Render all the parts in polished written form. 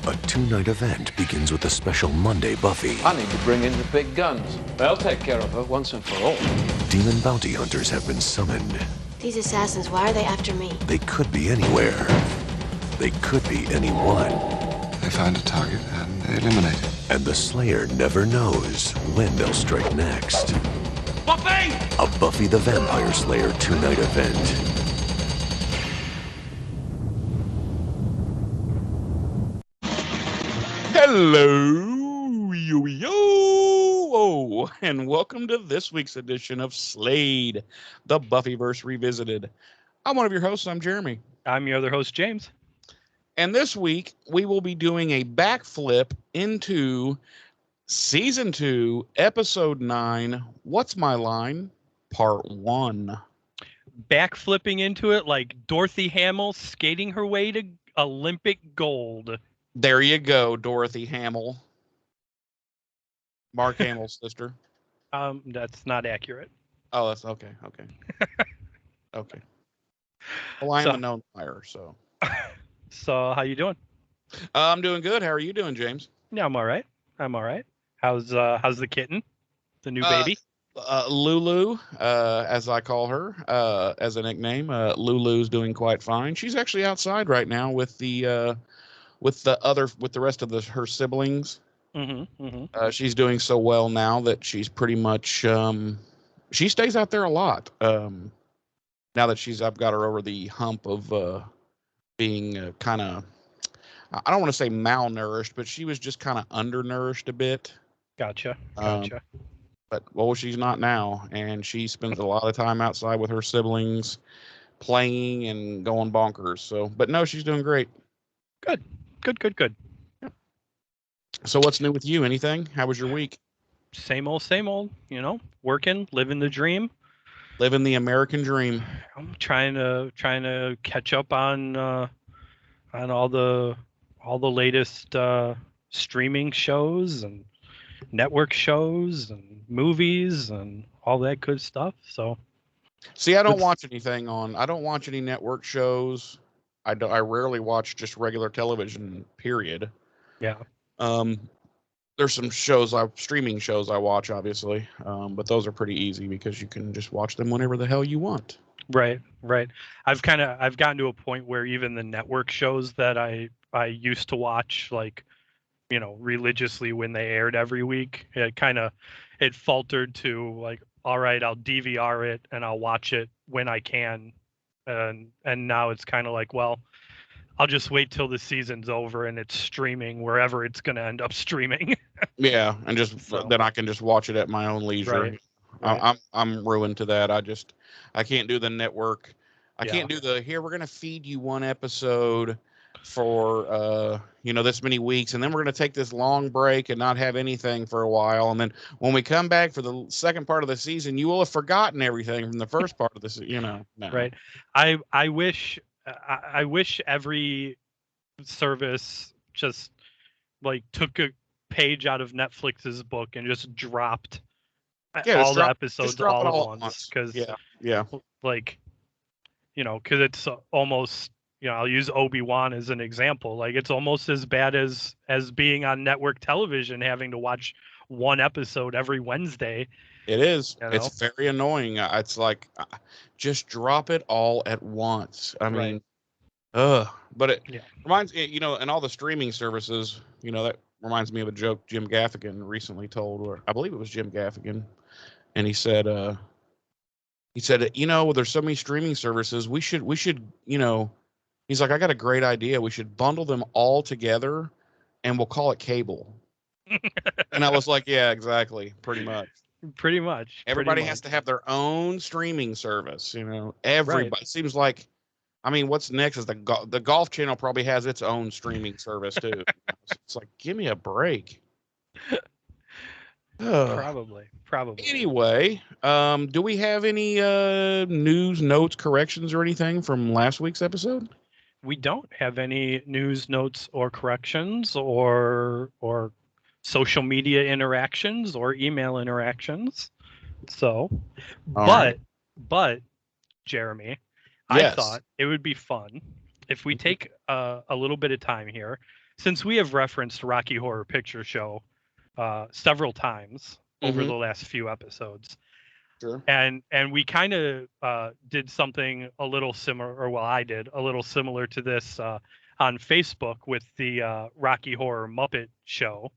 A two-night event begins with a special Monday Buffy. I need to bring in the big guns. They'll take care of her once and for all. Demon bounty hunters have been summoned. These assassins, why are they after me? They could be anywhere. They could be anyone. They find a target and they eliminate it. And the Slayer never knows when they'll strike next. Buffy! A Buffy the Vampire Slayer two-night event. Hello, yo, and welcome to this week's edition of Slade, the Buffyverse Revisited. I'm one of your hosts. I'm Jeremy. I'm your other host, James. And this week, we will be doing a backflip into Season 2, Episode 9, What's My Line, Part 1. Backflipping into it like Dorothy Hamill skating her way to Olympic gold. There you go, Dorothy Hamill. Mark Hamill's sister. That's not accurate. Oh, that's okay. Okay. Well, I am a known liar, so. So, how you doing? I'm doing good. How are you doing, James? Yeah, I'm all right. How's the kitten? The new baby? Lulu, as I call her, as a nickname. Lulu's doing quite fine. She's actually outside right now with the rest of her siblings. She's doing so well now that she's pretty much she stays out there a lot. Now that I've got her over the hump of being kind of, I don't want to say malnourished, but she was just kind of undernourished a bit. Gotcha. But she's not now, and she spends a lot of time outside with her siblings, playing and going bonkers. So, but no, she's doing great. Good. Yeah. So what's new with you? Anything? How was your week? Same old, working, living the dream. Living the American dream. I'm trying to catch up on all the latest streaming shows and network shows and movies and all that good stuff. So see, I don't watch any network shows. I rarely watch just regular television, period. Yeah. There's some streaming shows I watch, obviously. But those are pretty easy because you can just watch them whenever the hell you want. Right. I've gotten to a point where even the network shows that I used to watch, like, religiously when they aired every week, it faltered to like, all right, I'll DVR it and I'll watch it when I can. And now it's kind of like, well, I'll just wait till the season's over and it's streaming wherever it's going to end up streaming. Yeah, and then I can just watch it at my own leisure. Right. I'm ruined to that. I can't do the network. I can't do we're going to feed you one episode for this many weeks, and then we're going to take this long break and not have anything for a while, and then when we come back for the second part of the season, you will have forgotten everything from the first part of the season. No. Right. I wish every service just like took a page out of Netflix's book and just dropped all the episodes all at once, because like, because it's almost, I'll use Obi-Wan as an example. Like, it's almost as bad as being on network television, having to watch one episode every Wednesday. It is. It's very annoying. It's like, just drop it all at once. I mean, but it reminds me, and all the streaming services, that reminds me of a joke Jim Gaffigan recently told, or I believe it was Jim Gaffigan. And he said, there's so many streaming services. We should, he's like, I got a great idea. We should bundle them all together and we'll call it cable. And I was like, yeah, exactly. Pretty much. Everybody has to have their own streaming service. Everybody seems like, what's next is the Golf Channel probably has its own streaming service too. It's like, give me a break. Probably. Anyway, do we have any news, notes, corrections, or anything from last week's episode? We don't have any news, notes, or corrections, or social media interactions, or email interactions. So, but Jeremy, yes. I thought it would be fun if we take a little bit of time here since we have referenced Rocky Horror Picture Show several times over the last few episodes, Sure. and we kind of did something a little similar, or well, I did a little similar to this on Facebook with the Rocky Horror Muppet Show,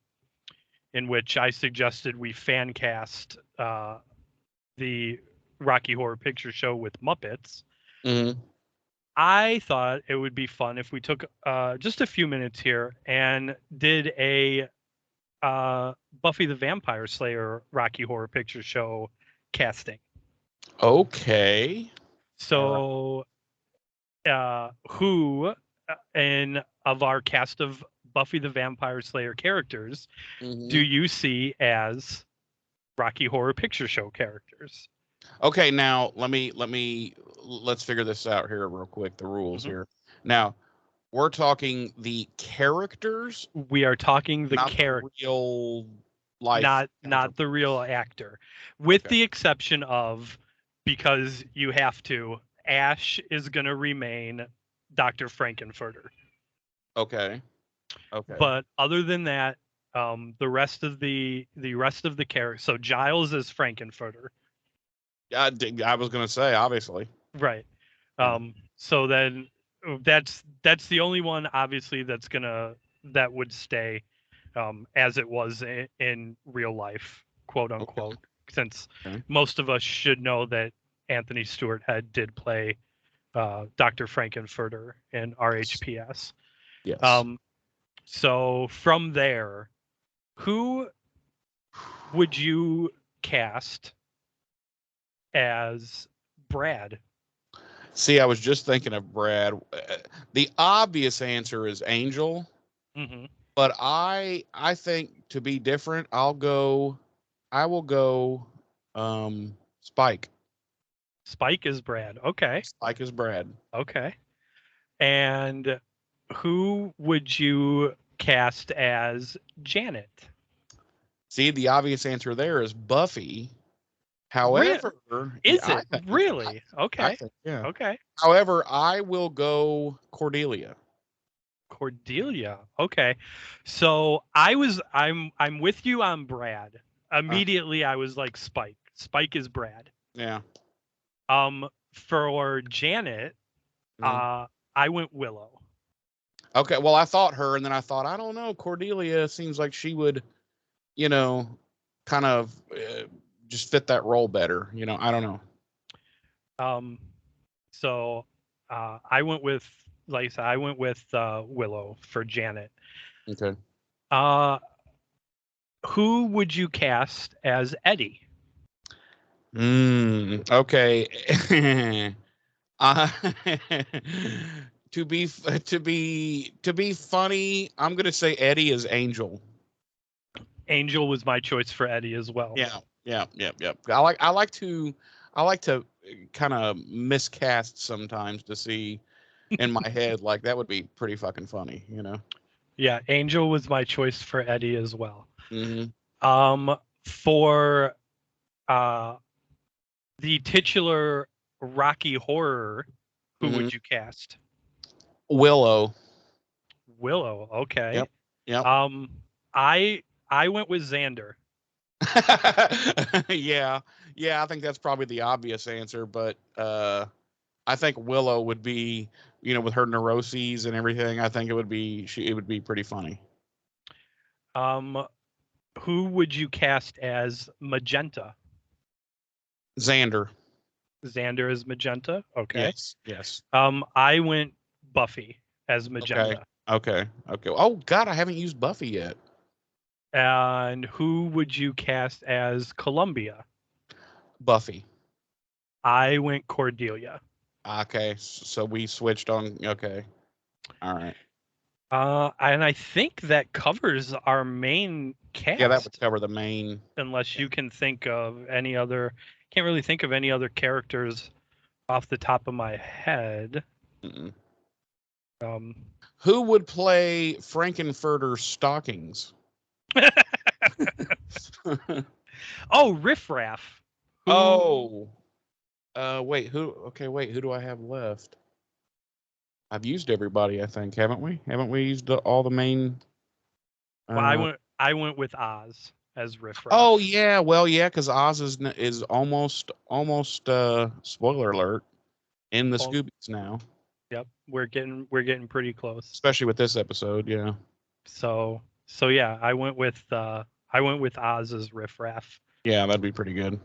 in which I suggested we fan cast the Rocky Horror Picture Show with Muppets. Mm-hmm. I thought it would be fun if we took just a few minutes here and did a Buffy the Vampire Slayer Rocky Horror Picture Show casting. Okay. So, who in of our cast of Buffy the Vampire Slayer characters do you see as Rocky Horror Picture Show characters? Okay, now let's figure this out here real quick. The rules here. Now, we're talking the characters. We are talking the not character, the real life, not the real actor, with the exception of, because you have to, Ash is going to remain Dr. Frankenfurter. Okay. But other than that, the rest of the characters. So Giles is Frankenfurter. I was gonna say, obviously. Right. So then that's the only one, obviously, that would stay as it was in real life, quote unquote. Since most of us should know that Anthony Stewart Head did play Dr. Frankenfurter in RHPS. Yes. So from there, who would you cast as Brad? See, I was just thinking of Brad. The obvious answer is Angel, but I think to be different, I will go Spike. Spike is Brad. Okay. Spike is Brad. Okay. And who would you cast as Janet? See, the obvious answer there is Buffy. However, is it really? Okay. Yeah. Okay. However, I will go Cordelia. Cordelia. Okay. So I'm with you on Brad. Immediately I was like Spike. Spike is Brad. Yeah. For Janet, I went Willow. Okay, well, I thought her, and then I thought, I don't know, Cordelia seems like she would, kind of just fit that role better. I don't know. So I went with, like I said, I went with Willow for Janet. Okay. Who would you cast as Eddie? Okay. To be funny, I'm gonna say Eddie is Angel. Angel was my choice for Eddie as well. Yeah. I like to kind of miscast sometimes to see in my head, like that would be pretty fucking funny, Yeah, Angel was my choice for Eddie as well. For the titular Rocky Horror, who would you cast? Willow. Okay. Yep. I went with Xander. Yeah, I think that's probably the obvious answer, but I think Willow would be, with her neuroses and everything, I think it would be pretty funny. Who would you cast as Magenta? Xander. Xander is Magenta. Okay. Yes. I went Buffy as Magenta. Okay. Oh God, I haven't used Buffy yet. And who would you cast as Columbia? Buffy. I went Cordelia. Okay, so we switched on. Okay. All right. And I think that covers our main cast. Yeah, that would cover the main. Unless you can think of any other. Can't really think of any other characters off the top of my head. Who would play Frankenfurter's stockings? Oh, Riff Raff. Oh. Wait, who do I have left? I've used everybody, I think, haven't we? Haven't we used all the main? Well, I went with Oz as riff raff. Oh yeah, well yeah, because Oz is almost spoiler alert in the Scoobies now. Yep, we're getting pretty close, especially with this episode. Yeah. So yeah, I went with Oz as riff raff. Yeah, that'd be pretty good.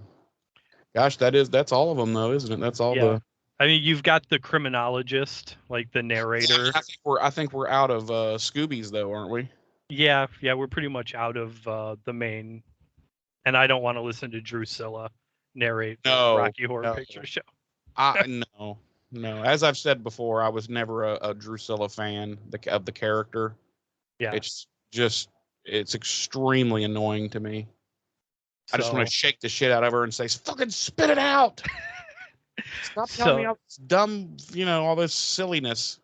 Gosh, that's all of them though, isn't it? That's all the. I mean, you've got the criminologist, like the narrator. I think we're out of Scoobies though, aren't we? Yeah, we're pretty much out of the main, and I don't want to listen to Drusilla narrate Rocky Horror Picture Show. No. As I've said before, I was never a Drusilla fan of the character. Yeah, it's extremely annoying to me. I just want to shake the shit out of her and say, "Fucking spit it out! Stop telling me all this dumb, all this silliness."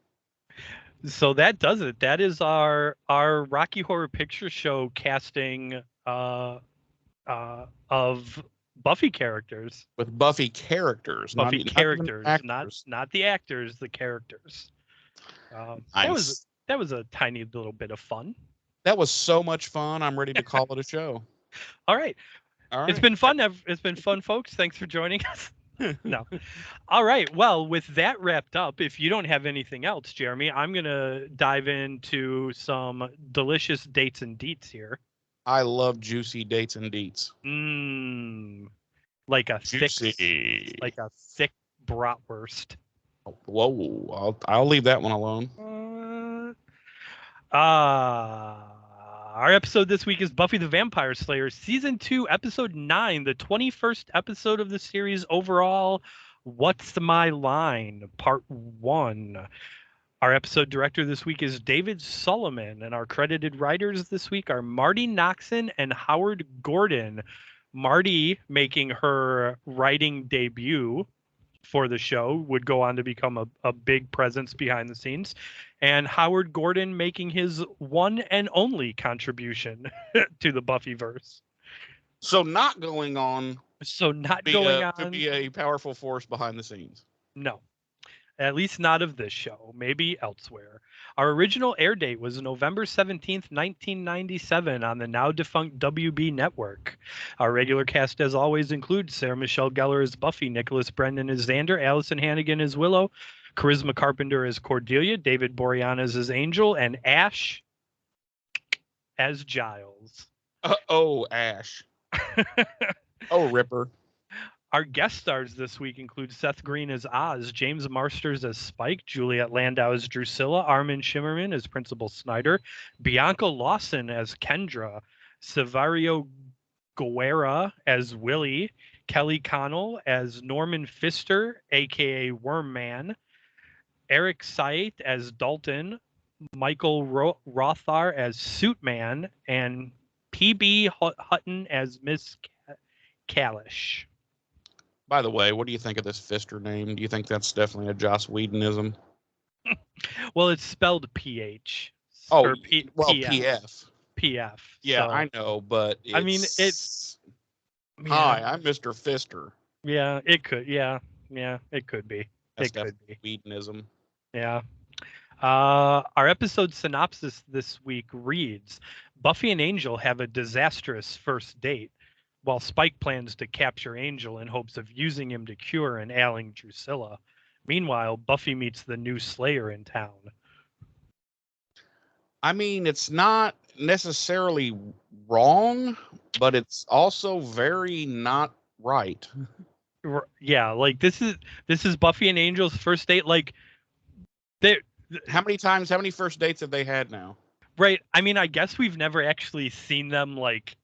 So that does it. That is our Rocky Horror Picture Show casting of Buffy characters. With Buffy characters, Buffy characters, not the actors, the characters. Nice. That was a tiny little bit of fun. That was so much fun. I'm ready to call it a show. All right. It's been fun. It's been fun, folks. Thanks for joining us. No. All right. Well, with that wrapped up, if you don't have anything else, Jeremy, I'm going to dive into some delicious dates and deets here. I love juicy dates and deets. Like a thick bratwurst. Whoa. I'll leave that one alone. Our episode this week is Buffy the Vampire Slayer, Season 2, Episode 9, the 21st episode of the series overall. What's My Line? Part 1. Our episode director this week is David Solomon, and our credited writers this week are Marty Noxon and Howard Gordon. Marty, making her writing debut for the show, would go on to become a big presence behind the scenes, and Howard Gordon making his one and only contribution to the Buffyverse. So not going on to be a powerful force behind the scenes. No, at least not of this show, maybe elsewhere. Our original air date was November 17th, 1997 on the now defunct WB network. Our regular cast, as always, includes Sarah Michelle Gellar as Buffy, Nicholas Brendan as Xander, Allison Hannigan as Willow, Charisma Carpenter as Cordelia, David Boreanaz as Angel, and Ash as Giles. Ash. Oh, Ripper. Our guest stars this week include Seth Green as Oz, James Marsters as Spike, Juliet Landau as Drusilla, Armin Shimmerman as Principal Snyder, Bianca Lawson as Kendra, Severio Guerra as Willie, Kelly Connell as Norman Pfister, aka Wormman, Eric Saitt as Dalton, Michael Rothar as Suitman, and P.B. Hutton as Miss Kalish. By the way, what do you think of this Pfister name? Do you think that's definitely a Joss Whedonism? Well, it's spelled PH. PF. PF. Yeah, so. I know, but I mean, it's. Hi, I'm Mr. Pfister. Yeah, it could. Yeah, it could be. That's definitely Whedonism. Yeah. Our episode synopsis this week reads: Buffy and Angel have a disastrous first date, while Spike plans to capture Angel in hopes of using him to cure an ailing Drusilla. Meanwhile, Buffy meets the new Slayer in town. I mean, it's not necessarily wrong, but it's also very not right. Yeah, like this is Buffy and Angel's first date. Like, how many first dates have they had now? Right. I mean, I guess we've never actually seen them like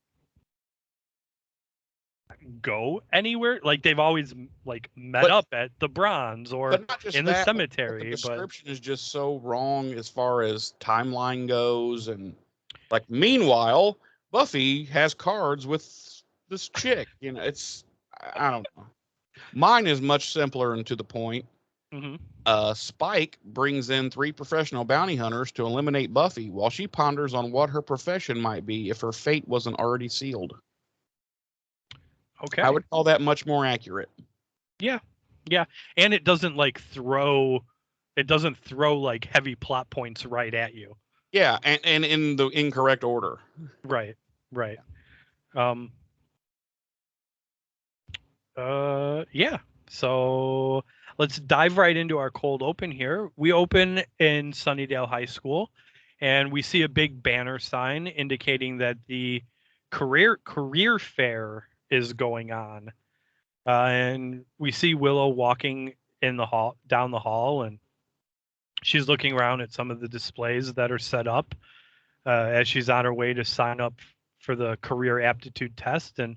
go anywhere. Like they've always like met up at the Bronze or in the cemetery. The description is just so wrong as far as timeline goes, and like meanwhile, Buffy has cards with this chick. It's I don't know. Mine is much simpler and to the point. Mm-hmm. Spike brings in 3 professional bounty hunters to eliminate Buffy while she ponders on what her profession might be if her fate wasn't already sealed. Okay. I would call that much more accurate. Yeah. And it doesn't like throw it doesn't throw like heavy plot points right at you. Yeah, and in the incorrect order. Right. Yeah. So let's dive right into our cold open here. We open in Sunnydale High School, and we see a big banner sign indicating that the career fair is going on. And we see Willow walking in the hall down the hall, and she's looking around at some of the displays that are set up as she's on her way to sign up for the career aptitude test. And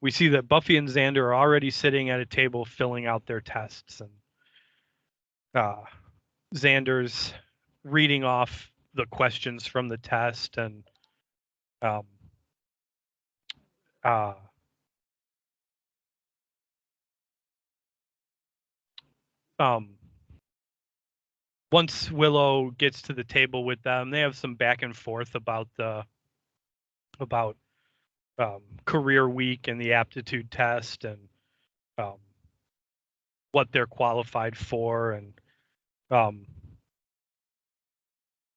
we see that Buffy and Xander are already sitting at a table filling out their tests, and Xander's reading off the questions from the test, and um, uh, um, once Willow gets to the table with them, they have some back and forth about about career week and the aptitude test, and um, what they're qualified for, and um,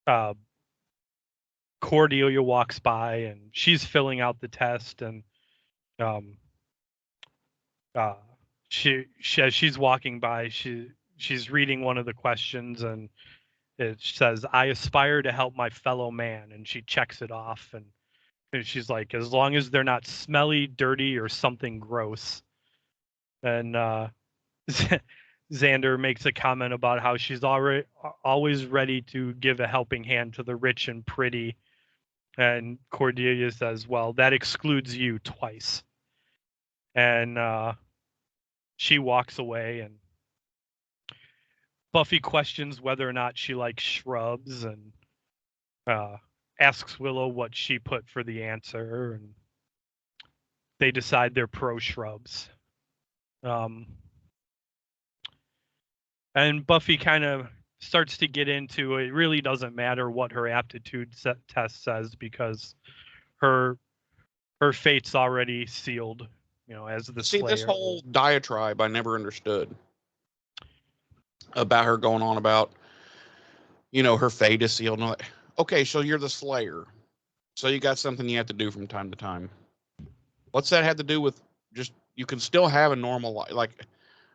uh, Cordelia walks by and she's filling out the test, and um, uh, as she's walking by, she's reading one of the questions, and it says, "I aspire to help my fellow man," and she checks it off, and she's like, "As long as they're not smelly, dirty, or something gross." And Xander makes a comment about how she's always ready to give a helping hand to the rich and pretty. And Cordelia says, "Well, that excludes you twice." And she walks away, and Buffy questions whether or not she likes shrubs, and asks Willow what she put for the answer, and they decide they're pro shrubs. And Buffy kind of starts to get into it really doesn't matter what her aptitude test says, because her fate's already sealed, as the See, Slayer. this whole diatribe I never understood about her going on about, her fate is sealed. And okay, so you're the Slayer. So you got something you have to do from time to time. What's that have to do with just, you can still have a normal life, like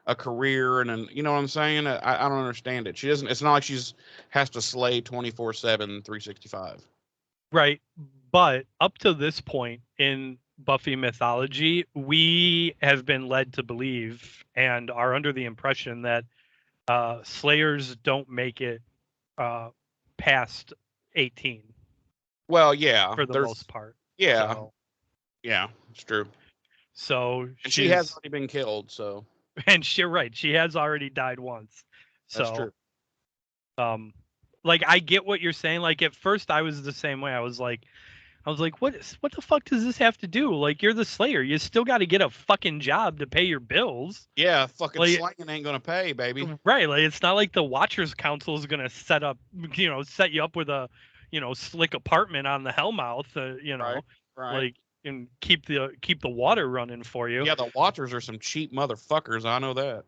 a career, and you know what I'm saying? I don't understand it. She doesn't, it's not like has to slay 24/7, 365. Right. But up to this point in Buffy mythology, we have been led to believe and are under the impression that Slayers don't make it past 18. Well, yeah, for the most part. Yeah, so, yeah, it's true. So and she has already been killed. So, and you're right, she has already died once. So that's true. Like, I get what you're saying. Like, at first I was the same way. I was like, what the fuck does this have to do? Like, you're the Slayer. You still got to get a fucking job to pay your bills. Yeah, fucking slanging ain't gonna pay, baby. Right. Like, it's not like the Watchers Council is gonna set you up with a, slick apartment on the Hellmouth. Right. Like, and keep the water running for you. Yeah, the Watchers are some cheap motherfuckers. I know that.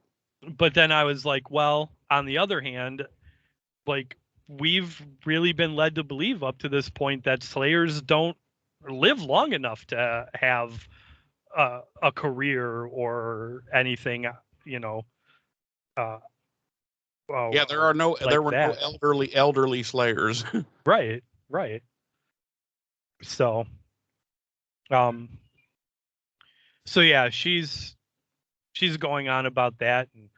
But then I was like, well, on the other hand, like, we've really been led to believe up to this point that Slayers don't live long enough to have a career or anything, yeah, there were no elderly Slayers. Right. So yeah, she's going on about that, and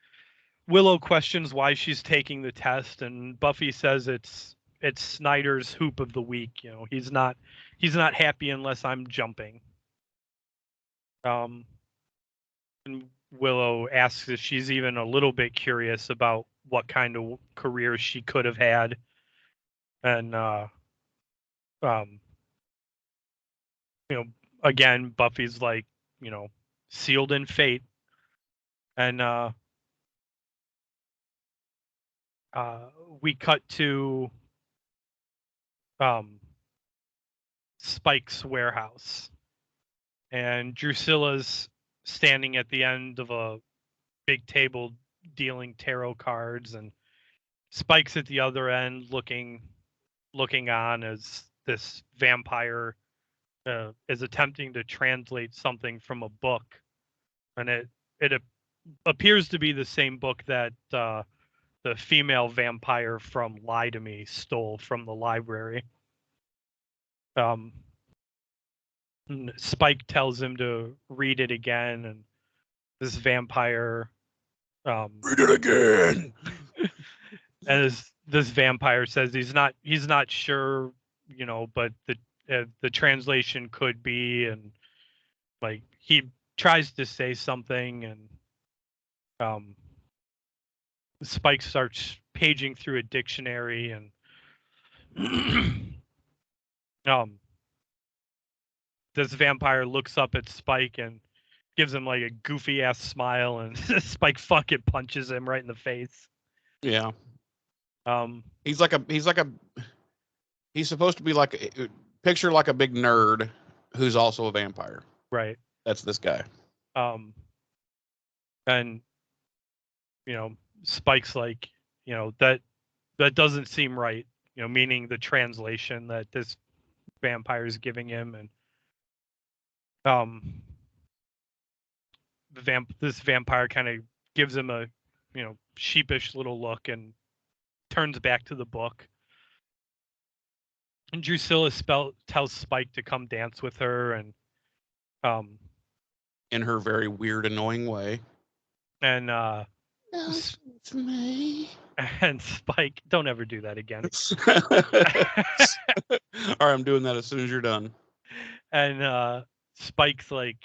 Willow questions why she's taking the test, and Buffy says it's Snyder's hoop of the week. He's not happy unless I'm jumping. And Willow asks if she's even a little bit curious about what kind of career she could have had, and again, Buffy's like, sealed in fate, and we cut to Spike's warehouse, and Drusilla's standing at the end of a big table dealing tarot cards, and Spike's at the other end looking on as this vampire is attempting to translate something from a book, and it appears to be the same book that the female vampire from Lie to Me stole from the library. Spike tells him to read it again, and this vampire Read it again. and this vampire says he's not sure, but the translation could be, and like he tries to say something, and Spike starts paging through a dictionary, and this vampire looks up at Spike and gives him like a goofy ass smile, and Spike fucking punches him right in the face. Yeah. He's supposed to be picture like a big nerd who's also a vampire. Right. That's this guy. And Spike's like, that doesn't seem right, meaning the translation that this vampire is giving him, and this vampire kind of gives him a sheepish little look and turns back to the book. And Drusilla tells Spike to come dance with her, and in her very weird, annoying way. And no, it's me. And Spike, don't ever do that again. All right, I'm doing that as soon as you're done. And Spike's like,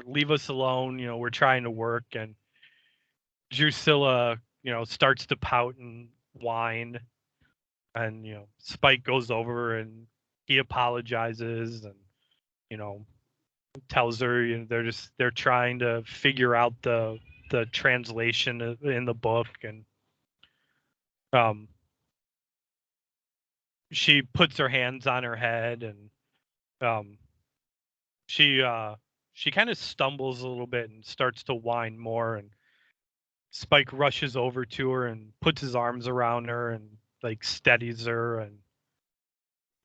leave us alone. We're trying to work. And Drusilla, starts to pout and whine. And, Spike goes over and he apologizes and, tells her, they're trying to figure out the translation in the book. And she puts her hands on her head, and she kind of stumbles a little bit and starts to whine more, and Spike rushes over to her and puts his arms around her and like steadies her and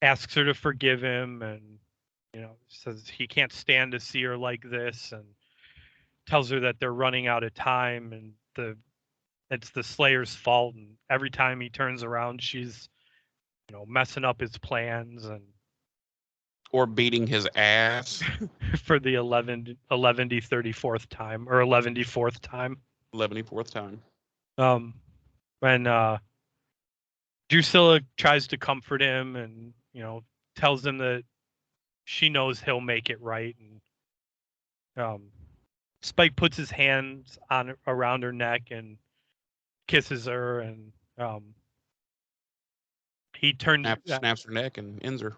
asks her to forgive him, and says he can't stand to see her like this, and tells her that they're running out of time, and it's the Slayer's fault, and every time he turns around she's messing up his plans or beating his ass for the 34th time or 11th time. 11th time. When Drusilla tries to comfort him and tells him that she knows he'll make it right, and Spike puts his hands around her neck and kisses her, and he turns snaps her neck and ends her.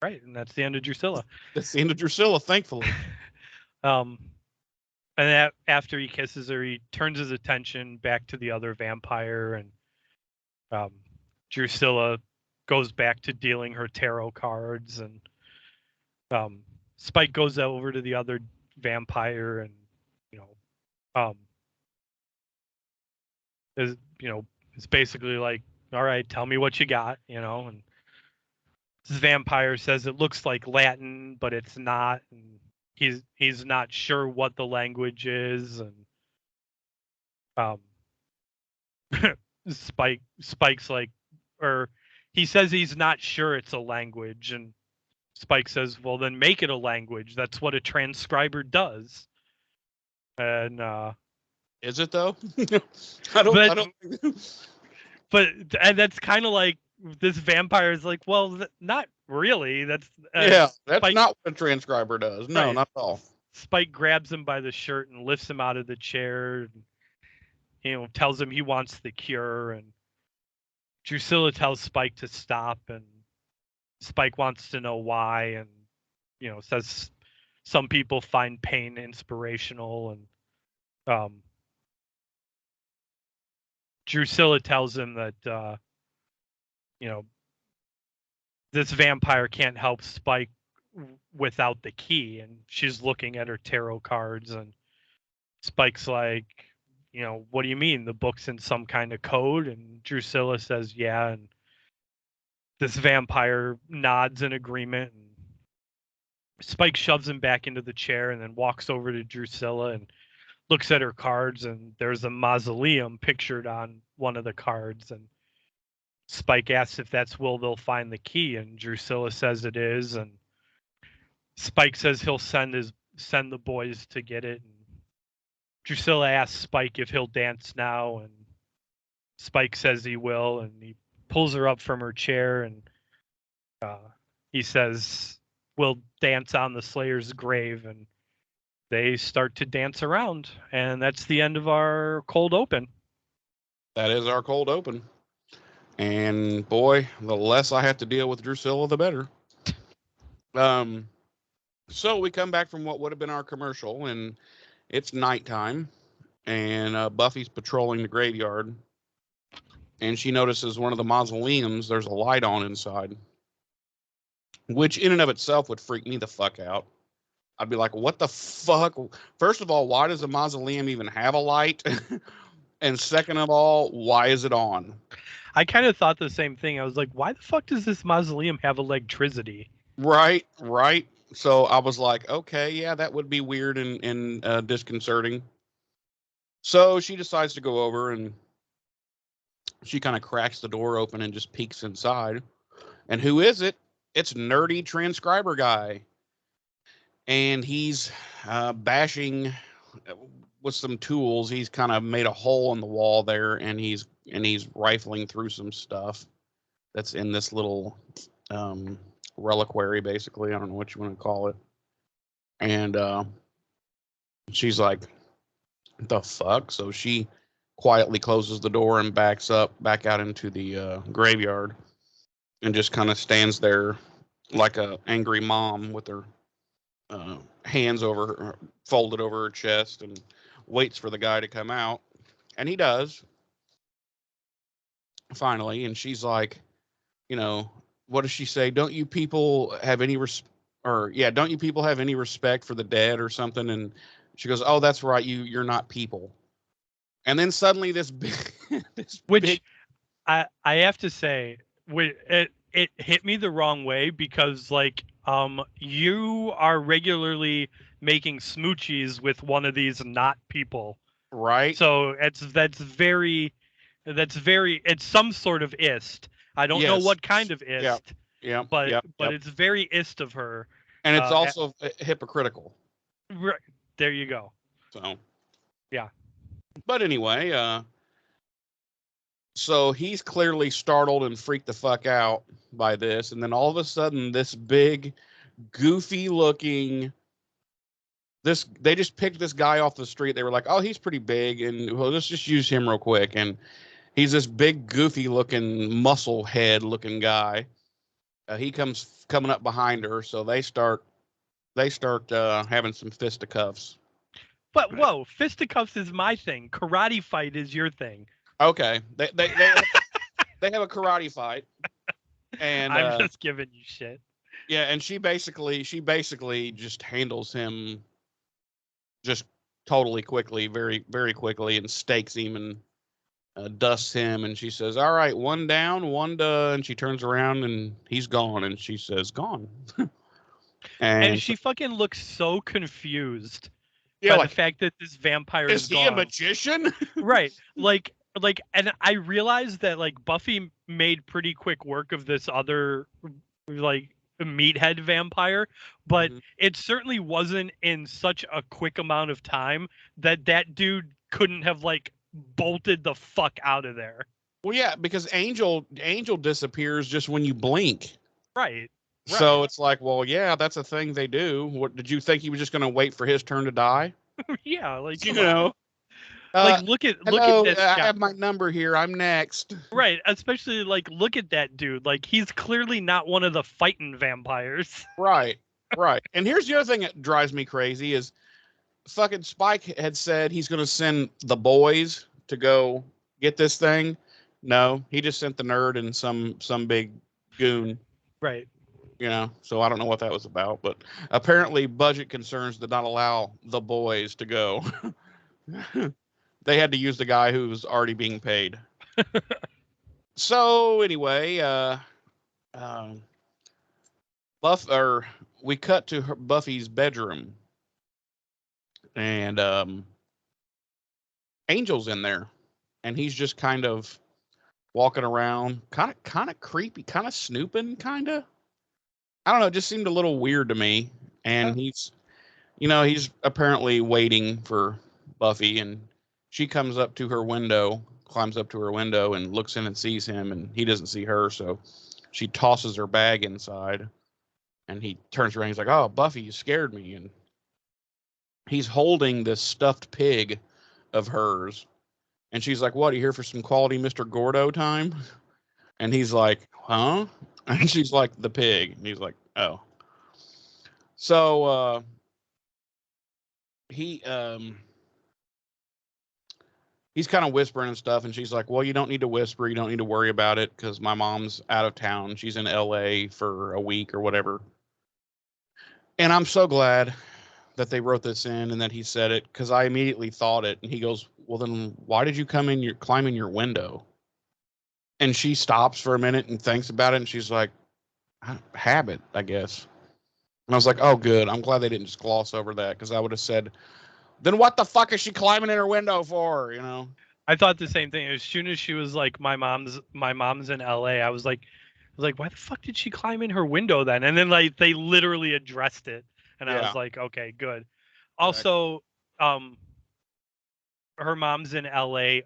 Right, and that's the end of Drusilla. That's the end of Drusilla, thankfully. And after he kisses her, he turns his attention back to the other vampire, and Drusilla goes back to dealing her tarot cards, and Spike goes over to the other vampire, and it's basically like, all right, tell me what you got, and this vampire says it looks like Latin, but it's not, and he's not sure what the language is, and Spike's like, or he says he's not sure it's a language, and Spike says, well, then make it a language. That's what a transcriber does. And is it though? But that's kind of like, this vampire is like, well, not really. That's that's Spike, not what a transcriber does. No, right. Not at all. Spike grabs him by the shirt and lifts him out of the chair, and, tells him he wants the cure, and Drusilla tells Spike to stop, and Spike wants to know why, and says some people find pain inspirational, and Drusilla tells him that this vampire can't help Spike without the key, and she's looking at her tarot cards, and Spike's like, what do you mean? The book's in some kind of code? And Drusilla says, yeah. And this vampire nods in agreement. And Spike shoves him back into the chair and then walks over to Drusilla and looks at her cards. And there's a mausoleum pictured on one of the cards. And Spike asks if that's where they'll find the key. And Drusilla says it is. And Spike says he'll send the boys to get it. And Drusilla asks Spike if he'll dance now, and Spike says he will, and he pulls her up from her chair, and he says, we'll dance on the Slayer's grave, and they start to dance around, and that's the end of our cold open. That is our cold open. And boy, the less I have to deal with Drusilla, the better. So we come back from what would have been our commercial, and it's nighttime, and Buffy's patrolling the graveyard, and she notices one of the mausoleums, there's a light on inside, which in and of itself would freak me the fuck out. I'd be like, what the fuck? First of all, why does a mausoleum even have a light? And second of all, why is it on? I kind of thought the same thing. I was like, why the fuck does this mausoleum have electricity? Right. So I was like, okay, yeah, that would be weird and disconcerting. So she decides to go over, and she kind of cracks the door open and just peeks inside. And who is it? It's nerdy transcriber guy. And he's bashing with some tools. He's kind of made a hole in the wall there, and he's rifling through some stuff that's in this little reliquary, basically. I don't know what you want to call it. And she's like, the fuck? So she quietly closes the door and backs back out into the graveyard, and just kind of stands there like a angry mom with her hands folded over her chest, and waits for the guy to come out. And he does, finally. And she's like, what does she say? Don't you people have any respect for the dead or something? And she goes, oh, that's right. You're not people. And then suddenly I have to say, it hit me the wrong way, because you are regularly making smoochies with one of these not people. Right. So that's very, it's some sort of ist. I don't know what kind of ist. Yeah. But it's very ist of her. And it's also hypocritical. Right. There you go. So. Yeah. But anyway, so he's clearly startled and freaked the fuck out by this. And then all of a sudden, this big, goofy looking, they just picked this guy off the street. They were like, oh, he's pretty big, and let's just use him real quick. And he's this big, goofy looking, muscle head looking guy. He coming up behind her. So they start having some fisticuffs. But whoa, fisticuffs is my thing. Karate fight is your thing. Okay, they have a karate fight, and I'm just giving you shit. Yeah, and she basically just handles him just totally quickly, very very quickly, and stakes him and dusts him. And she says, "All right, one down, one done." And she turns around and he's gone, and she says, "Gone." and she fucking looks so confused. Yeah, by the fact that this vampire is he gone. A magician? Right. And I realized that Buffy made pretty quick work of this other meathead vampire, but it certainly wasn't in such a quick amount of time that dude couldn't have bolted the fuck out of there. Well, yeah, because Angel disappears just when you blink. Right. So it's like, well, yeah, that's a thing they do. What did you think he was just going to wait for his turn to die? Yeah, look at this guy. I have my number here. I'm next. Right, especially look at that dude. He's clearly not one of the fighting vampires. Right. And here's the other thing that drives me crazy is fucking Spike had said he's going to send the boys to go get this thing. No, he just sent the nerd and some big goon. Right. So I don't know what that was about, but apparently budget concerns did not allow the boys to go. They had to use the guy who was already being paid. So anyway, we cut to Buffy's bedroom, and Angel's in there, and he's just kind of walking around, kind of creepy, kind of snooping, kind of. I don't know. It just seemed a little weird to me. And he's apparently waiting for Buffy, and she climbs up to her window, and looks in and sees him, and he doesn't see her, so she tosses her bag inside, and he turns around. He's like, "Oh, Buffy, you scared me," and he's holding this stuffed pig of hers, and she's like, "What? Are you here for some quality Mr. Gordo time?" And he's like, "Huh?" And she's like, "The pig," and he's like, "Oh." So he's kind of whispering and stuff, and she's like, "Well, you don't need to whisper, you don't need to worry about it, because my mom's out of town. She's in LA for a week or whatever." And I'm so glad that they wrote this in and that he said it, because I immediately thought it. And he goes, "Well, then why did you climb in your window?" And she stops for a minute and thinks about it, and she's like, "Habit, I guess." And I was like, "Oh, good. I'm glad they didn't just gloss over that, because I would have said, then what the fuck is she climbing in her window for?" You know? I thought the same thing. As soon as she was like, my mom's in LA, I was like, why the fuck did she climb in her window then? And then like they literally addressed it, and I was like, okay, good. Also, her mom's in LA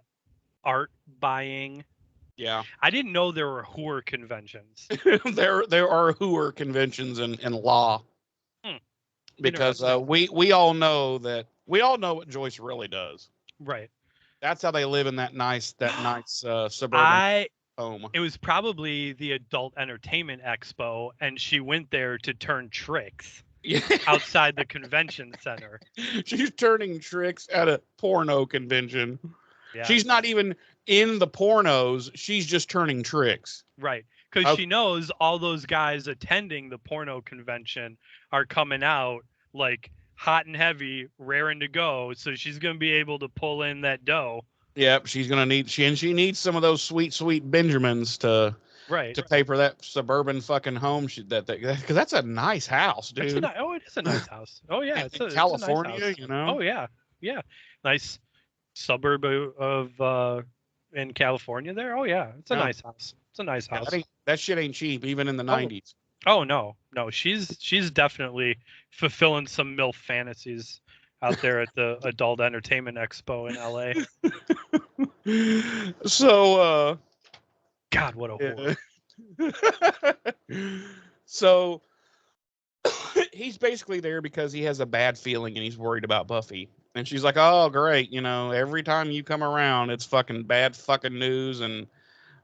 art buying. Yeah. I didn't know there were whore conventions. there are whoer conventions in law. Because we all know what Joyce really does. Right. That's how they live in that nice suburban home. It was probably the Adult Entertainment Expo, and she went there to turn tricks outside the convention center. She's turning tricks at a porno convention. Yeah. She's not even in the pornos. She's just turning tricks. Right. Because she knows all those guys attending the porno convention are coming out like hot and heavy, raring to go. So she's going to be able to pull in that dough. Yep, she's going to need she needs some of those sweet Benjamins to pay for that suburban fucking home because that's a nice house, dude. It is a nice house. Oh yeah, it's California, it's a nice house. You know. Oh yeah, nice suburb of in California there. Oh yeah, it's a nice house. It's a nice house. That shit ain't cheap, even in the 90s. Oh no, she's definitely fulfilling some MILF fantasies out there at the Adult Entertainment Expo in LA. So, God, what a whore. So, he's basically there because he has a bad feeling and he's worried about Buffy. And she's like, "Oh, great. Every time you come around, it's fucking bad fucking news and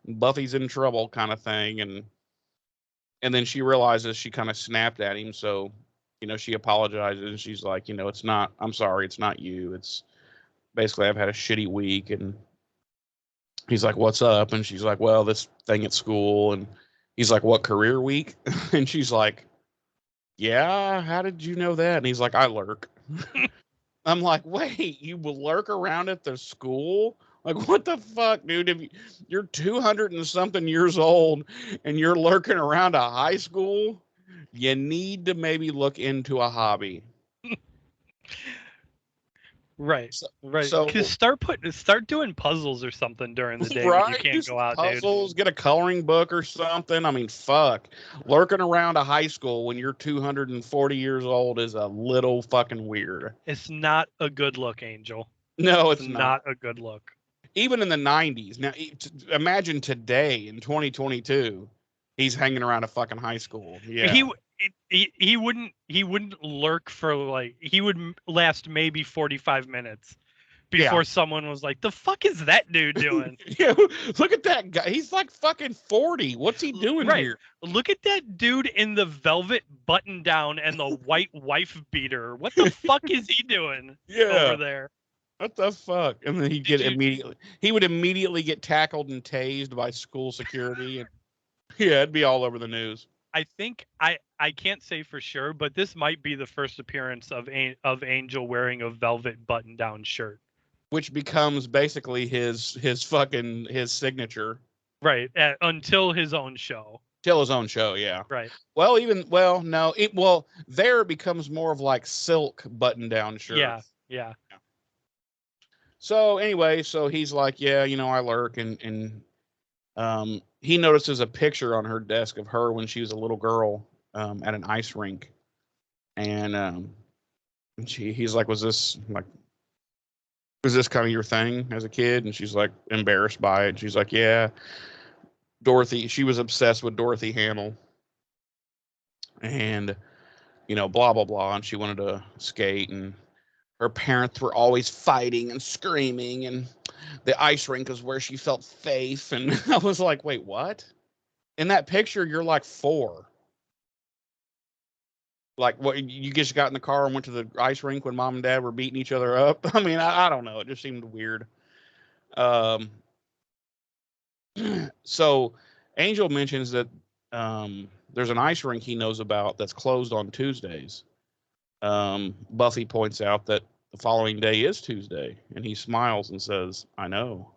Buffy's in trouble," kind of thing. And then she realizes she kind of snapped at him. So, she apologizes and she's like, I'm sorry, it's not you. It's basically, I've had a shitty week. And he's like, "What's up?" And she's like, "Well, this thing at school." And he's like, "What, career week?" And she's like, "Yeah, how did you know that?" And he's like, "I lurk." I'm like, "Wait, you will lurk around at the school? Like, what the fuck, dude? If you're 200 and something years old and you're lurking around a high school, you need to maybe look into a hobby." Right. So start doing puzzles or something during the day when you can't go out. Puzzles, dude. Get a coloring book or something. I mean, fuck. Lurking around a high school when you're 240 years old is a little fucking weird. It's not a good look, Angel. No, it's not a good look. Even in the 90s. Now, imagine today in 2022, he's hanging around a fucking high school. Yeah. He wouldn't lurk for he would last maybe 45 minutes before someone was like, "The fuck is that dude doing?" Yeah, look at that guy. He's like fucking 40. What's he doing here? Look at that dude in the velvet button down and the white wife beater. What the fuck is he doing over there? What the fuck? And then he would immediately get tackled and tased by school security, and it'd be all over the news. I think I can't say for sure, but this might be the first appearance of Angel wearing a velvet button-down shirt. which becomes basically his signature. Right. Until his own show. Till his own show, yeah. Right. Well, no, there it becomes more of like silk button-down shirt. Yeah. So anyway, so he's like, yeah, I lurk, and he notices a picture on her desk of her when she was a little girl at an ice rink, and he's like, was this kind of your thing as a kid? And she's like embarrassed by it. And she's like, yeah, Dorothy. She was obsessed with Dorothy Hamill, and blah blah blah. And she wanted to skate, and her parents were always fighting and screaming, and the ice rink is where she felt safe. And I was like, wait, what? In that picture, you're like 4. Like, what, you just got in the car and went to the ice rink when mom and dad were beating each other up? I mean, I don't know. It just seemed weird. So Angel mentions that there's an ice rink he knows about that's closed on Tuesdays. Buffy points out that the following day is Tuesday, and he smiles and says, I know.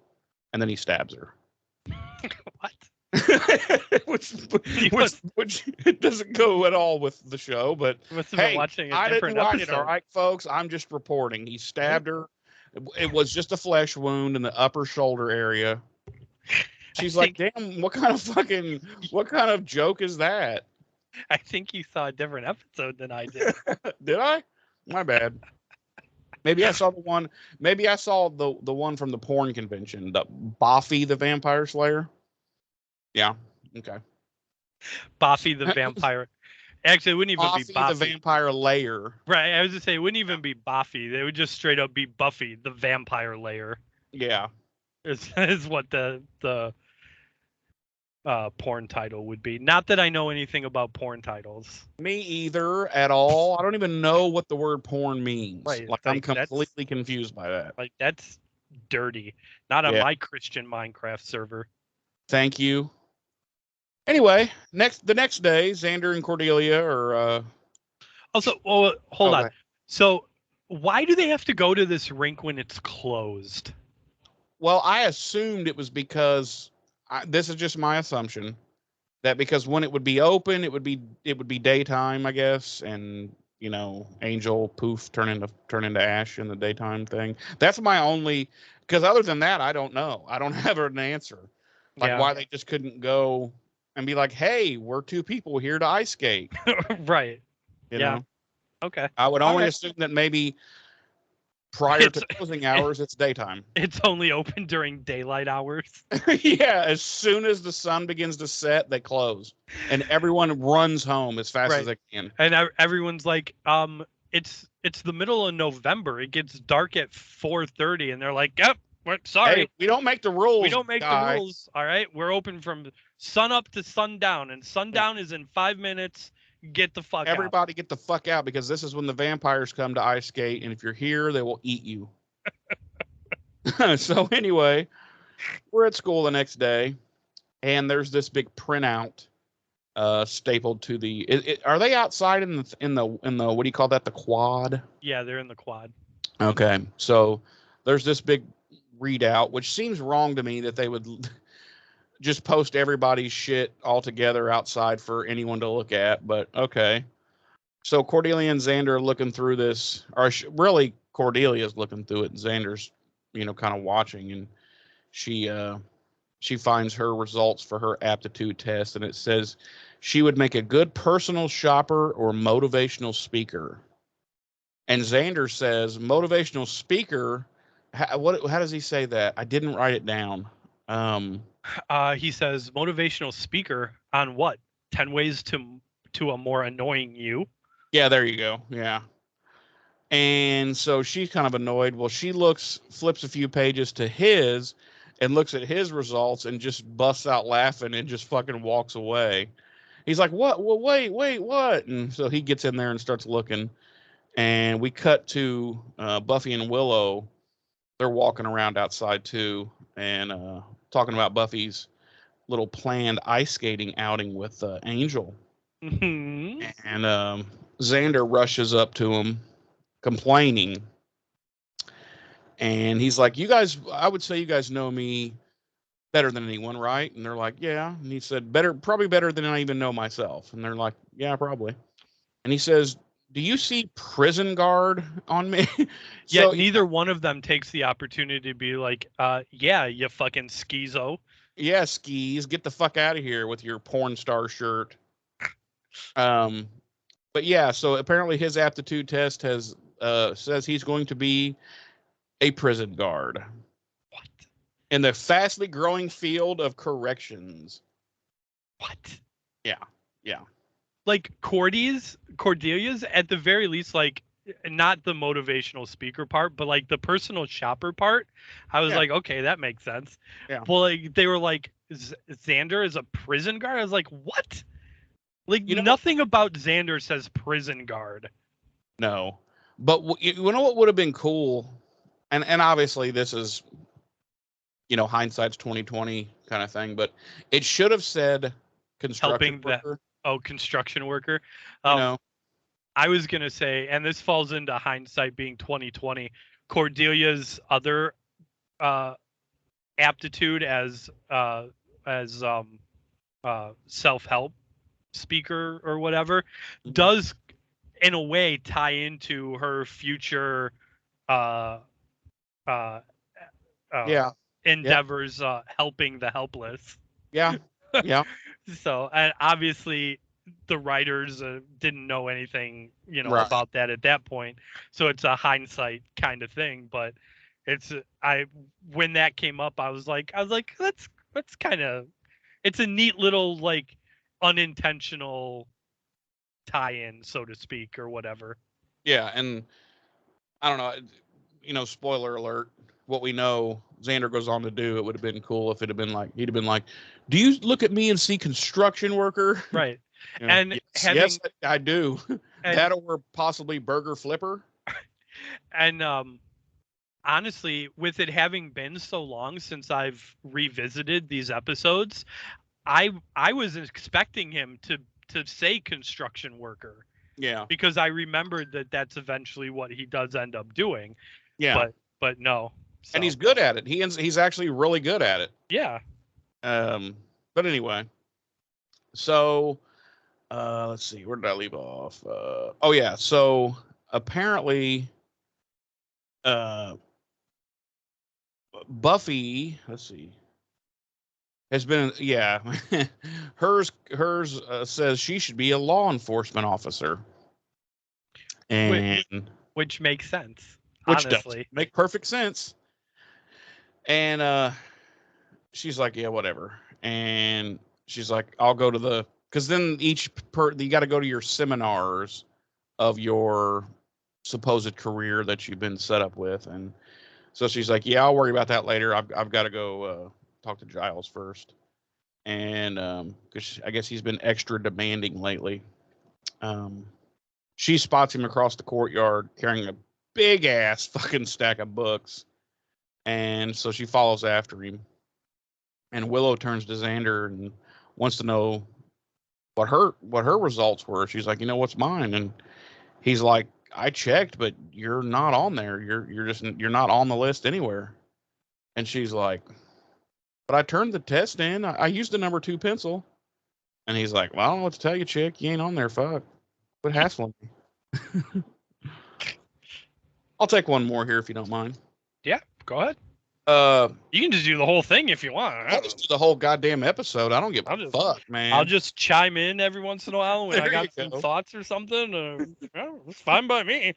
And then he stabs her. What? which it doesn't go at all with the show, but hey, I didn't write it, all right, folks. I'm just reporting. He stabbed her. It was just a flesh wound in the upper shoulder area. She's like, damn, what kind of joke is that? I think you saw a different episode than I did. Did I? My bad. Maybe I saw the one. Maybe I saw the one from the porn convention, the Buffy the Vampire Slayer. Yeah. Okay. Buffy the Vampire. Actually, it wouldn't even be Buffy the Vampire Layer. Right. I was gonna say it wouldn't even be Buffy. They would just straight up be Buffy the Vampire Layer. Yeah. Is what the porn title would be. Not that I know anything about porn titles. Me either at all. I don't even know what the word porn means. Right. Like I'm completely confused by that. Like that's dirty. Not on my Christian Minecraft server. Thank you. Anyway, the next day, Xander and Cordelia are. Also, hold on. So, why do they have to go to this rink when it's closed? Well, I assumed it was because this is just my assumption that because when it would be open, it would be daytime, I guess, and Angel poof turn into ash in the daytime thing. That's my only, because other than that, I don't know. I don't have an answer. Like why they just couldn't go and be like, hey, we're 2 people here to ice skate. Right. You know? Okay. I would only assume that maybe prior to closing hours, it's daytime. It's only open during daylight hours. Yeah. As soon as the sun begins to set, they close. And everyone runs home as fast as they can. And everyone's like, it's the middle of November. It gets dark at 4:30. And they're like, yep. Sorry, hey, we don't make the rules. We don't make the rules. All right, we're open from sun up to sundown, and sundown is in 5 minutes. Get the fuck out. Everybody get the fuck out, because this is when the vampires come to ice skate, and if you're here, they will eat you. So anyway, we're at school the next day, and there's this big printout stapled to the. Are they outside in the what do you call that? The quad. Yeah, they're in the quad. Okay, so there's this big readout, which seems wrong to me that they would just post everybody's shit all together outside for anyone to look at, but okay. So Cordelia and Xander are looking through this, or really Cordelia's looking through it, and Xander's, kind of watching, and she finds her results for her aptitude test, and it says she would make a good personal shopper or motivational speaker. And Xander says motivational speaker. How does he say that? I didn't write it down. He says motivational speaker on what? 10 ways to a more annoying you. Yeah, there you go. Yeah. And so she's kind of annoyed. Well, she flips a few pages to his and looks at his results and just busts out laughing and just fucking walks away. He's like, what? Well, wait, what? And so he gets in there and starts looking. And we cut to Buffy and Willow. They're walking around outside too, and talking about Buffy's little planned ice skating outing with Angel. Mm-hmm. And Xander rushes up to him, complaining. And he's like, you guys, I would say you guys know me better than anyone, right? And they're like, yeah. And he said, probably better than I even know myself. And they're like, yeah, probably. And he says, do you see prison guard on me? Yet So neither one of them takes the opportunity to be like, yeah, you fucking schizo. yeah, skis, get the fuck out of here with your porn star shirt. But yeah, so apparently his aptitude test has says he's going to be a prison guard. What? In the fastly growing field of corrections. What? Yeah. Yeah. Like Cordelia's at the very least, like, not the motivational speaker part, but like the personal shopper part, I was like, okay, that makes sense. Yeah. Well, like they were like, Xander is a prison guard. I was like, what? Like nothing about Xander says prison guard. No, but you know what would have been cool, and obviously this is, hindsight's 2020 kind of thing, but it should have said construction worker. Construction worker. I was gonna say, and this falls into hindsight being 2020. Cordelia's other aptitude as self-help speaker or whatever does in a way tie into her future endeavors helping the helpless. Yeah. So, and obviously the writers didn't know anything about that at that point, so it's a hindsight kind of thing. But when that came up, I was like that's kind of, it's a neat little like unintentional tie-in, so to speak, or whatever. Yeah, and I don't know, spoiler alert, what we know Xander goes on to do, it would have been cool if he'd have been like, do you look at me and see construction worker? Right. And yes, I do. That or possibly burger flipper. And honestly, with it having been so long since I've revisited these episodes, I was expecting him to say construction worker. Yeah. Because I remembered that that's eventually what he does end up doing. Yeah. But no. So. And he's good at it. He's actually really good at it. Yeah. But anyway. So let's see, where did I leave off? Oh yeah, so apparently Buffy, let's see, has been, hers says she should be a law enforcement officer, and which makes sense, which honestly. does make perfect sense. And she's like, yeah, whatever. And she's like, I'll go to because then you got to go to your seminars of your supposed career that you've been set up with. And so she's like, yeah, I'll worry about that later. I've got to go talk to Giles first. And because I guess he's been extra demanding lately. She spots him across the courtyard carrying a big ass fucking stack of books. And so she follows after him. And Willow turns to Xander and wants to know what her results were. She's like, what's mine? And he's like, I checked, but you're not on there. You're not on the list anywhere. And she's like, but I turned the test in. I used the number 2 pencil. And he's like, well, I don't know what to tell you, chick. You ain't on there. Fuck. Quit hassling me. I'll take one more here if you don't mind. Yeah, go ahead. You can just do the whole thing if you want. I'll just do the whole goddamn episode. I don't give a fuck, man. I'll just chime in every once in a while when I got some thoughts or something. It's fine by me.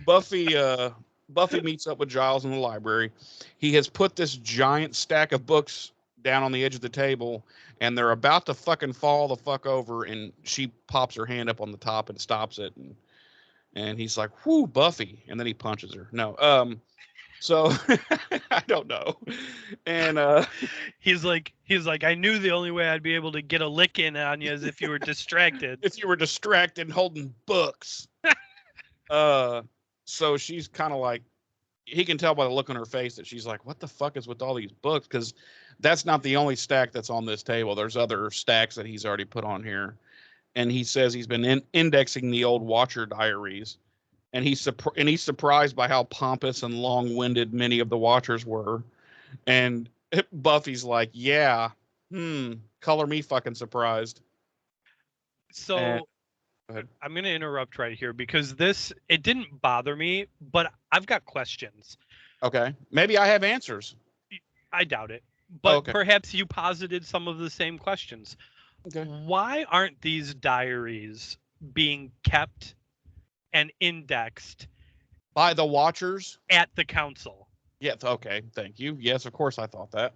Buffy meets up with Giles in the library. He has put this giant stack of books down on the edge of the table, and they're about to fucking fall the fuck over, and she pops her hand up on the top and stops it, and he's like, whoo, Buffy, and then he punches her. No, so I don't know. And he's like, I knew the only way I'd be able to get a lick in on you is if you were distracted. If you were distracted holding books. So she's kind of like, he can tell by the look on her face that she's like, what the fuck is with all these books? Because that's not the only stack that's on this table. There's other stacks that he's already put on here. And he says he's been indexing the old Watcher diaries. and he's surprised by how pompous and long-winded many of the Watchers were. And Buffy's like, yeah, color me fucking surprised. So And, go ahead. I'm going to interrupt right here because it didn't bother me, but I've got questions. Okay. Maybe I have answers. I doubt it, but okay. Perhaps you posited some of the same questions. Okay. Why aren't these diaries being kept and indexed By the Watchers? at the council? Yes. Okay. Thank you. Yes, of course I thought that.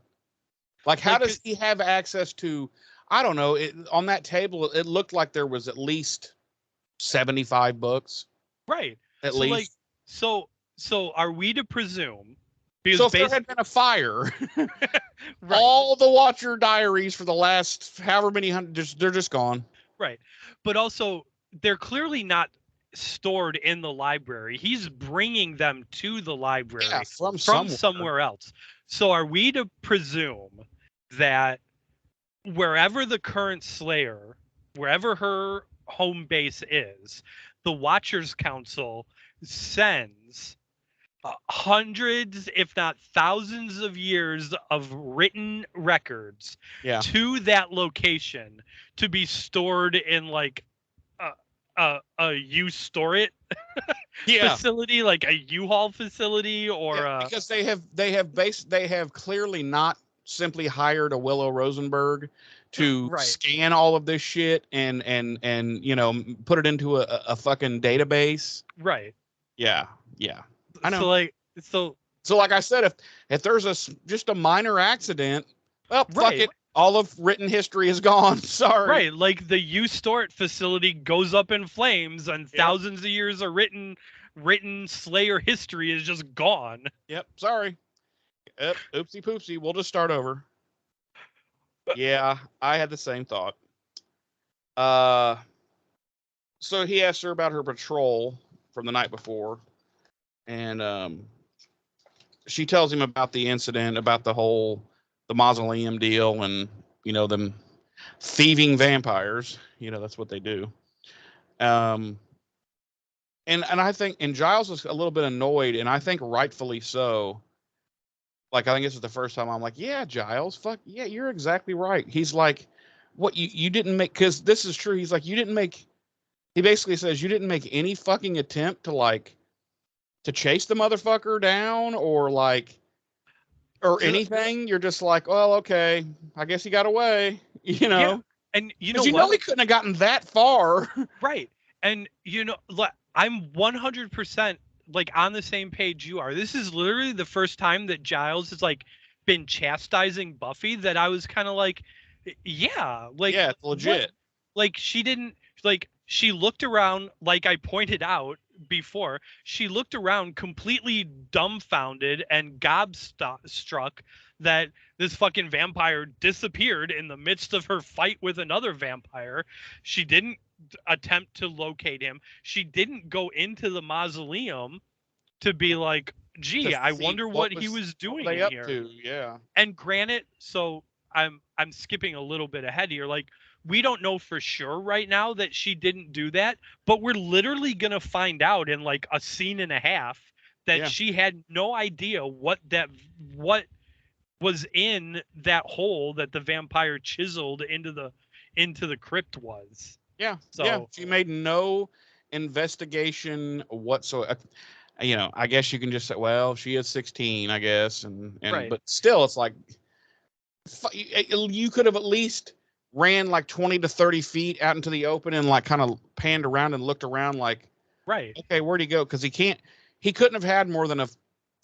Like, how does he have access to, I don't know, on that table, it looked like there was at least 75 books. Right. At least. Like, so are we to presume? So if there had been a fire, right. all the Watcher diaries for the last however many hundred, they're just gone. Right. But also, they're clearly not stored in the library. He's bringing them to the library from somewhere else. So are we to presume that wherever the current Slayer, wherever her home base is, the Watchers Council sends hundreds, if not thousands of years of written records to that location to be stored in like a you store it facility, like a U-Haul facility, or because they have clearly not simply hired a Willow Rosenberg to scan all of this shit and put it into a fucking database. Right. Yeah. I know. So like I said, if there's just a minor accident, well, fuck it. All of written history is gone. Sorry. Right. Like the you store it facility goes up in flames and thousands of years of written Slayer history is just gone. Yep. Sorry. Yep. Oopsie poopsie. We'll just start over. Yeah, I had the same thought. So he asked her about her patrol from the night before, and she tells him about the incident, about the mausoleum deal, and them thieving vampires. That's what they do. And I think, and Giles was a little bit annoyed, and I think rightfully so. Like, I think this is the first time I'm like, yeah, Giles, fuck yeah, you're exactly right. He's like, what, you didn't make, because this is true. He's like, he basically says you didn't make any fucking attempt to chase the motherfucker down or anything. You're just like, well, okay, I guess he got away, Yeah. And he couldn't have gotten that far. Right. And I'm 100% like on the same page you are. This is literally the first time that Giles has been chastising Buffy that I was kind of like, yeah, it's legit. She looked around, like I pointed out before, she looked around completely dumbfounded and gobstruck that this fucking vampire disappeared in the midst of her fight with another vampire. She didn't attempt to locate him. She didn't go into the mausoleum to be like, gee, I wonder what he was doing in here. Yeah. And granted, so I'm skipping a little bit ahead here. Like, we don't know for sure right now that she didn't do that, but we're literally gonna find out in like a scene and a half that she had no idea what was in that hole that the vampire chiseled into the crypt was. Yeah. So yeah, she made no investigation whatsoever. I guess you can just say, well, she is 16, I guess, and right. But still, it's like you could have at least ran like 20 to 30 feet out into the open and like kind of panned around and looked around like, right, okay, where'd he go? Because he couldn't have had more than a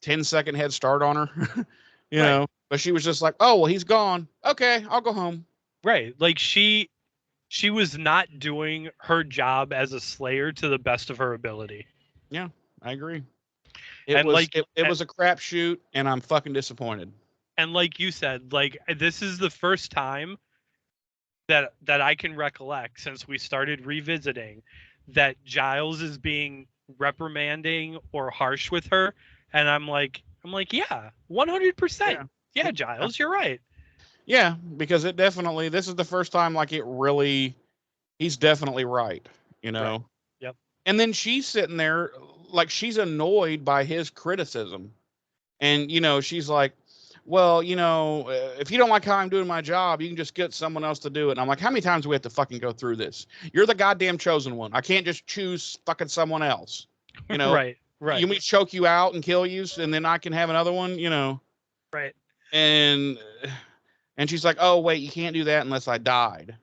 10-second head start on her, you know. But she was just like, oh, well, he's gone. Okay, I'll go home. Right, like she was not doing her job as a Slayer to the best of her ability. Yeah, I agree. It was a crapshoot, and I'm fucking disappointed. And like you said, like this is the first time that I can recollect since we started revisiting that Giles is being reprimanding or harsh with her, and I'm like, yeah, 100%. Yeah, Giles, you're right. Yeah, because this is the first time he's definitely right, you know. Right. Yep. And then she's sitting there like she's annoyed by his criticism. And, she's like, well, if you don't like how I'm doing my job, you can just get someone else to do it. And I'm like, how many times do we have to fucking go through this? You're the goddamn chosen one. I can't just choose fucking someone else. Right. You may choke you out and kill you, and then I can have another one, Right. And she's like, oh, wait, you can't do that unless I died.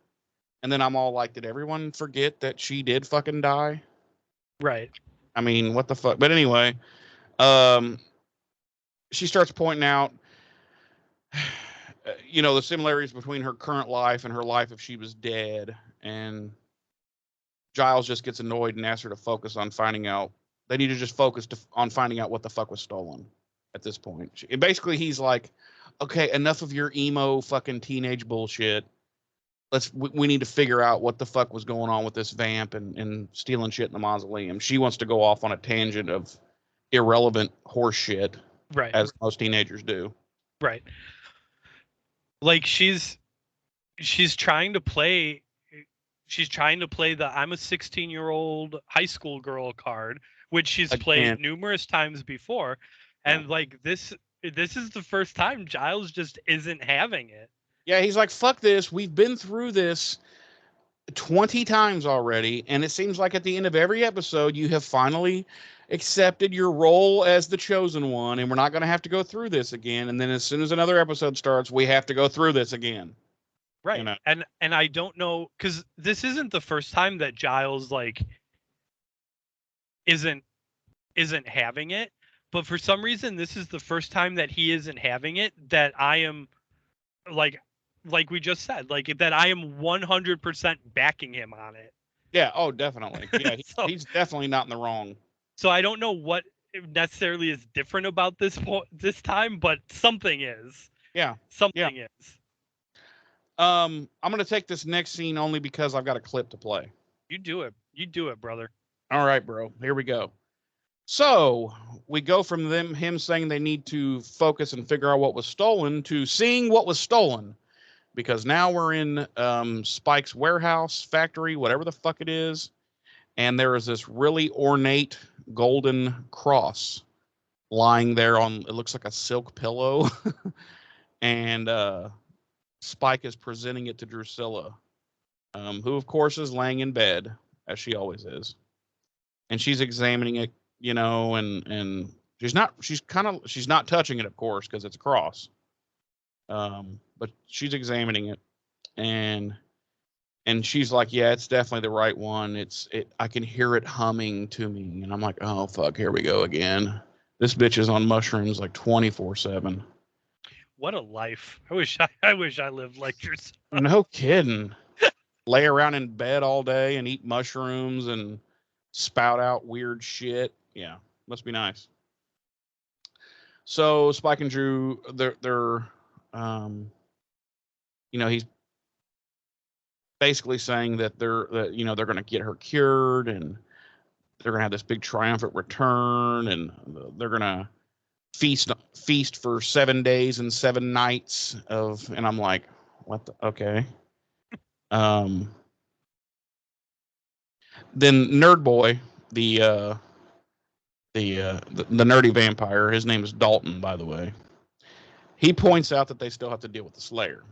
And then I'm all like, did everyone forget that she did fucking die? Right. I mean, what the fuck? But anyway, she starts pointing out, the similarities between her current life and her life if she was dead. And Giles just gets annoyed and asks her to focus on finding out. They need to just focus on finding out what the fuck was stolen at this point. And basically, he's like, okay, enough of your emo fucking teenage bullshit. We need to figure out what the fuck was going on with this vamp and stealing shit in the mausoleum. She wants to go off on a tangent of irrelevant horse shit, right, as most teenagers do. Right. Like she's trying to play the I'm a 16-year-old high school girl card, which she's played numerous times before, and like this is the first time Giles just isn't having it. Yeah, he's like, fuck this. We've been through this 20 times already, and it seems like at the end of every episode, you have finally accepted your role as the chosen one, and we're not going to have to go through this again. And then as soon as another episode starts, we have to go through this again. Right. And I don't know, because this isn't the first time that Giles like isn't having it, but for some reason this is the first time that he isn't having it that I am like we just said, like that I am 100% backing him on it. Yeah, oh, definitely. Yeah, he's definitely not in the wrong. So I don't know what necessarily is different about this time, but something is. Yeah. Something is. I'm going to take this next scene only because I've got a clip to play. You do it, brother. All right, bro. Here we go. So we go from him saying they need to focus and figure out what was stolen to seeing what was stolen. Because now we're in Spike's warehouse, factory, whatever the fuck it is. And there is this really ornate golden cross lying there on, it looks like a silk pillow. And Spike is presenting it to Drusilla, who, of course, is laying in bed, as she always is. And she's examining it, and she's not touching it, of course, because it's a cross. But she's examining it, and she's like, yeah, it's definitely the right one. I can hear it humming to me. And I'm like, oh, fuck, here we go again. This bitch is on mushrooms like 24/7. What a life. I wish I lived like yours. No kidding. Lay around in bed all day and eat mushrooms and spout out weird shit. Yeah, must be nice. So Spike and Drew, they're he's basically saying that they're going to get her cured, and they're going to have this big triumphant return, and they're going to feast for 7 days and 7 nights and I'm like, what the, okay. Then Nerd Boy, the nerdy vampire, his name is Dalton, by the way. He points out that they still have to deal with the Slayer.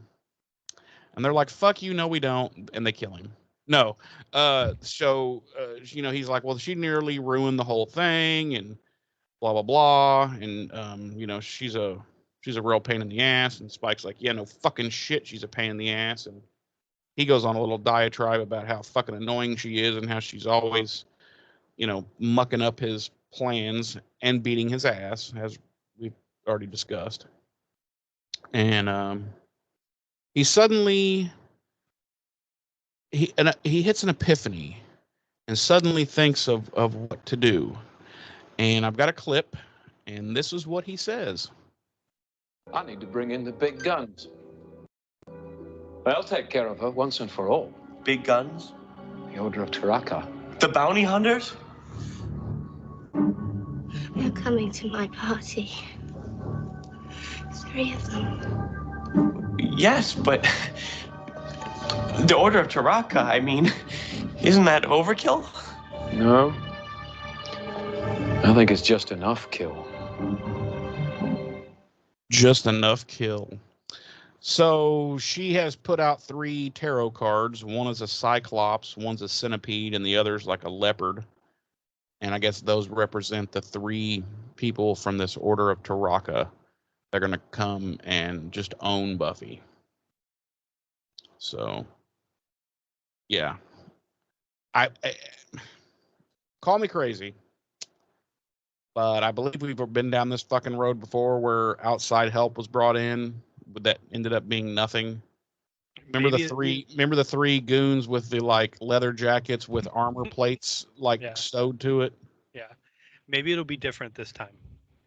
And they're like, fuck you, no we don't, and they kill him. No. He's like, well, she nearly ruined the whole thing, and blah blah blah, and she's a real pain in the ass. And Spike's like, yeah, no fucking shit, she's a pain in the ass. And he goes on a little diatribe about how fucking annoying she is and how she's always mucking up his plans and beating his ass, as we've already discussed. And he suddenly he hits an epiphany and suddenly thinks of what to do. And I've got a clip, and this is what he says. I need to bring in the big guns. I'll take care of her once and for all. Big guns? The Order of Taraka. The bounty hunters? They're coming to my party. 3 of them. Yes, but the Order of Taraka, isn't that overkill? No. I think it's just enough kill. Just enough kill. So she has put out 3 tarot cards. One is a cyclops, one's a centipede, and the other's like a leopard. And I guess those represent the 3 people from this Order of Taraka. They're going to come and just own Buffy. So, yeah. I call me crazy, but I believe we've been down this fucking road before where outside help was brought in, but that ended up being nothing. Remember the 3 goons with the like leather jackets with armor plates like sewed to it? Yeah. Maybe it'll be different this time.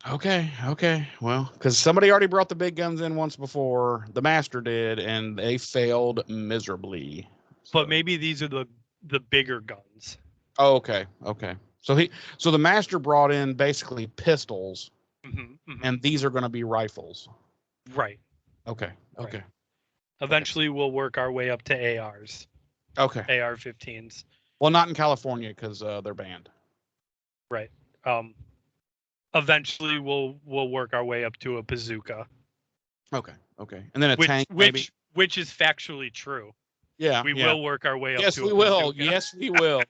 Okay. Well, because somebody already brought the big guns in once before. The master did, and they failed miserably. But maybe these are the bigger guns. Oh, okay. So the master brought in basically pistols, and these are going to be rifles. Right. Okay. Right. Eventually, we'll work our way up to ARs. Okay. AR-15s. Well, not in California because they're banned. Right. Eventually, we'll work our way up to a bazooka. Okay. And then a tank, maybe. Which is factually true. Yeah. We will work our way up yes, to we a will. bazooka. Yes, we will.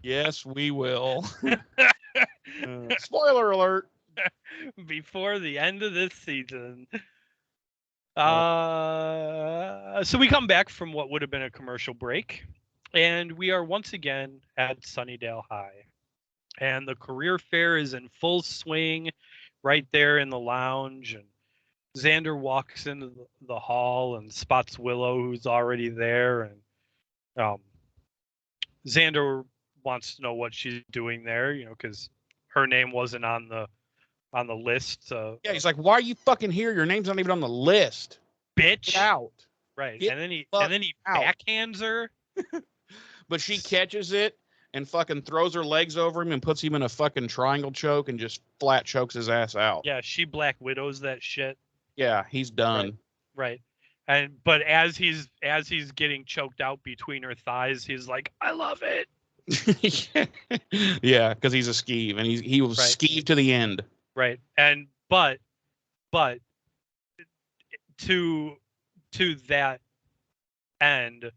Yes, we will. Spoiler alert. Before the end of this season. So we come back from what would have been a commercial break, and we are once again at Sunnydale High. And the career fair is in full swing right there in the lounge. And Xander walks into the hall and spots Willow, who's already there. And Xander wants to know what she's doing there, because her name wasn't on the list. Yeah, he's like, "Why are you fucking here? Your name's not even on the list, bitch." Get out. Right, Get and then he out. backhands her. But she catches it and fucking throws her legs over him and puts him in a fucking triangle choke and just flat chokes his ass out. Yeah, she Black Widows that shit. Yeah, he's done. Right. But as he's getting choked out between her thighs, he's like, "I love it." Yeah, because he's a skeeve, and he was skeeve to the end. Right. And but to that end,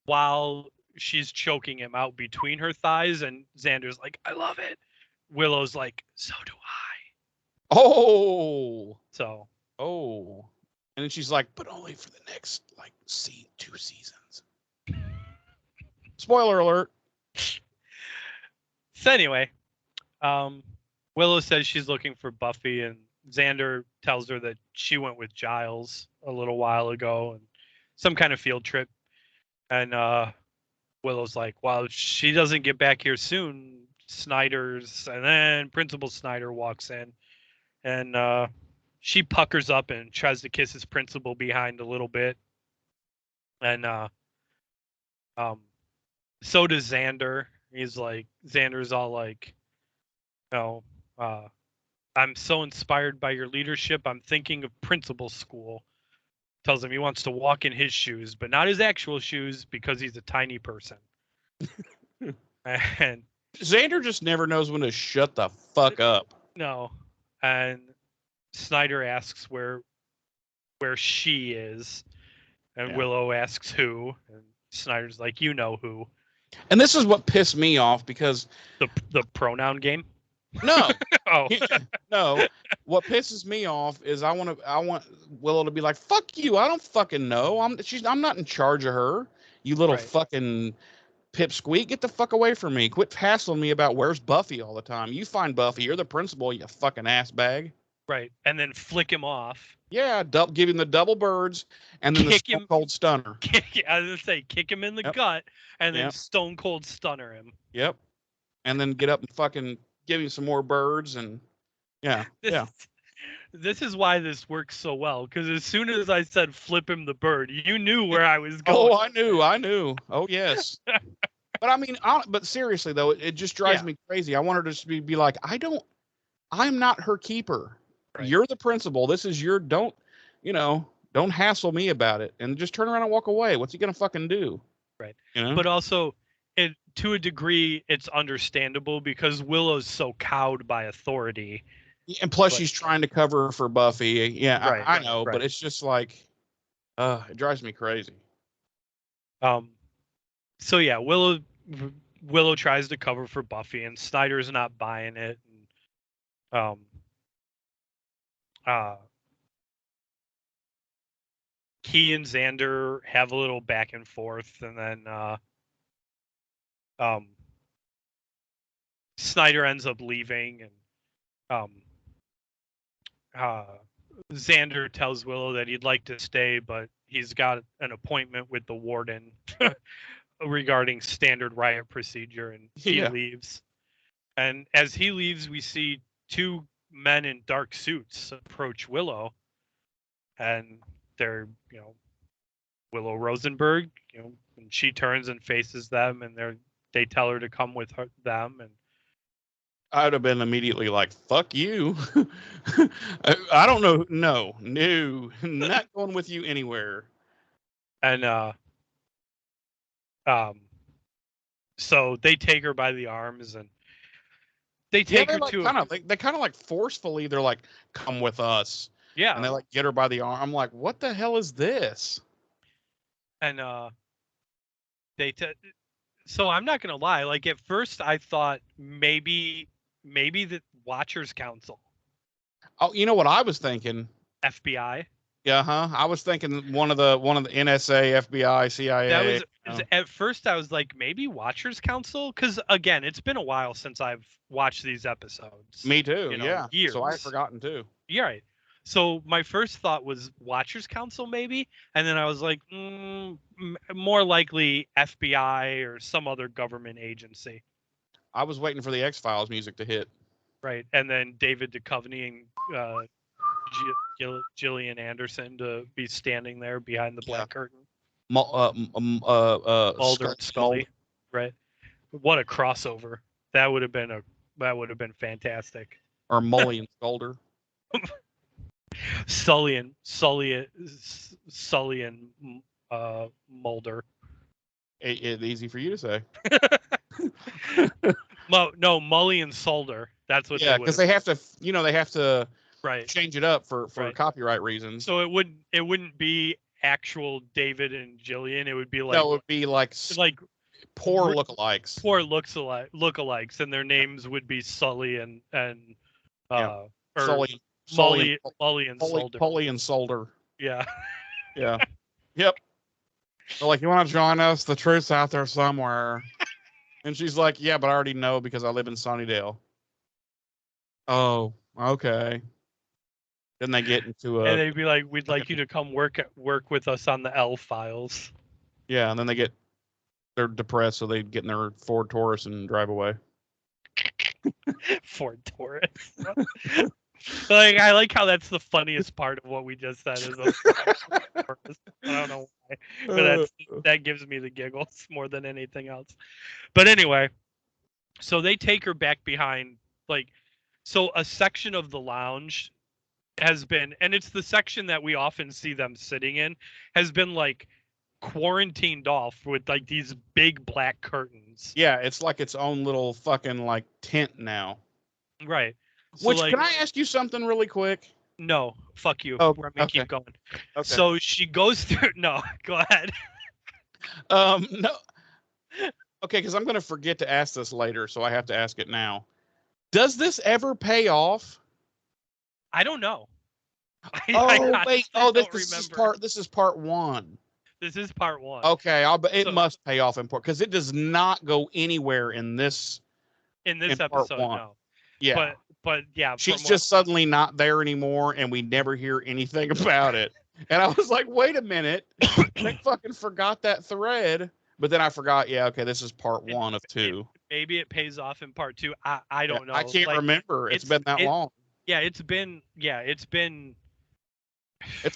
while she's choking him out between her thighs, and Xander's like, "I love it," Willow's like, "So do I." Oh. So. Oh. And then she's like, "But only for the next 2 seasons." Spoiler alert. So anyway, Willow says she's looking for Buffy, and Xander tells her that she went with Giles a little while ago and some kind of field trip. And Willow's like, "Well, she doesn't get back here soon." And then Principal Snyder walks in, and she puckers up and tries to kiss his principal behind a little bit. And so does Xander. Xander's all like, "I'm so inspired by your leadership. I'm thinking of principal school." Tells him he wants to walk in his shoes, but not his actual shoes because he's a tiny person. And Xander just never knows when to shut the fuck up. No. And Snyder asks where she is, and Willow asks who, and Snyder's like, "You know who." And this is what pissed me off because the pronoun game. No. Oh. No. What pisses me off is I want Willow to be like, "Fuck you. I don't fucking know. I'm not in charge of her. You little fucking pipsqueak. Get the fuck away from me. Quit hassling me about where's Buffy all the time. You find Buffy. You're the principal, you fucking ass bag." Right. And then flick him off. Yeah, give him the double birds and then the stone cold stunner. I was gonna say, kick him in the gut and then stone cold stunner him. Yep. And then get up and fucking give him some more birds and This is why this works so well, because as soon as I said flip him the bird, you knew where I was going. Oh, I knew. Oh, yes. But I mean, but seriously though, it just drives me crazy. I want her to be like, I'm not her keeper. Right. You're the principal. This is your, don't hassle me about it, and just turn around and walk away. What's he gonna fucking do? Right. But also, to a degree, it's understandable because Willow's so cowed by authority. And plus, she's trying to cover for Buffy. Yeah, Right, I know, right. but it's just like, it drives me crazy. So yeah, Willow tries to cover for Buffy, and Snyder's not buying it. And, Key and Xander have a little back and forth, and then Snyder ends up leaving, and Xander tells Willow that he'd like to stay, but he's got an appointment with the warden regarding standard riot procedure, and he leaves. And as he leaves, we see two men in dark suits approach Willow, and they're, Willow Rosenberg, and she turns and faces them, and they tell her to come with them, and I'd have been immediately like, fuck you. I don't know. No, not going with you anywhere. And so they take her by the arms, and they take her to they kind of like forcefully, they're like, come with us. Yeah. And they like get her by the arm. I'm like, what the hell is this? And so I'm not gonna lie, like at first I thought maybe the Watchers Council. Oh, you know what I was thinking? FBI. Yeah, I was thinking one of the NSA, FBI, CIA. That was at first I was like, maybe Watchers Council, because again, it's been a while since I've watched these episodes. Me too. Yeah. Years. So I had forgotten too. Yeah. Right. So my first thought was Watchers Council, maybe, and then I was like, more likely FBI or some other government agency. I was waiting for the X-Files music to hit. Right, and then David Duchovny and Gillian Anderson to be standing there behind the black curtain. Mulder and Scully. Right. What a crossover! That would have been fantastic. Or Mully and Sculder. Sully and Mulder. It's easy for you to say. No, Mully and Solder. That's what. Yeah, because they have to, they have to change it up for copyright reasons. So it wouldn't be actual David and Jillian. It would be like it would be like poor lookalikes. Poor lookalikes, and their names would be Sully and Sully and Solder. Polly and Solder. Yeah. Yeah. Yep. They're like, you want to join us? The truth's out there somewhere. And she's like, yeah, but I already know because I live in Sunnydale. Oh, okay. Then they get into and they'd be like, we'd like you to come work with us on the L files. Yeah, and then they're depressed, so they get in their Ford Taurus and drive away. Ford Taurus. I like how that's the funniest part of what we just said. I don't know why, but that gives me the giggles more than anything else. But anyway, so they take her back behind, so a section of the lounge has been, and it's the section that we often see them sitting in, has been quarantined off with these big black curtains. Yeah, it's like its own little fucking tent now. Right. So can I ask you something really quick? No, fuck you. Oh, Let me keep going. Okay. So she goes through. No, go ahead. No. Okay, because I'm going to forget to ask this later, so I have to ask it now. Does this ever pay off? I don't know. Wait. Oh, this is part one. This is part one. Okay, it must pay off in part because it does not go anywhere in this. In episode, no. Yeah. But yeah, she's just suddenly not there anymore, and we never hear anything about it. And I was like, wait a minute, they fucking forgot that thread. But then I forgot. Yeah, okay, this is part one of two. Maybe it pays off in part two. I don't know. I can't remember. It's been that long. Yeah, it's been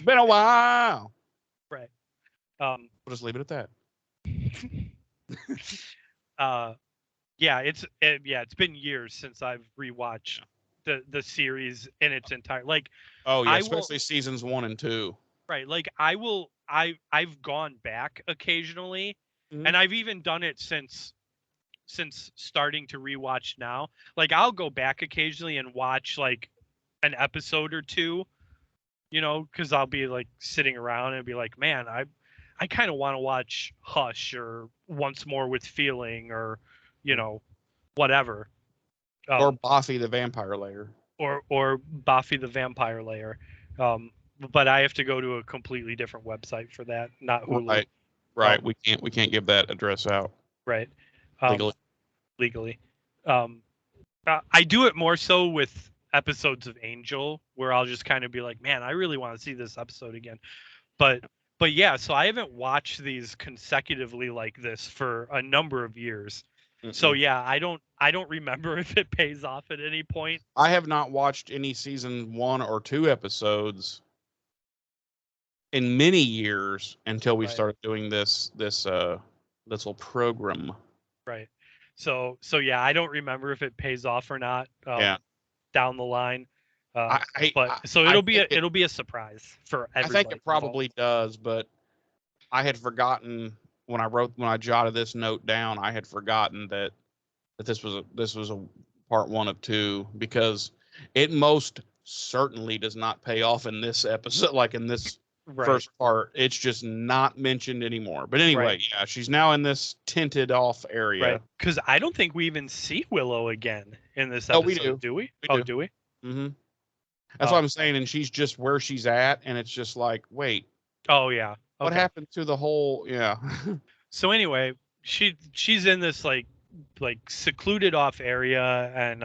a while. Right. We'll just leave it at that. It's been years since I've rewatched the series in its entire especially seasons 1 and 2. Right. I've gone back occasionally, and I've even done it since since starting to rewatch now, like I'll go back occasionally and watch like an episode or two, because I'll be like sitting around and be like, man, I kind of want to watch Hush or Once More with Feeling or, whatever. Or Buffy the Vampire Layer. Or Buffy the Vampire Layer. But I have to go to a completely different website for that, not Hulu. Right. We can't give that address out. Right. Legally. I do it more so with episodes of Angel, where I'll just kind of be like, man, I really want to see this episode again. But yeah, so I haven't watched these consecutively like this for a number of years. Mm-mm. So yeah, I don't remember if it pays off at any point. I have not watched any season 1 or 2 episodes in many years until we started doing this little program. Right. So yeah, I don't remember if it pays off or not. Down the line. It'll be a surprise for everybody. I think it probably does, but I had forgotten when I jotted this note down. I had forgotten that this was a part 1 of 2, because it most certainly does not pay off in this episode, like in this first part. It's just not mentioned anymore. But anyway, yeah, she's now in this tinted off area. Right. Because I don't think we even see Willow again in this episode. Oh, we do. Do we? Do we? Mm-hmm. That's what I'm saying. And she's just where she's at, and it's just like, wait. Oh yeah. Okay. What happened to the whole? Yeah. So anyway, she's in this like secluded off area, and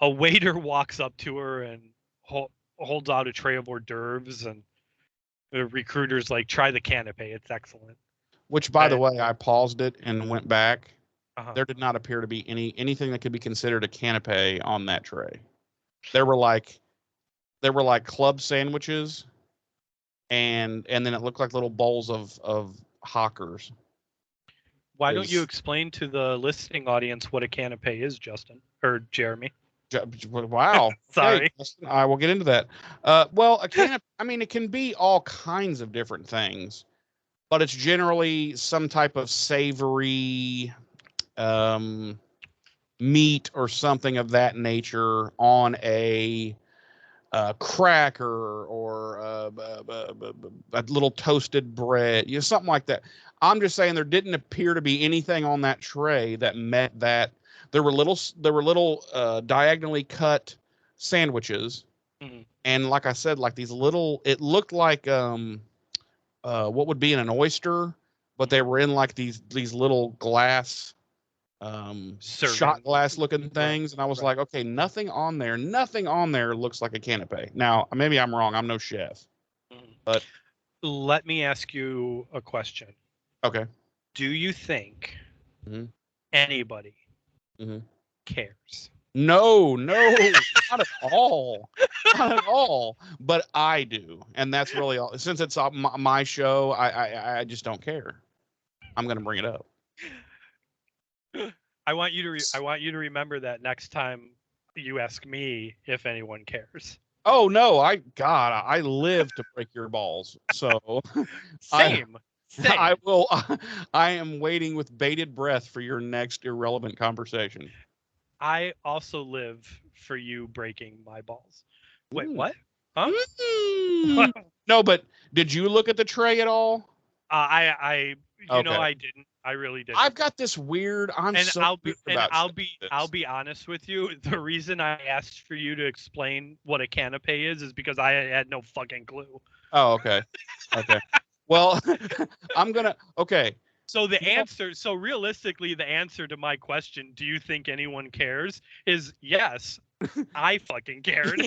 a waiter walks up to her and holds out a tray of hors d'oeuvres, and the recruiter's like, try the canapé, it's excellent. Which, by the way, I paused it and went back. There did not appear to be anything that could be considered a canapé on that tray. There were like club sandwiches, and then it looked like little bowls of Hawkers. Why don't you explain to the listening audience what a canapé is, Justin or Jeremy? Wow. Sorry. Hey, I will get into that. Well, a canapé, I mean, it can be all kinds of different things, but it's generally some type of savory meat or something of that nature on a cracker or a little toasted bread, something like that. I'm just saying there didn't appear to be anything on that tray that met that. There were little diagonally cut sandwiches, and like I said, like these little. It looked like what would be in an oyster, but they were in like these little glass shot glass looking things, and I was like, okay, nothing on there looks like a canapé. Now maybe I'm wrong, I'm no chef, but let me ask you a question. Okay. Do you think anybody cares? No, not at all. Not at all. But I do, and that's really all. Since it's my show, I just don't care. I'm gonna bring it up. I want you to remember that next time you ask me if anyone cares. Oh no, I live to break your balls. So Same. I will. I am waiting with bated breath for your next irrelevant conversation. I also live for you breaking my balls. Wait, what? Huh? No, but did you look at the tray at all? I didn't. I really didn't. I've got this weird. I'll be honest with you. The reason I asked for you to explain what a canapé is because I had no fucking clue. Oh, okay. Okay. Well, okay. So so realistically, the answer to my question, do you think anyone cares, is yes, I fucking cared.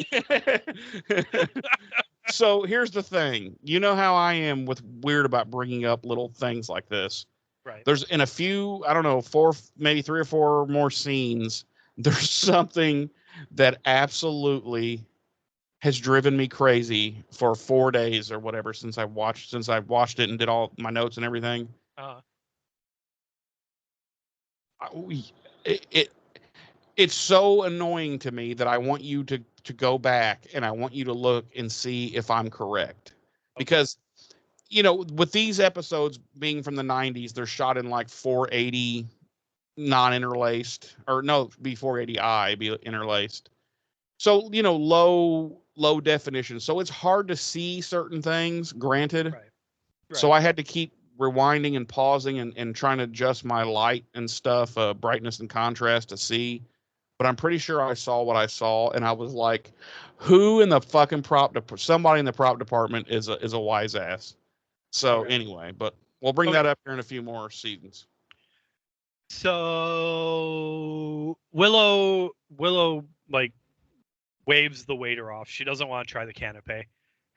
So here's the thing. You know how I am with weird about bringing up little things like this. Right. There's in a few, I don't know, maybe 3 or 4 more scenes, there's something that absolutely has driven me crazy for 4 days or whatever since I watched it and did all my notes and everything. It's so annoying to me that I want you to go back and I want you to look and see if I'm correct. Because, with these episodes being from the 90s, they're shot in like 480, non-interlaced, or no, B480i be interlaced. So, you know, low definition. So it's hard to see certain things, granted. Right. So I had to keep rewinding and pausing and trying to adjust my light and stuff, brightness and contrast to see. But I'm pretty sure I saw what I saw, and I was like, "Who in the fucking somebody in the prop department is a wise ass." So anyway, but we'll bring that up here in a few more seasons. So Willow like waves the waiter off. She doesn't want to try the canapé,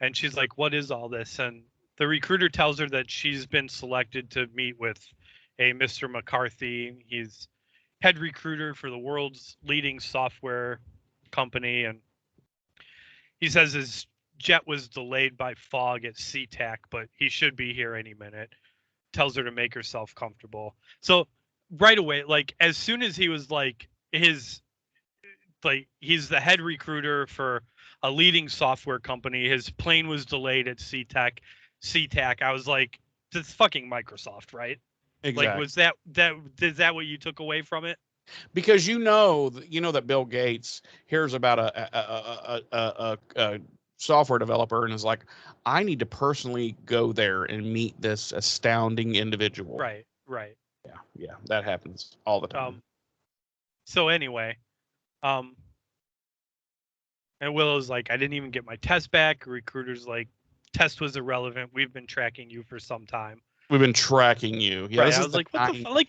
and she's like, "What is all this?" And the recruiter tells her that she's been selected to meet with a Mr. McCarthy. He's head recruiter for the world's leading software company, and he says his jet was delayed by fog at SeaTac, but he should be here any minute. Tells her to make herself comfortable. So right away, like as soon as he was like he's the head recruiter for a leading software company, his plane was delayed at SeaTac. I was like, this is fucking Microsoft, right? Exactly. Like, was is that what you took away from it? Because you know that Bill Gates hears about a software developer and is like, I need to personally go there and meet this astounding individual. Right. Yeah, that happens all the time. So anyway, and Willow's like, I didn't even get my test back. Recruiter's like, test was irrelevant. We've been tracking you for some time. We've been tracking you. Yeah, right. I was like,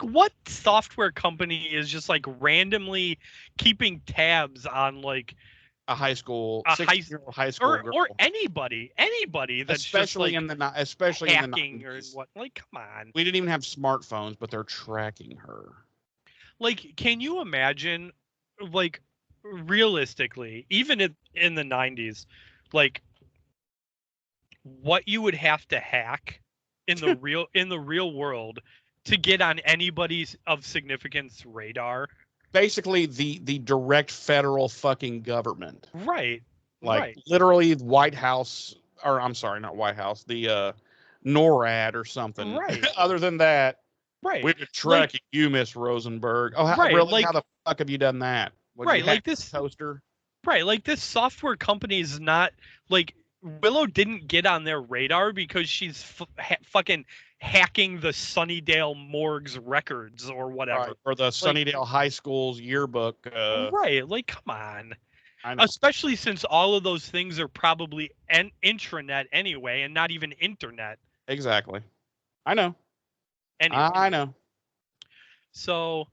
what software company is just like randomly keeping tabs on like a high school, high school girl. or anybody that's especially just like especially hacking in the 90s. or what? Like, come on. We didn't even have smartphones, but they're tracking her. Like, can you imagine, like, realistically, even in the 90s, like, what you would have to hack in the real world to get on anybody's of significance radar? Basically, the direct federal fucking government. Right. Like literally White House, or I'm sorry, not White House, the NORAD or something. Right. Other than that, right. We've been tracking you, Miss Rosenberg. Oh, right. Really? Like, how the fuck have you done that? Right. Like this toaster. Right. Like this software company is not like Willow didn't get on their radar because she's fucking hacking the Sunnydale morgue's records or whatever. Right. Or the Sunnydale High School's yearbook. Right. Like, come on. I know. Especially since all of those things are probably an intranet anyway and not even internet. Exactly. I know. Anyway. I know. So,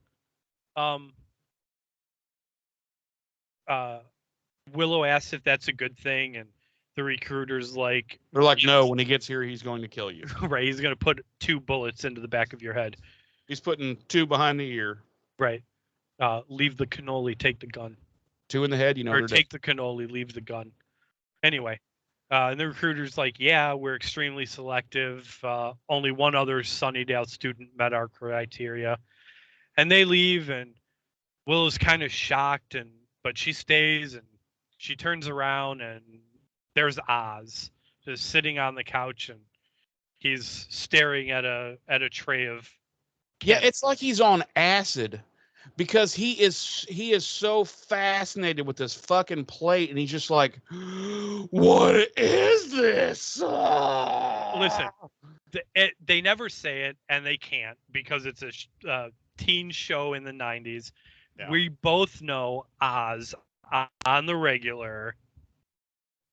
Willow asks if that's a good thing, and the recruiter's like, they're like, no, when he gets here, he's going to kill you. Right. He's going to put 2 bullets into the back of your head. He's putting 2 behind the ear. Right. Leave the cannoli, take the gun. 2 in the head, or take the cannoli, leave the gun. Anyway, and the recruiter's like, yeah, we're extremely selective. Only one other Sunnydale student met our criteria. And they leave, and Willow's kind of shocked, but she stays, and she turns around, and there's Oz just sitting on the couch, and he's staring at a tray of Yeah, it's like he's on acid. Because he is so fascinated with this fucking plate, and he's just like, what is this? Listen, they never say it, and they can't, because it's a teen show in the 90s. Yeah. We both know Oz on the regular.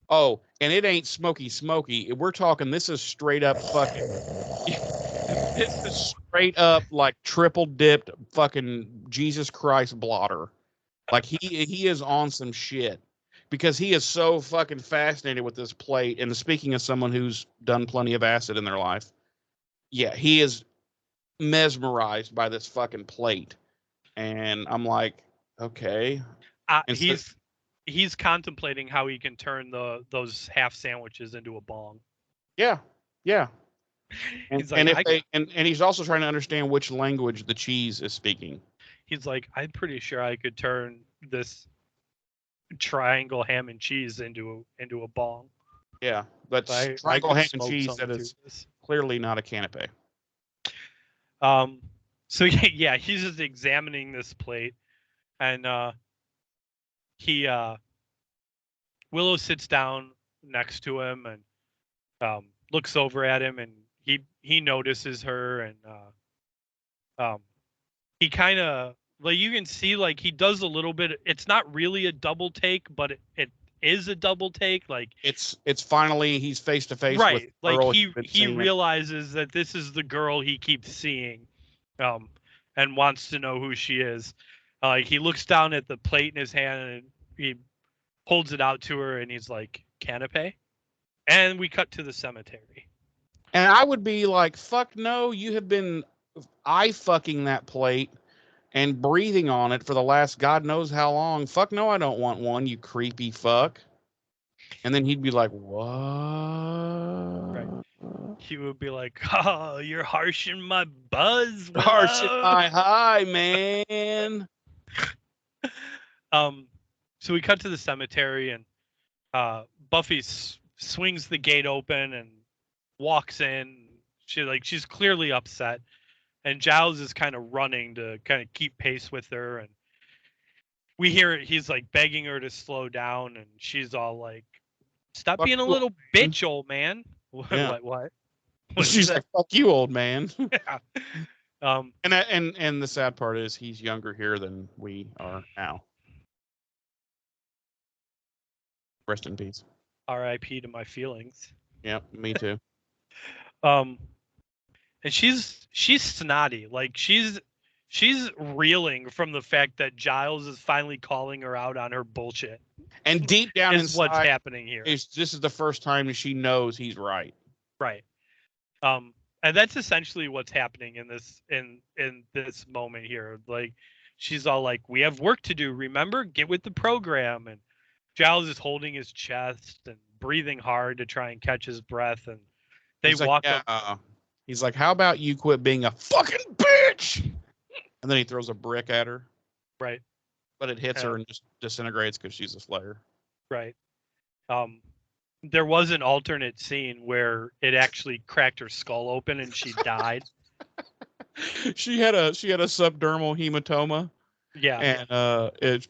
Oh, and it ain't smoky. We're talking, this is straight up fucking... This is straight up like triple dipped fucking Jesus Christ blotter. Like he is on some shit because he is so fucking fascinated with this plate. And speaking of someone who's done plenty of acid in their life, yeah, he is mesmerized by this fucking plate. And I'm like, okay. He's contemplating how he can turn those half sandwiches into a bong. Yeah. And, he's like, and he's also trying to understand which language the cheese is speaking. He's like, I'm pretty sure I could turn this triangle ham and cheese into a bong. Yeah, but triangle ham and cheese that is clearly not a canapé. So yeah, he's just examining this plate, and Willow sits down next to him and looks over at him, and he notices her, and he kind of like, you can see like he does a little bit. It's not really a double take, but it is a double take. Like It's finally he's face to face with right, the like girl he he's been he seeing. realizes that this is the girl he keeps seeing, and wants to know who she is. He looks down at the plate in his hand and he holds it out to her, and he's like, "Canapé?" And we cut to the cemetery. And I would be like, fuck no, you have been eye fucking that plate and breathing on it for the last God knows how long. Fuck no, I don't want one, you creepy fuck. And then he'd be like, what? Right. He would be like, "Oh, you're harshing my buzz, Willow." Harsh at my high, man. So we cut to the cemetery, and Buffy swings the gate open and walks in. She's clearly upset, and Giles is kind of running to kind of keep pace with her, and we hear he's like begging her to slow down, and she's all like, "Stop Fuck being a you, little bitch, old man." Yeah. What? She's like, fuck you, old man. Yeah. And the sad part is he's younger here than we are now. Rest in peace. R.I.P. to my feelings. Yep, me too. And she's snotty. Like she's reeling from the fact that Giles is finally calling her out on her bullshit. And deep down Is inside, what's happening here. this is the first time she knows he's right. Right. And that's essentially what's happening in this moment here. Like she's all like, "We have work to do. Remember, get with the program." And Giles is holding his chest and breathing hard to try and catch his breath. And they walk up. He's like, "How about you quit being a fucking bitch?" And then he throws a brick at her. Right. But it hits her and just disintegrates because she's a Slayer. Right. There was an alternate scene where it actually cracked her skull open and she died. She had a subdermal hematoma. Yeah. And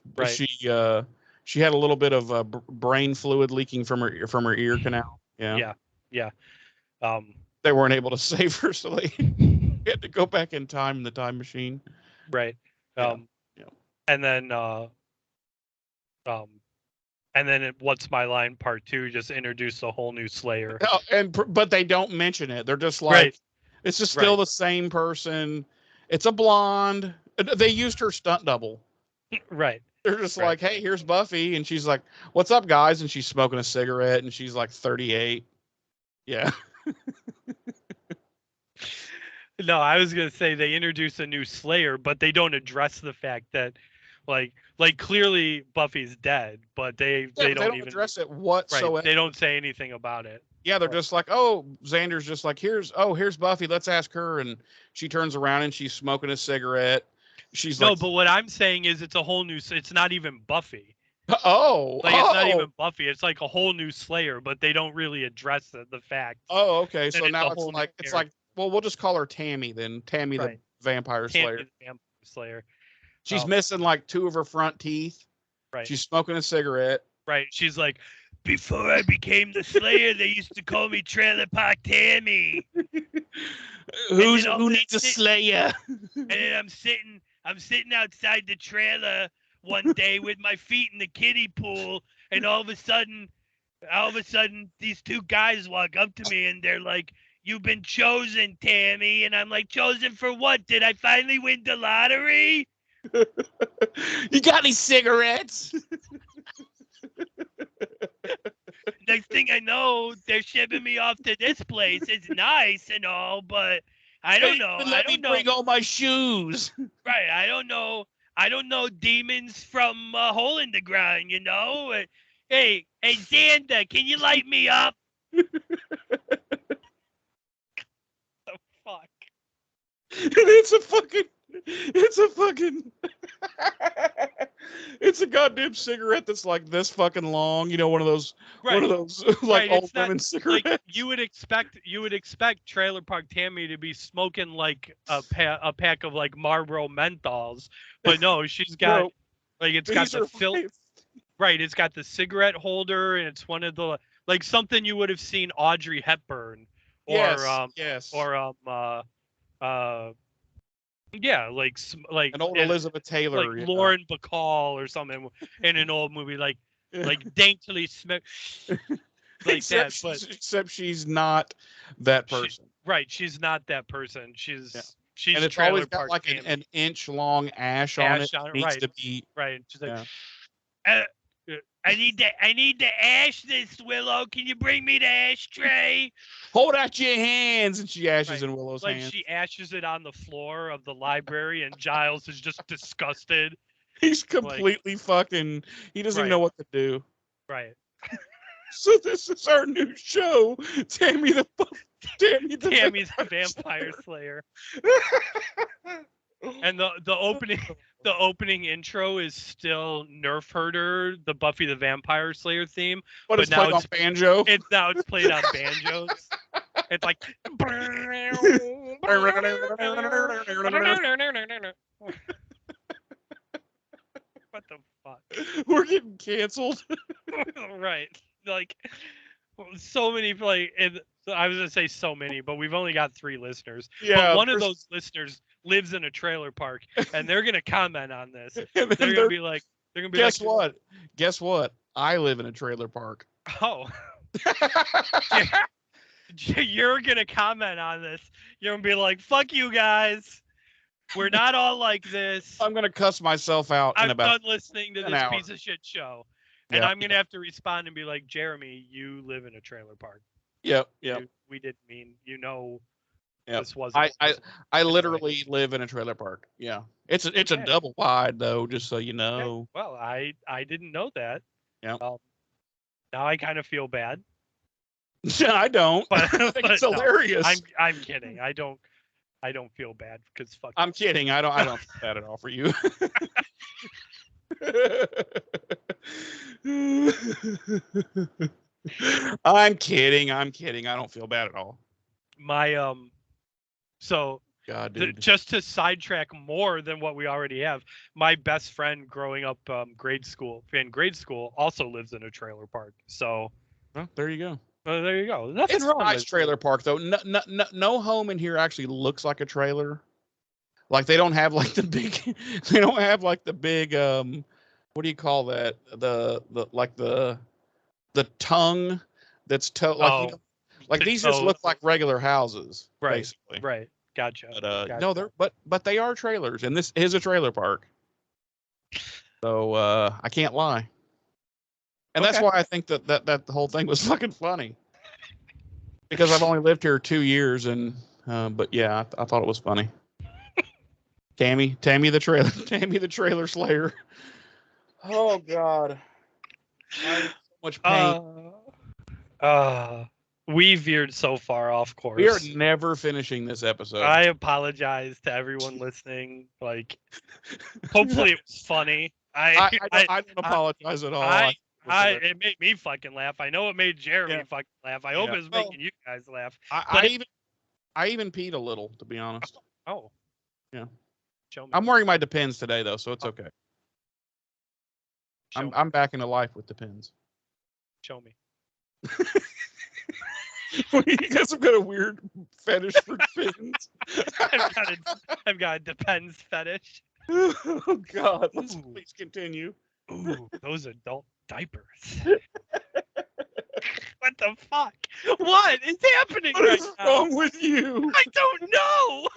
she had a little bit of brain fluid leaking from her ear canal. Yeah. Yeah. They weren't able to save her, so they had to go back in time in the time machine. Right. Yeah. And then What's My Line Part 2 just introduced a whole new Slayer. But they don't mention it. They're just like, right. It's just still the same person. It's a blonde. They used her stunt double. Right. They're just like, "Hey, here's Buffy," and she's like, "What's up, guys?" And she's smoking a cigarette, and she's like 38. Yeah. No, I was gonna say they introduce a new Slayer, but they don't address the fact that, like clearly Buffy's dead, but they don't even address it whatsoever. Right. They don't say anything about it. Yeah, they're just like, "Oh, Xander's just like, here's Buffy. Let's ask her." And she turns around and she's smoking a cigarette. She's no, but what I'm saying is it's a whole new. It's not even Buffy. It's not even Buffy. It's like a whole new Slayer, but they don't really address the fact. Oh, okay. So now it's like, well, we'll just call her Tammy then. Tammy the Vampire Slayer. The Vampire Slayer. She's missing like 2 of her front teeth. Right. She's smoking a cigarette. Right. She's like, "Before I became the Slayer, they used to call me Trailer Park Tammy." Who needs a Slayer? And then I'm sitting outside the trailer one day with my feet in the kiddie pool, and all of a sudden, these 2 guys walk up to me and they're like, "You've been chosen, Tammy." And I'm like, "Chosen for what? Did I finally win the lottery?" You got any cigarettes? Next thing I know, they're shipping me off to this place. It's nice and all, but I don't know. Let me bring all my shoes. Right. I don't know demons from a hole in the ground, you know? Hey, Xander, can you light me up? The fuck? It's a fucking It's a goddamn cigarette that's like this fucking long. One of those, Right. like Right, old it's not women cigarettes. like you would expect Trailer Park Tammy to be smoking like a pack of like Marlboro menthols, but no, she's got No, like it's got these the are right, it's got the cigarette holder, and it's one of the like something you would have seen Audrey Hepburn or yes. yeah, like An old Elizabeth Taylor, like Lauren Bacall or something in an old movie, like daintily smith like that. But except she's not that person. Right, she's not that person. She's And it's Trailer always got Park like Tammy. an inch long ash on it. Needs right, to be right. She's like, yeah. I need to ash this, Willow. Can you bring me the ashtray? Hold out your hands, and she ashes Right. in Willow's Like hands. she ashes it on the floor of the library, and Giles is just disgusted. He's completely fucking. He doesn't even know what to do. Right. So this is our new show, Tammy the Tammy's Vampire Slayer. And the opening intro is still Nerf Herder, the Buffy the Vampire Slayer theme, but it's played on banjo. It's played on banjos. It's like what the fuck? We're getting canceled. Right. Like so many I was gonna say so many, but we've only got 3 listeners. Yeah, but one of those listeners lives in a trailer park, and they're gonna comment on this. They're gonna be like, guess what? Guess what? I live in a trailer park. Oh. You're gonna comment on this. You're gonna be like, "Fuck you guys. We're not all like this." I'm gonna cuss myself out. I'm done listening to this piece of shit show, and I'm gonna have to respond and be like, "Jeremy, you live in a trailer park." Yep. We didn't mean, Yep. this wasn't. I literally live in a trailer park. Yeah, it's a double wide though, just so you know. Okay. Well, I didn't know that. Yeah. Now I kind of feel bad. Yeah, I don't. But, I think it's hilarious. I'm kidding. I don't feel bad because fuck. I'm kidding. I don't feel bad at all for you. I'm kidding. I don't feel bad at all. My so God, dude. Just to sidetrack more than what we already have, my best friend growing up in grade school also lives in a trailer park. So well, there you go. There you go. Nothing it's wrong. A nice trailer park though. No home in here actually looks like a trailer. Like they don't have like the big. They don't have like the big. What do you call that? The tongue that's these just look like regular houses, right? Basically. Right. Gotcha. But no, but they are trailers, and this is a trailer park. So I can't lie. And that's why I think that the whole thing was fucking funny. Because I've only lived here 2 years, and but yeah, I thought it was funny. Tammy the trailer slayer. Oh God, I'm in so much pain. We veered so far off course. We are never finishing this episode. I apologize to everyone listening. Like, hopefully it was funny. I don't apologize at all. It made me fucking laugh. I know it made Jeremy fucking laugh. I hope it's making you guys laugh. I even peed a little, to be honest. Oh. Yeah. Show me. I'm wearing my Depends today though, so it's okay. I'm back into life with Depends. Show me. You got some kind of weird fetish for pins. I've got a Depends fetish. Oh God! Please continue. Ooh, those adult diapers. What the fuck? What is happening What right is now? wrong with you? I don't know.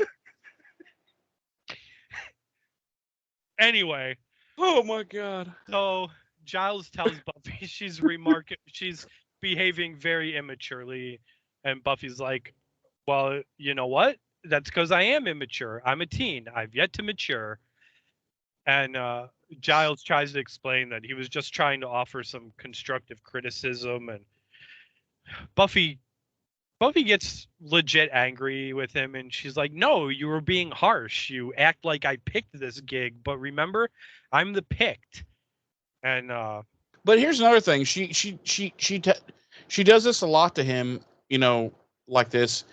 Anyway. Oh my God. So Giles tells Buffy she's behaving very immaturely, and Buffy's like, well, you know what? That's because I am immature. I'm a teen. I've yet to mature. And Giles tries to explain that he was just trying to offer some constructive criticism, and Buffy Buffy gets legit angry with him, and she's like, "No, you were being harsh. You act like I picked this gig, but remember, I'm the picked." And But here's another thing. She does this a lot to him, like this.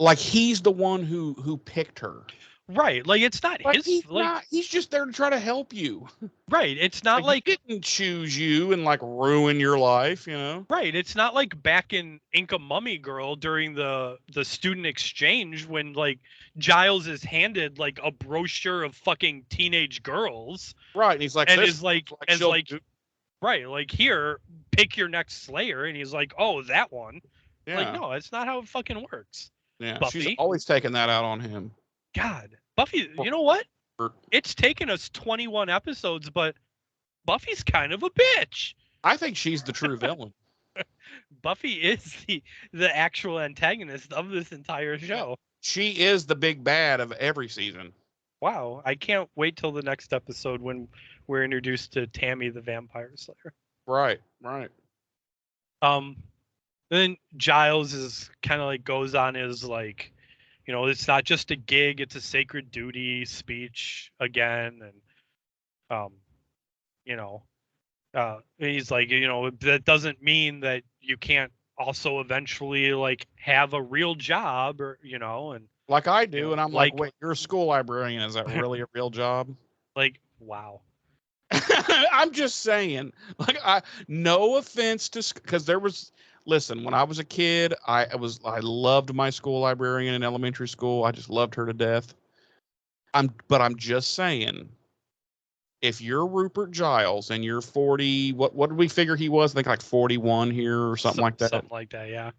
Like he's the one who picked her. right, like it's not Like his he's not. He's just there to try to help you. right. It's not like he didn't choose you and like ruin your life, right. It's not like back in Inca Mummy Girl during the student exchange when like Giles is handed like a brochure of fucking teenage girls. Right, and he's like, and this is like looks as she'll like do- right, like here, pick your next Slayer, and he's like, oh, that one. yeah, Like, no, it's not how it fucking works. yeah. Buffy. She's always taking that out on him. God, Buffy. You know what? It's taken us 21 episodes, but Buffy's kind of a bitch. I think she's the true villain. Buffy is the actual antagonist of this entire show. She is the big bad of every season. Wow, I can't wait till the next episode when we're introduced to Tammy the Vampire Slayer. Right. Then Giles is kind of like goes on his like, it's not just a gig, it's a sacred duty speech again, and he's like, that doesn't mean that you can't also eventually like have a real job or and like I do, and I'm like, wait, you're a school librarian? Is that really a real job? Like, wow. I'm just saying, like, no offense to, because there was, listen, when I was a kid, I loved my school librarian in elementary school. I just loved her to death. But I'm just saying, if you're Rupert Giles and you're 40, what did we figure he was? I think like 41 here or something like that. Something like that, yeah.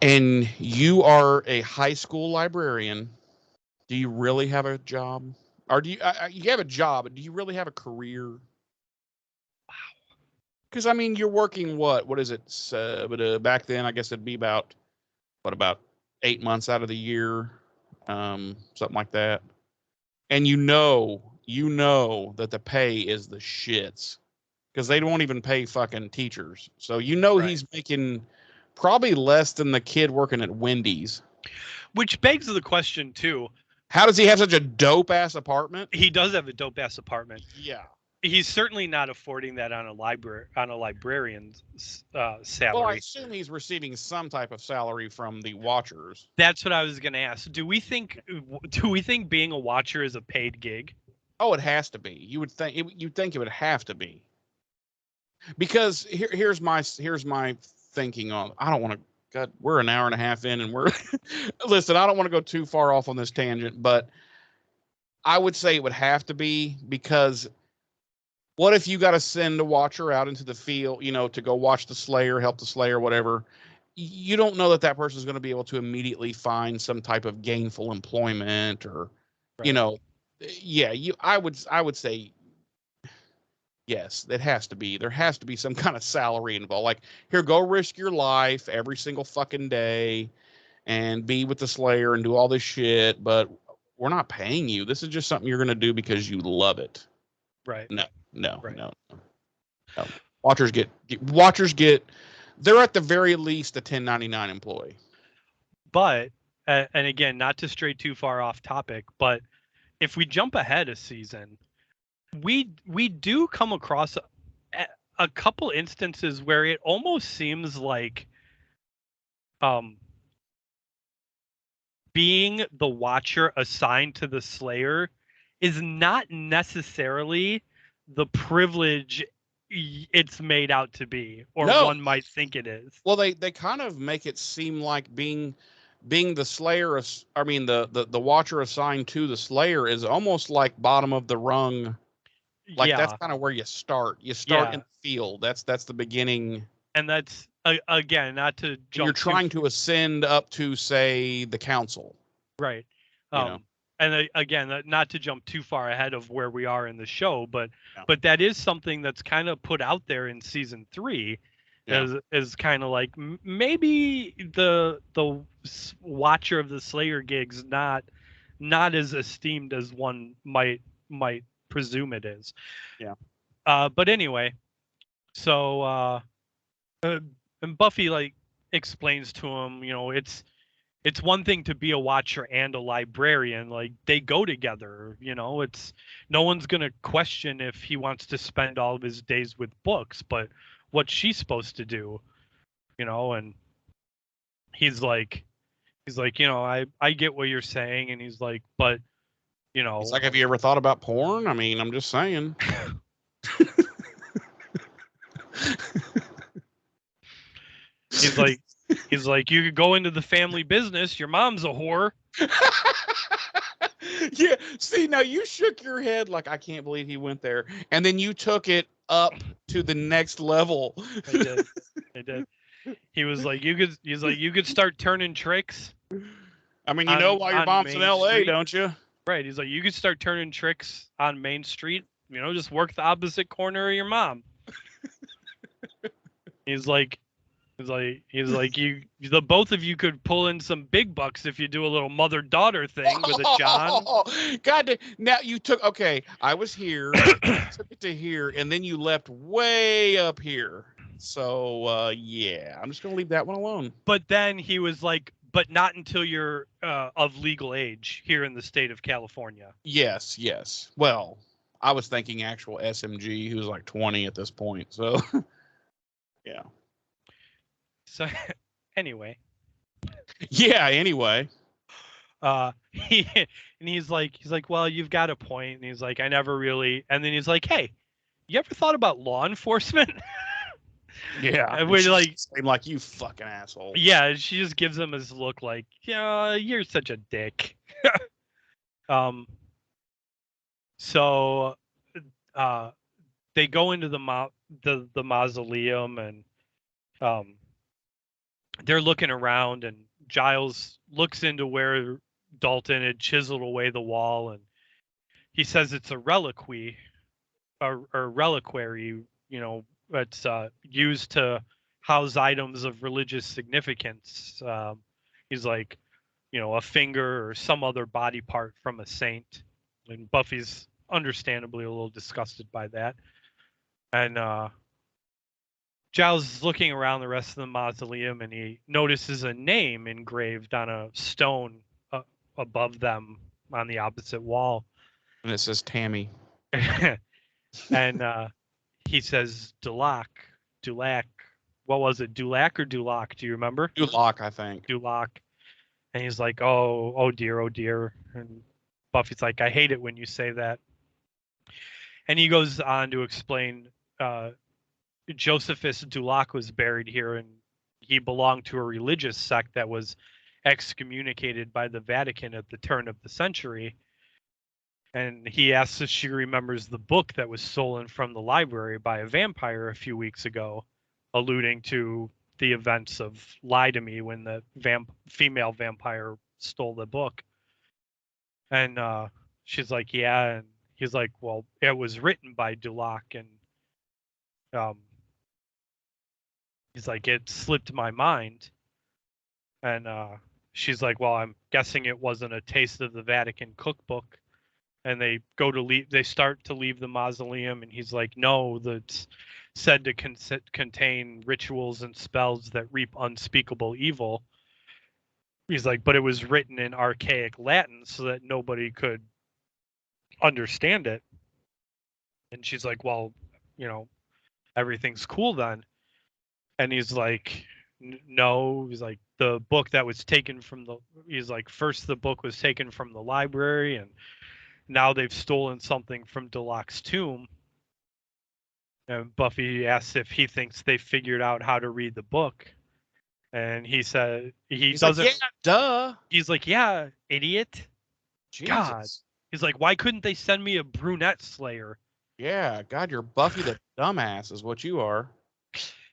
And you are a high school librarian, do you really have a job? Or do you have a job, but do you really have a career? Wow. Because, I mean, you're working what is it? Back then, I guess it'd be about 8 months out of the year, something like that. And you know that the pay is the shits because they won't even pay fucking teachers. So right. He's making probably less than the kid working at Wendy's. Which begs the question, too. How does he have such a dope-ass apartment? He does have a dope-ass apartment. Yeah. He's certainly not affording that on a librarian's salary. Well, I assume he's receiving some type of salary from the Watchers. That's what I was going to ask. Do we think being a Watcher is a paid gig? Oh, it has to be. You'd think it would have to be. Because here's my thinking on. I don't want to. God, we're an hour and a half in, and we're listen. I don't want to go too far off on this tangent, but I would say it would have to be because what if you got to send a Watcher out into the field, to go watch the Slayer, help the Slayer, whatever? You don't know that person is going to be able to immediately find some type of gainful employment or, right. Yeah. I would say. Yes, it has to be. There has to be some kind of salary involved. Like, here, go risk your life every single fucking day and be with the Slayer and do all this shit, but we're not paying you. This is just something you're going to do because you love it. Right. No. Right. No. Watchers get, they're at the very least a 1099 employee. But, and again, not to stray too far off topic, but if we jump ahead a season, we do come across a couple instances where it almost seems like being the Watcher assigned to the Slayer is not necessarily the privilege it's made out to be, or one might think it is. Well, they kind of make it seem like being the Slayer, the Watcher assigned to the Slayer is almost like bottom of the rung. Like, that's kind of where you start. You start in the field. That's the beginning. And that's, again, not to jump. You're trying to ascend up to, say, the council. Right. And again, not to jump too far ahead of where we are in the show, but that is something that's kind of put out there in season 3 as kind of like maybe the Watcher of the Slayer gig's not as esteemed as one might presume it is. Yeah. But anyway, so and Buffy, like, explains to him, it's one thing to be a watcher and a librarian. Like, they go together, it's no one's going to question if he wants to spend all of his days with books, but what's she supposed to do? And he's like, I get what you're saying. And he's like, but, It's like, have you ever thought about porn? I mean, I'm just saying. he's like, you could go into the family business. Your mom's a whore. Yeah. See, now you shook your head like, I can't believe he went there. And then you took it up to the next level. I did. He was like, you could start turning tricks. I mean, you know why your mom's in LA, Street. don't you? Right. He's like, you could start turning tricks on Main Street. Just work the opposite corner of your mom. He's like, you, the both of you could pull in some big bucks if you do a little mother-daughter thing with a John. God, now you took, okay, I was here, took it to here, and then you left way up here. So, yeah, I'm just going to leave that one alone. But then he was like, but not until you're of legal age here in the state of California. Yes. Well, I was thinking actual SMG, who's like 20 at this point. So, yeah. So, anyway. Yeah, anyway. He's like, well, you've got a point. And he's like, I never really. And then he's like, hey, you ever thought about law enforcement? Yeah. And we're like, seem like, you fucking asshole. Yeah, she just gives him his look like, yeah, you're such a dick. So they go into the mausoleum, and they're looking around, and Giles looks into where Dalton had chiseled away the wall, and he says it's a reliquary, it's used to house items of religious significance. He's like, a finger or some other body part from a saint. And Buffy's understandably a little disgusted by that. And Giles is looking around the rest of the mausoleum, and he notices a name engraved on a stone above them on the opposite wall. And it says Tammy. And he says Dulac. What was it? Dulac or Dulac? Do you remember? Dulac, I think. Dulac. And he's like, oh dear. And Buffy's like, I hate it when you say that. And he goes on to explain Josephus Dulac was buried here, and he belonged to a religious sect that was excommunicated by the Vatican at the turn of the century. And he asks if she remembers the book that was stolen from the library by a vampire a few weeks ago, alluding to the events of Lie to Me when the female vampire stole the book. And she's like, yeah. And he's like, well, it was written by Dulac. And he's like, it slipped my mind. And she's like, well, I'm guessing it wasn't a Taste of the Vatican cookbook. And they start to leave the mausoleum, and he's like, no, that's said to contain rituals and spells that reap unspeakable evil. He's like, but it was written in archaic Latin so that nobody could understand it. And she's like, well, everything's cool then. And he's like, no. He's like, the book that was taken from first the book was taken from the library, and now they've stolen something from Dulac's tomb. And Buffy asks if he thinks they figured out how to read the book. And he said he's doesn't. Like, yeah, duh. He's like, yeah, idiot. Jesus. God. He's like, why couldn't they send me a brunette slayer? Yeah, God, you're Buffy the dumbass is what you are.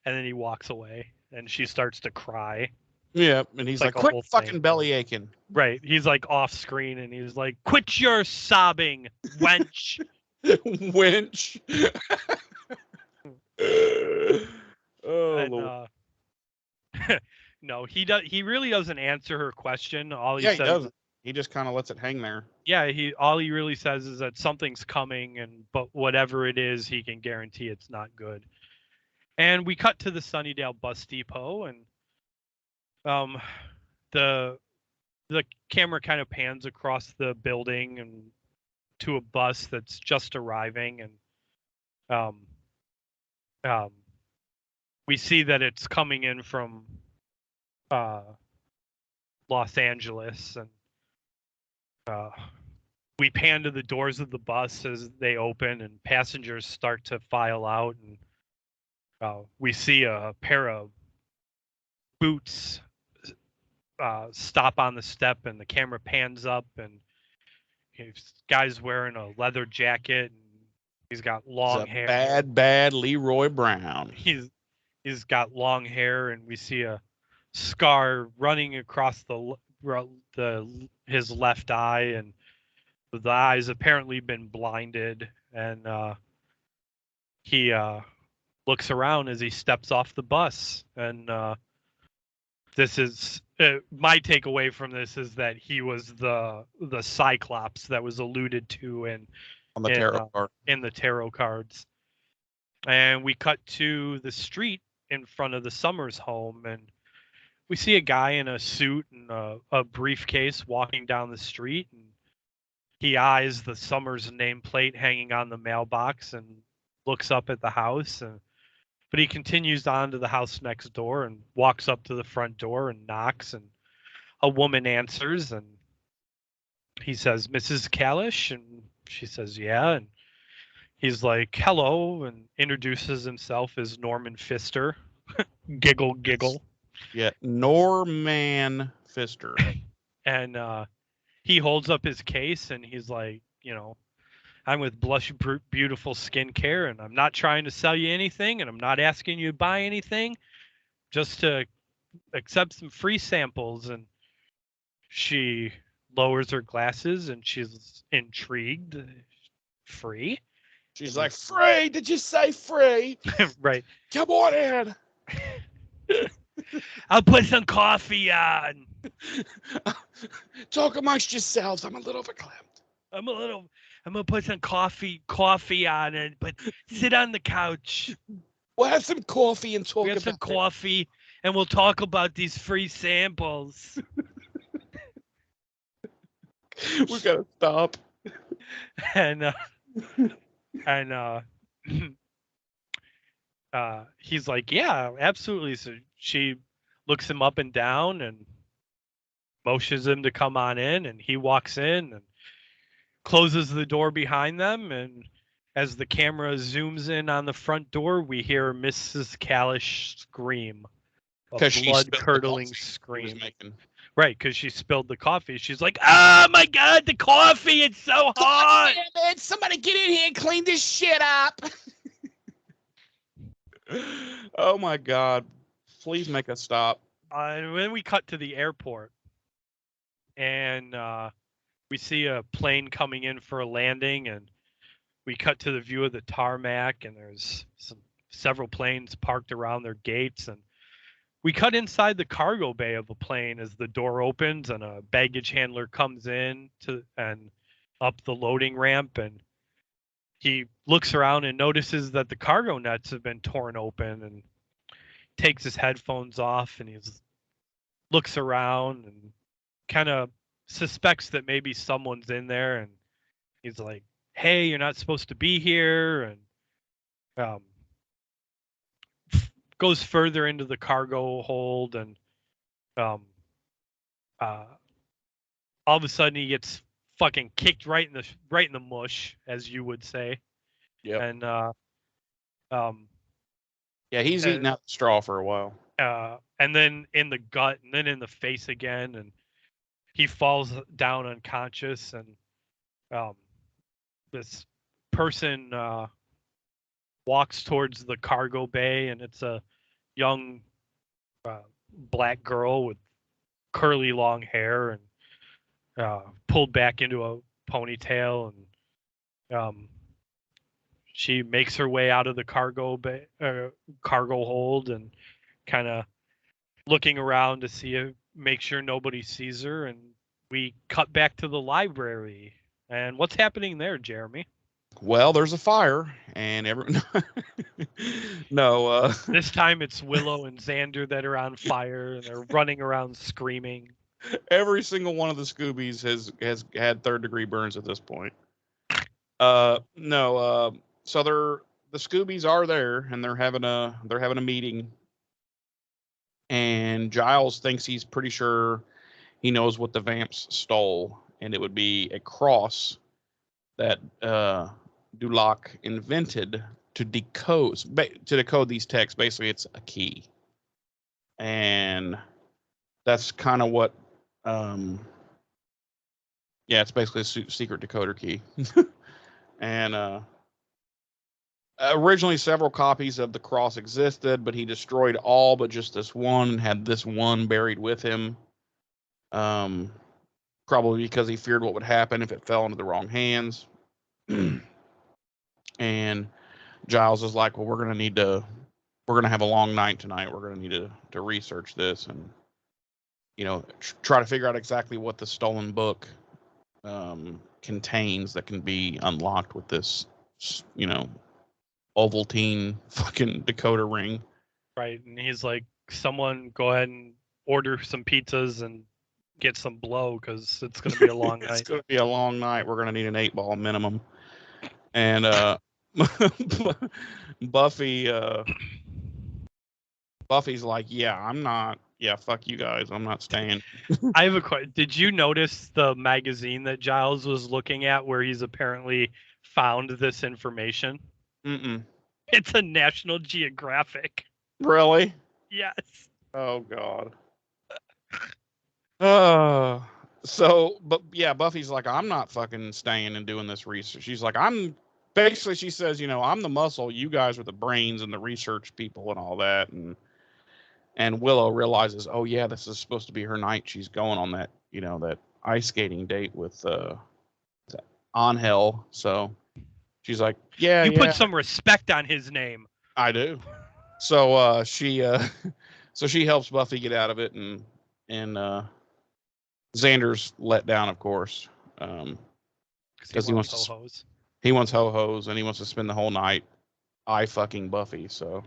And then he walks away, and she starts to cry. Yeah, and he's like quit fucking belly aching. Right. He's like off screen, and he's like, quit your sobbing, wench. Wench. And, no, he really doesn't answer her question. He says, he doesn't. He just kind of lets it hang there. Yeah, all he really says is that something's coming, but whatever it is, he can guarantee it's not good. And we cut to the Sunnydale bus depot, and The the camera kind of pans across the building and to a bus that's just arriving, and um, um, we see that it's coming in from Los Angeles, and we pan to the doors of the bus as they open, and passengers start to file out, and we see a pair of boots stop on the step, and the camera pans up, and this guy's wearing a leather jacket, and he's got long hair. Bad Leroy Brown. He's got long hair, and we see a scar running across his left eye, and the eye's apparently been blinded, and he looks around as he steps off the bus, and this is my takeaway from this is that he was the Cyclops that was alluded to in the tarot card. In the tarot cards. And we cut to the street in front of the Summers home, and we see a guy in a suit and a briefcase walking down the street, and he eyes the Summers nameplate hanging on the mailbox and looks up at the house, but he continues on to the house next door and walks up to the front door and knocks, and a woman answers, and he says, "Mrs. Kalish?" And she says, "Yeah." And he's like, "Hello," and introduces himself as Norman Pfister. Giggle, giggle. Yeah, Norman Pfister. And he holds up his case, and he's like, "I'm with Blush Beautiful Skincare, and I'm not trying to sell you anything, and I'm not asking you to buy anything, just to accept some free samples." And she lowers her glasses, and she's intrigued. Free? She's like, "Free? Did you say free?" Right. Come on in. I'll put some coffee on. Talk amongst yourselves. I'm a little verklempt. I'm gonna put some coffee on it, but sit on the couch. We'll have some coffee and talk about some coffee, and we'll talk about these free samples. We gotta stop. And he's like, "Yeah, absolutely." So she looks him up and down and motions him to come on in, and he walks in and closes the door behind them. And as the camera zooms in on the front door, we hear Mrs. Kalish scream, a blood-curdling scream. Right, because she spilled the coffee. She's like, "Oh my God, the coffee! It's so hot! Damn it, somebody get in here and clean this shit up!" Oh my God! Please make us stop. And then we cut to the airport, and we see a plane coming in for a landing, and we cut to the view of the tarmac, and there's several planes parked around their gates, and we cut inside the cargo bay of a plane as the door opens and a baggage handler comes in and up the loading ramp, and he looks around and notices that the cargo nets have been torn open, and takes his headphones off, and he looks around and kind of suspects that maybe someone's in there, and he's like, "Hey, you're not supposed to be here," and goes further into the cargo hold, and all of a sudden he gets fucking kicked right in the mush, as you would say. Yeah. And yeah, he's eating out the straw for a while. And then in the gut, and then in the face again, and he falls down unconscious, and this person walks towards the cargo bay, and it's a young black girl with curly long hair and pulled back into a ponytail, and she makes her way out of the cargo hold, and kind of looking around to make sure nobody sees her. And we cut back to the library. And what's happening there, Jeremy? Well, there's a fire, and everyone. No, This time it's Willow and Xander that are on fire, and they're running around screaming. every single one of the Scoobies has had third-degree burns at this point. No, so the Scoobies are there, and they're having a meeting, and Giles thinks he's pretty sure he knows what the Vamps stole, and it would be a cross that Dulac invented to decode these texts. Basically, it's a key, and that's kind of what. Yeah, it's basically a secret decoder key. And originally, several copies of the cross existed, but he destroyed all but just this one, and had this one buried with him. Probably because he feared what would happen if it fell into the wrong hands. And Giles is like, well, we're gonna have a long night tonight. We're gonna need to research this and try to figure out exactly what the stolen book contains that can be unlocked with this Ovaltine fucking decoder ring. Right, and he's like, someone go ahead and order some pizzas and get some blow, because it's going to be a long night. It's going to be a long night. We're going to need an 8-ball minimum. And Buffy's like, yeah, fuck you guys. I'm not staying. I have a question. Did you notice the magazine that Giles was looking at where he's apparently found this information? Mm-mm. It's a National Geographic. Really? Yes. Oh, God. But yeah, Buffy's like, I'm not fucking staying and doing this research. She's like, she says, I'm the muscle. You guys are the brains and the research people and all that. And Willow realizes, oh yeah, this is supposed to be her night. She's going on that, that ice skating date with Angel. So she's like, yeah, you put some respect on his name. I do. So she helps Buffy get out of it, and Xander's let down, of course, because he wants ho-hos, and he wants to spend the whole night fucking Buffy. So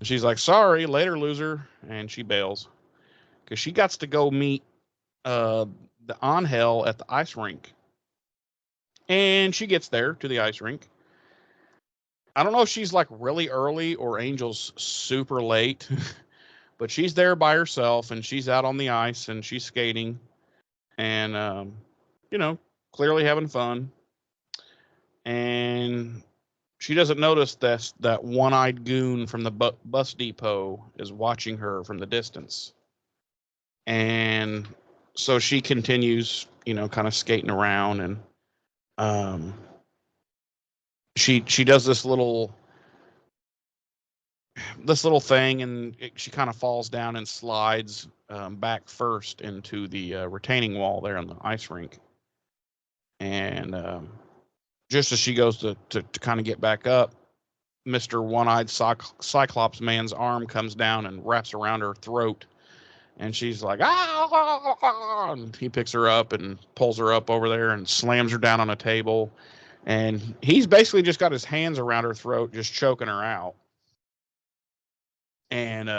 she's like, sorry, later, loser, and she bails because she got to go meet the Angel at the ice rink, and she gets there to the ice rink. I don't know if she's like really early or Angel's super late, but she's there by herself, and she's out on the ice, and she's skating, and clearly having fun. And she doesn't notice that one-eyed goon from the bus depot is watching her from the distance. And so she continues, kind of skating around, and she does this little thing, and she kind of falls down and slides back first into the retaining wall there on the ice rink. And just as she goes to kind of get back up, Mr. One-Eyed Cyclops man's arm comes down and wraps around her throat, and she's like, ah! And he picks her up and pulls her up over there and slams her down on a table. And he's basically just got his hands around her throat, just choking her out. And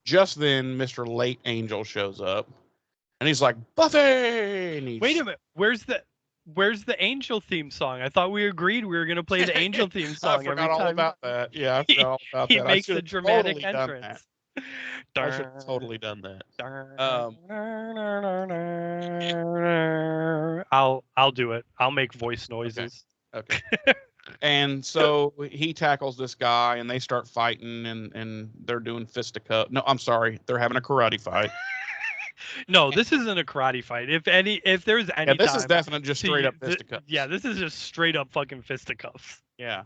just then, Mr. Late Angel shows up, and he's like, Buffy! And wait a minute, where's the Angel theme song? I thought we agreed we were going to play the Angel theme song. I forgot all about that. Yeah, I forgot all about that. He makes a dramatic entrance. I should have totally done that. I'll do it. I'll make voice noises. Okay. And so he tackles this guy, and they start fighting, and they're doing fisticuffs. No, I'm sorry, they're having a karate fight. No, this isn't a karate fight. If there's any, this is definitely just straight up fisticuffs. Yeah, this is just straight up fucking fisticuffs. Yeah.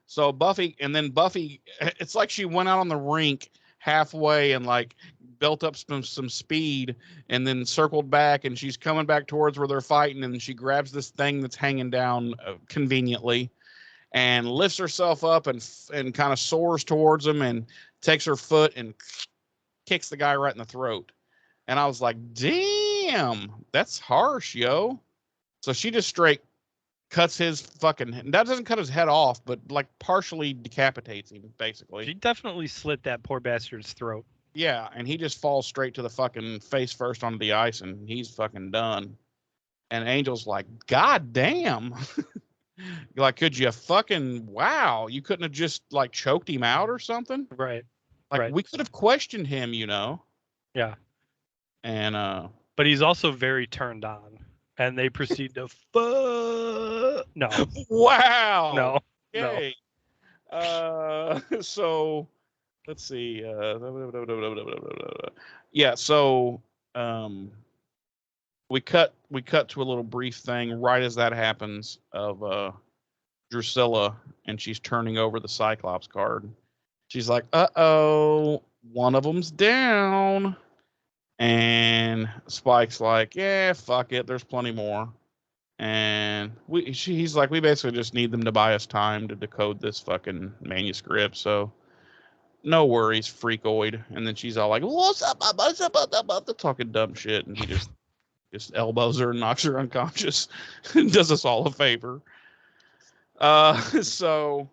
So Buffy, it's like she went out on the rink halfway and like built up some speed, and then circled back, and she's coming back towards where they're fighting, and she grabs this thing that's hanging down conveniently, and lifts herself up and kind of soars towards him, and takes her foot and kicks the guy right in the throat. And I was like, damn, that's harsh, yo. So she just straight cuts his fucking, that doesn't cut his head off, but like partially decapitates him, basically. She definitely slit that poor bastard's throat. Yeah, and he just falls straight to the fucking face first onto the ice, and he's fucking done. And Angel's like, God damn. Like, could you fucking, wow, you couldn't have just like choked him out or something? Right. Like, right. we could have questioned him, you know? Yeah. And, but he's also very turned on. And they proceed to no. Wow. No. Okay. No. So let's see. Yeah, so we cut to a little brief thing right as that happens of Drusilla, and she's turning over the Cyclops card. She's like, "Uh-oh, one of them's down." And Spike's like, "Yeah, fuck it. There's plenty more." And he's like, "We basically just need them to buy us time to decode this fucking manuscript. So no worries, freakoid." And then she's all like, "What's up? About the talking dumb shit." And he just elbows her and knocks her unconscious and does us all a favor. So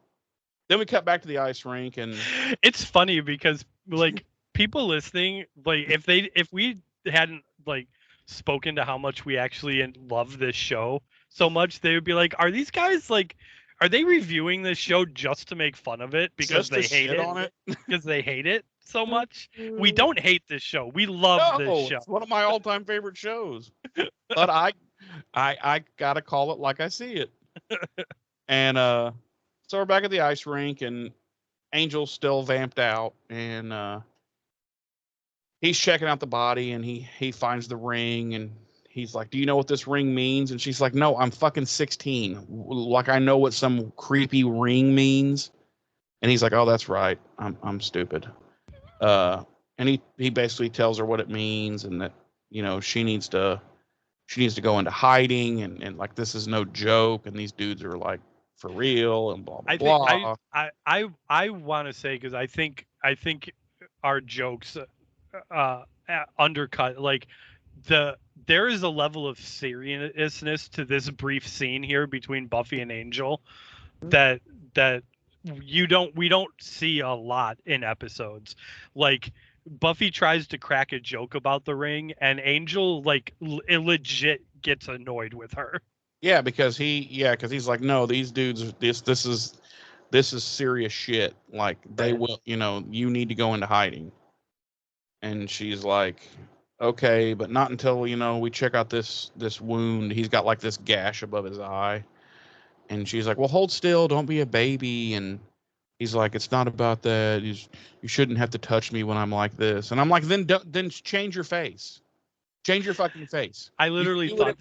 then we cut back to the ice rink, and it's funny because like people listening, like if we hadn't like spoken to how much we actually love this show so much, they would be like, are these guys like, are they reviewing this show just to make fun of it because they hate it on it because they hate it so much? We don't hate this show. We love this show. It's one of my all-time favorite shows. But I gotta call it like I see it. And so we're back at the ice rink, and Angel's still vamped out, and he's checking out the body, and he finds the ring, and he's like, "Do you know what this ring means?" And she's like, "No, I'm fucking 16. Like, I know what some creepy ring means." And he's like, "Oh, that's right. I'm stupid." And he basically tells her what it means, and that, you know, she needs to go into hiding, and like, this is no joke, and these dudes are like for real, and blah blah blah. I want to say, because I think our jokes undercut, like, there is a level of seriousness to this brief scene here between Buffy and Angel that we don't see a lot in episodes. Like, Buffy tries to crack a joke about the ring, and Angel like legit gets annoyed with her. Yeah, because he's like, "No, these dudes, this is serious shit. Like, they will, you know, you need to go into hiding." And she's like, "Okay, but not until, you know, we check out this wound. He's got like this gash above his eye." And she's like, "Well, hold still, don't be a baby." And he's like, "It's not about that. You shouldn't have to touch me when I'm like this." And I'm like, then change your face. Change your fucking face. I literally thought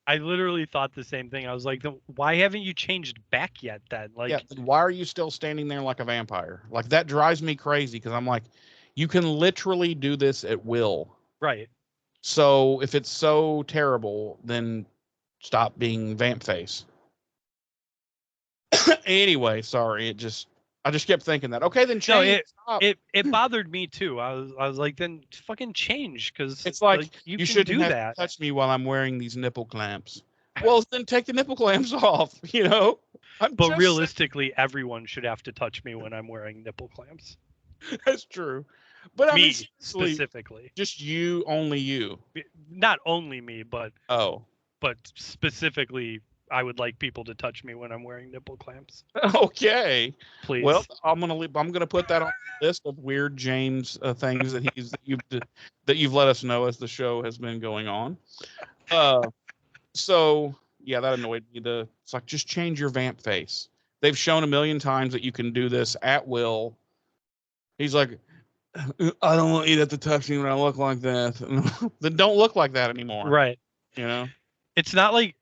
I literally thought the same thing. I was like, why haven't you changed back yet then? Like, yeah, then why are you still standing there like a vampire? Like, that drives me crazy, because I'm like, you can literally do this at will. Right. So if it's so terrible, then stop being vamp face. Anyway, sorry. I just kept thinking that. Okay, then change. No, it bothered me too. I was like, then fucking change, because it's like you shouldn't do have that. To touch me while I'm wearing these nipple clamps. Well, then take the nipple clamps off. You know. But realistically, everyone should have to touch me when I'm wearing nipple clamps. That's true. But me, I mean, specifically, just you, only you. Not only me, but but specifically, I would like people to touch me when I'm wearing nipple clamps. Okay, please. Well, I'm gonna put that on the list of weird James things that you've let us know as the show has been going on. So yeah, that annoyed me. It's like, just change your vamp face. They've shown 1,000,000 times that you can do this at will. He's like, "I don't want you to have to touch me when I look like that." Then don't look like that anymore. Right. You know? It's not like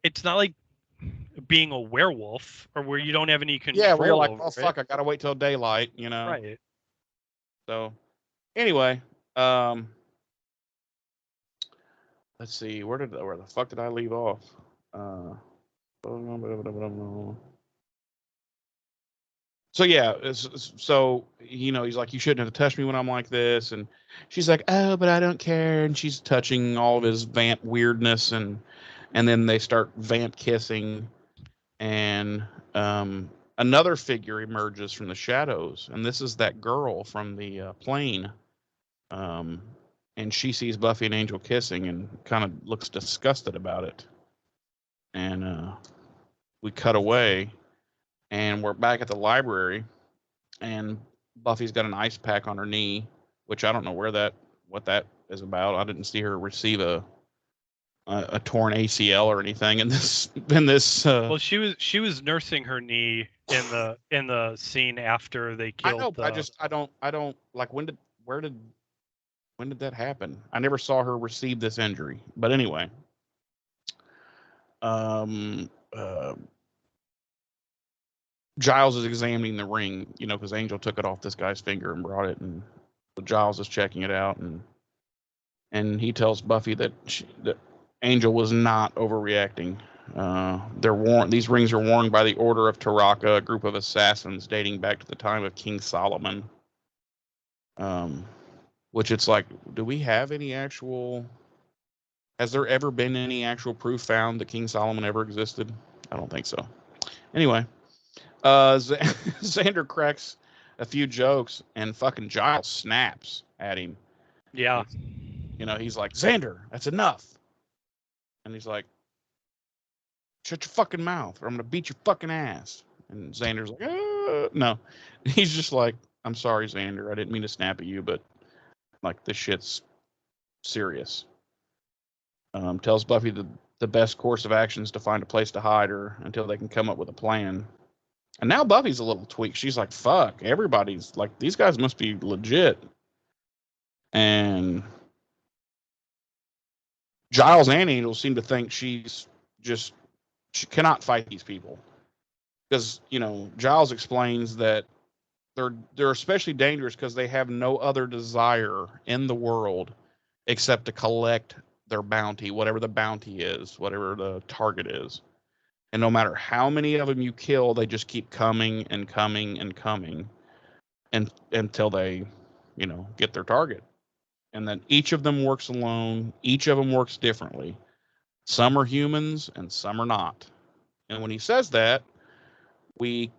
being a werewolf, or where you don't have any control. Yeah, where you're like, over "Oh fuck, I gotta wait till daylight," you know? Right. So anyway, let's see, where the fuck did I leave off? So yeah, so, you know, he's like, "You shouldn't have to touch me when I'm like this," and she's like, "Oh, but I don't care," and she's touching all of his vamp weirdness, and then they start vamp kissing, and another figure emerges from the shadows, and this is that girl from the plane. And she sees Buffy and Angel kissing and kind of looks disgusted about it. And we cut away, and we're back at the library, and Buffy's got an ice pack on her knee, which I don't know what that is about. I didn't see her receive a torn ACL or anything in this. Well, she was nursing her knee in the scene after they I killed. know, but I don't like when did that happen? I never saw her receive this injury. But anyway, Giles is examining the ring, because Angel took it off this guy's finger and brought it, and Giles is checking it out, and he tells Buffy that Angel was not overreacting. These rings are worn by the Order of Taraka, a group of assassins dating back to the time of King Solomon. Which it's like, do we have any actual? Has there ever been any actual proof found that King Solomon ever existed? I don't think so. Anyway, Xander cracks a few jokes, and fucking Giles snaps at him. Yeah. He's like, Xander, that's enough. And he's like, shut your fucking mouth, or I'm gonna beat your fucking ass. And Xander's like, no. He's just like, I'm sorry, Xander. I didn't mean to snap at you, but like this shit's serious. Tells Buffy the best course of action is to find a place to hide her until they can come up with a plan. And now Buffy's a little tweaked. She's like, fuck, everybody's like, these guys must be legit. And Giles and Angel seem to think she cannot fight these people. Because, Giles explains that they're especially dangerous because they have no other desire in the world except to collect their bounty, whatever the bounty is, whatever the target is. And no matter how many of them you kill, they just keep coming and coming and coming until they, get their target. And then each of them works alone. Each of them works differently. Some are humans and some are not. And when he says that, we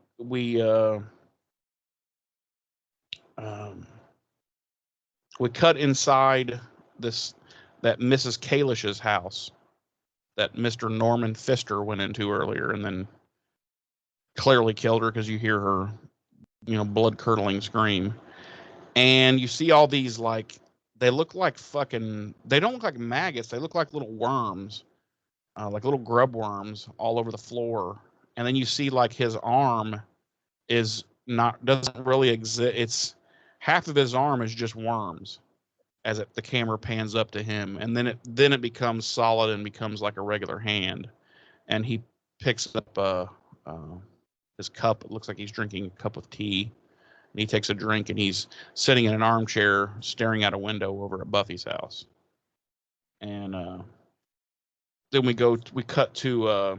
cut inside that Mrs. Kalish's house that Mr. Norman Pfister went into earlier, and then clearly killed her because you hear her, blood curdling scream. And you see all these, like, they look like they don't look like maggots. They look like little worms, like little grub worms all over the floor. And then you see like his arm doesn't really exist. It's half of his arm is just worms as the camera pans up to him. And then it becomes solid and becomes like a regular hand. And he picks up his cup. It looks like he's drinking a cup of tea. And he takes a drink, and he's sitting in an armchair staring out a window over at Buffy's house. And then we cut to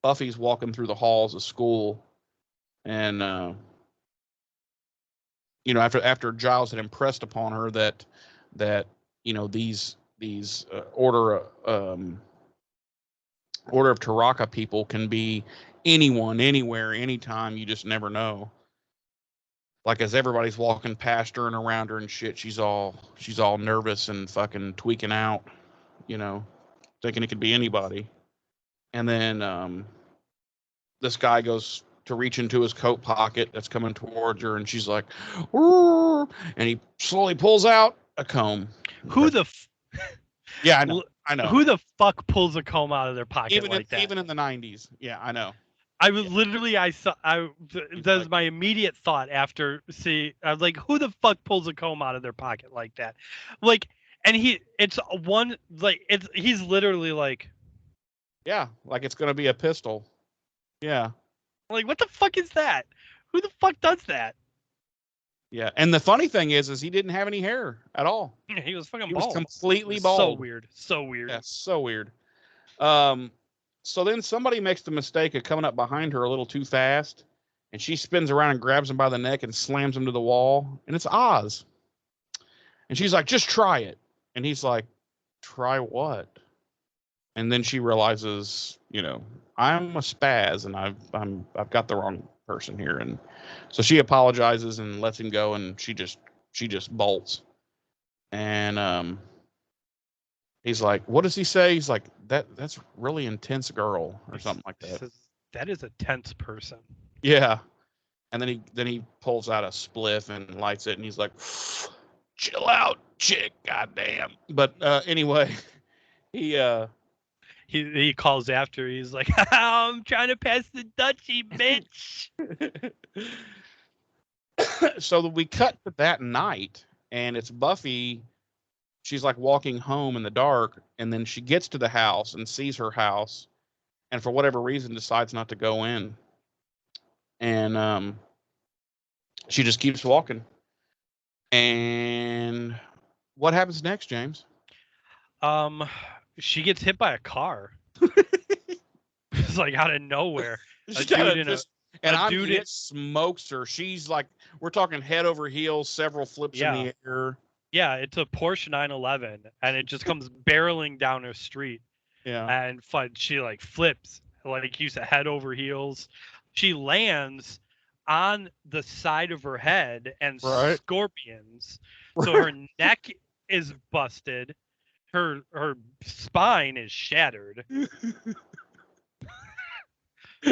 Buffy's walking through the halls of school. And after Giles had impressed upon her that these Order of Taraka people can be anyone, anywhere, anytime. You just never know. Like, as everybody's walking past her and around her and shit, she's all nervous and fucking tweaking out, thinking it could be anybody. And then this guy goes to reach into his coat pocket that's coming towards her, and she's like, "Ooh," and he slowly pulls out a comb. Yeah, I know. Who the fuck pulls a comb out of their pocket that? Even in the 90s. Yeah, I know. That's my immediate thought after I was like, who the fuck pulls a comb out of their pocket like that? Like, and he's literally like, yeah, like it's gonna be a pistol. Yeah. Like, what the fuck is that? Who the fuck does that? Yeah, and the funny thing is he didn't have any hair at all. Yeah, he was fucking bald. He was completely bald. So weird. Yeah, so weird. So then somebody makes the mistake of coming up behind her a little too fast, and she spins around and grabs him by the neck and slams him to the wall, and it's Oz. And she's like, just try it. And he's like, try what? And then she realizes, I'm a spaz and I've got the wrong person here. And so she apologizes and lets him go, and she just bolts. And he's like, what does he say? He's like, that's really intense girl or something like that. Says, that is a tense person. Yeah. And then he pulls out a spliff and lights it, and he's like, chill out, chick, goddamn. But anyway, he calls after. He's like, I'm trying to pass the Dutchie, bitch. So we cut to that night, and it's Buffy. She's like walking home in the dark, and then she gets to the house and sees her house, and for whatever reason decides not to go in. And she just keeps walking. And what happens next, James? She gets hit by a car. It's like out of nowhere. It smokes her. She's like, we're talking head over heels, several flips in the air. Yeah, it's a Porsche 911, and it just comes barreling down her street. Yeah. And she like flips, like you said, head over heels. She lands on the side of her head and scorpions. Right. So her neck is busted. Her spine is shattered. And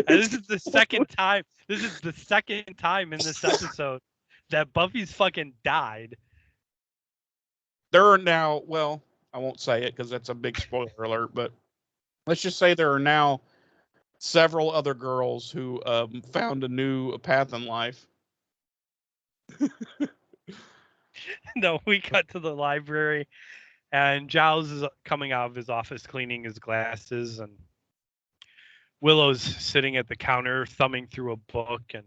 this is the second time. This is the second time in this episode that Buffy's fucking died. There are now, well, I won't say it because that's a big spoiler alert, but let's just say there are now several other girls who found a new path in life. No, we cut to the library, and Giles is coming out of his office cleaning his glasses, and Willow's sitting at the counter thumbing through a book, and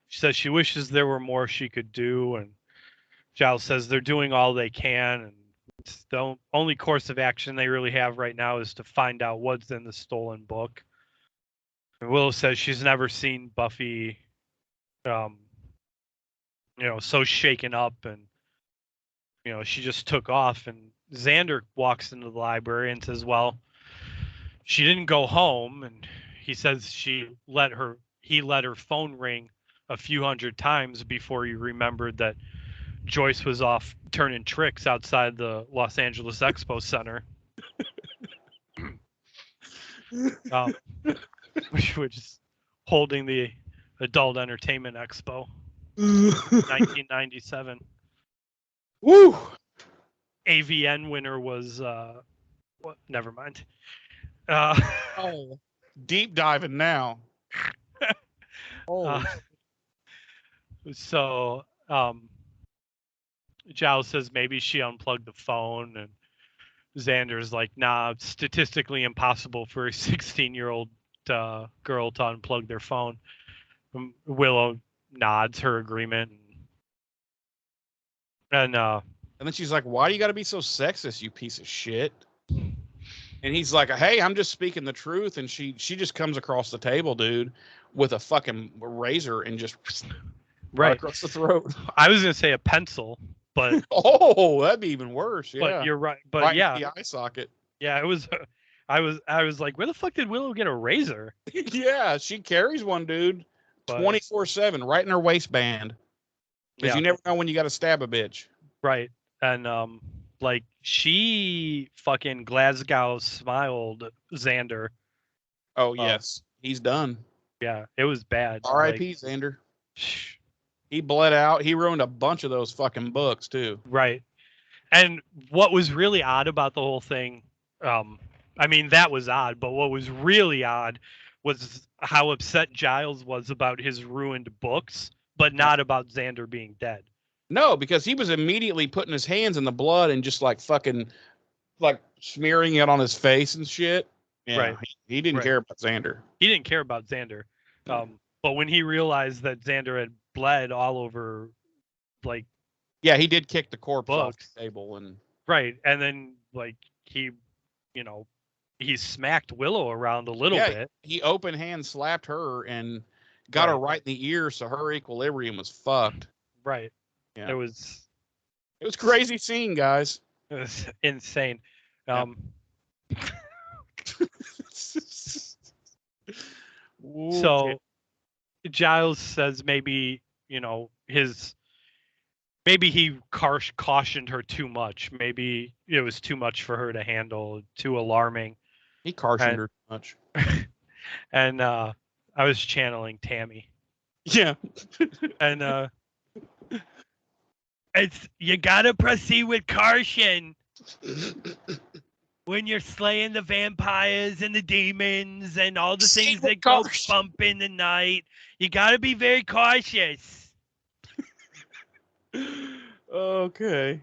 she says she wishes there were more she could do, and Giles says they're doing all they can, and it's the only course of action they really have right now is to find out what's in the stolen book. And Willow says she's never seen Buffy, so shaken up, and she just took off. And Xander walks into the library and says, well, she didn't go home, and he says he let her phone ring a few hundred times before he remembered that Joyce was off turning tricks outside the Los Angeles Expo Center. Which was holding the Adult Entertainment Expo 1997. Woo! AVN winner was never mind. Deep diving now. So Giles says maybe she unplugged the phone, and Xander's like, nah, it's statistically impossible for a 16-year-old girl to unplug their phone. Willow nods her agreement, and then she's like, why do you got to be so sexist, you piece of shit? And he's like, hey, I'm just speaking the truth. And she just comes across the table, dude, with a fucking razor and just right across the throat. I was gonna say a pencil, but that'd be even worse. Yeah, but you're right. But right yeah, in the eye socket. Yeah, it was. I was like, where the fuck did Willow get a razor? Yeah, she carries one, dude, 24/7, right in her waistband. Because you never know when you got to stab a bitch. Right, and like she fucking Glasgow smiled Xander. Oh yes, he's done. Yeah, it was bad. R.I.P. Xander. He bled out. He ruined a bunch of those fucking books too. Right. And what was really odd about the whole thing, I mean, that was odd, but what was really odd was how upset Giles was about his ruined books, but not about Xander being dead. No, because he was immediately putting his hands in the blood and just like fucking like smearing it on his face and shit. Yeah, right. He didn't care about Xander. He didn't care about Xander. But when he realized that Xander had bled all over, like, yeah, he did kick the corpse off the table and right, and then like he smacked Willow around a little bit. He open hand slapped her and got her right in the ear, so her equilibrium was fucked. Right. Yeah. It was crazy scene, guys. It was insane. So Giles says maybe, maybe he cautioned her too much. Maybe it was too much for her to handle, too alarming. He cautioned her too much. And I was channeling Tammy. Yeah. And you gotta proceed with caution when you're slaying the vampires and the demons and all the things that go bump in the night. You gotta be very cautious. Okay.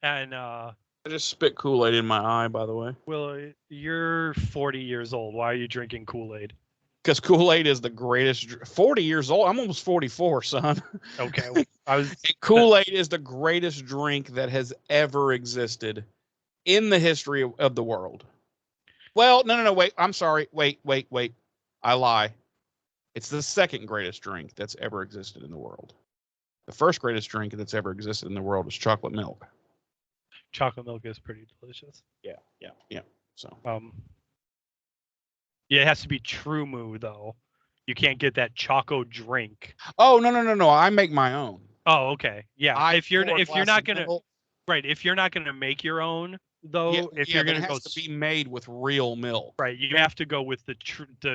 And I just spit Kool-Aid in my eye, by the way. Willow, you're 40 years old. Why are you drinking Kool-Aid? Because Kool-Aid is the greatest. 40 years old. I'm almost 44, son. Okay. Kool-Aid is the greatest drink that has ever existed in the history of the world. Well, no. Wait. I'm sorry. Wait. I lie. It's the second greatest drink that's ever existed in the world. The first greatest drink that's ever existed in the world is chocolate milk. Chocolate milk is pretty delicious. Yeah. So. Yeah, it has to be True Moo though. You can't get that choco drink. Oh no! I make my own. Oh, okay. Yeah. If you're not gonna milk. Right, if you're not gonna make your own though, if you're gonna it has to be made with real milk. Right, you have to go with the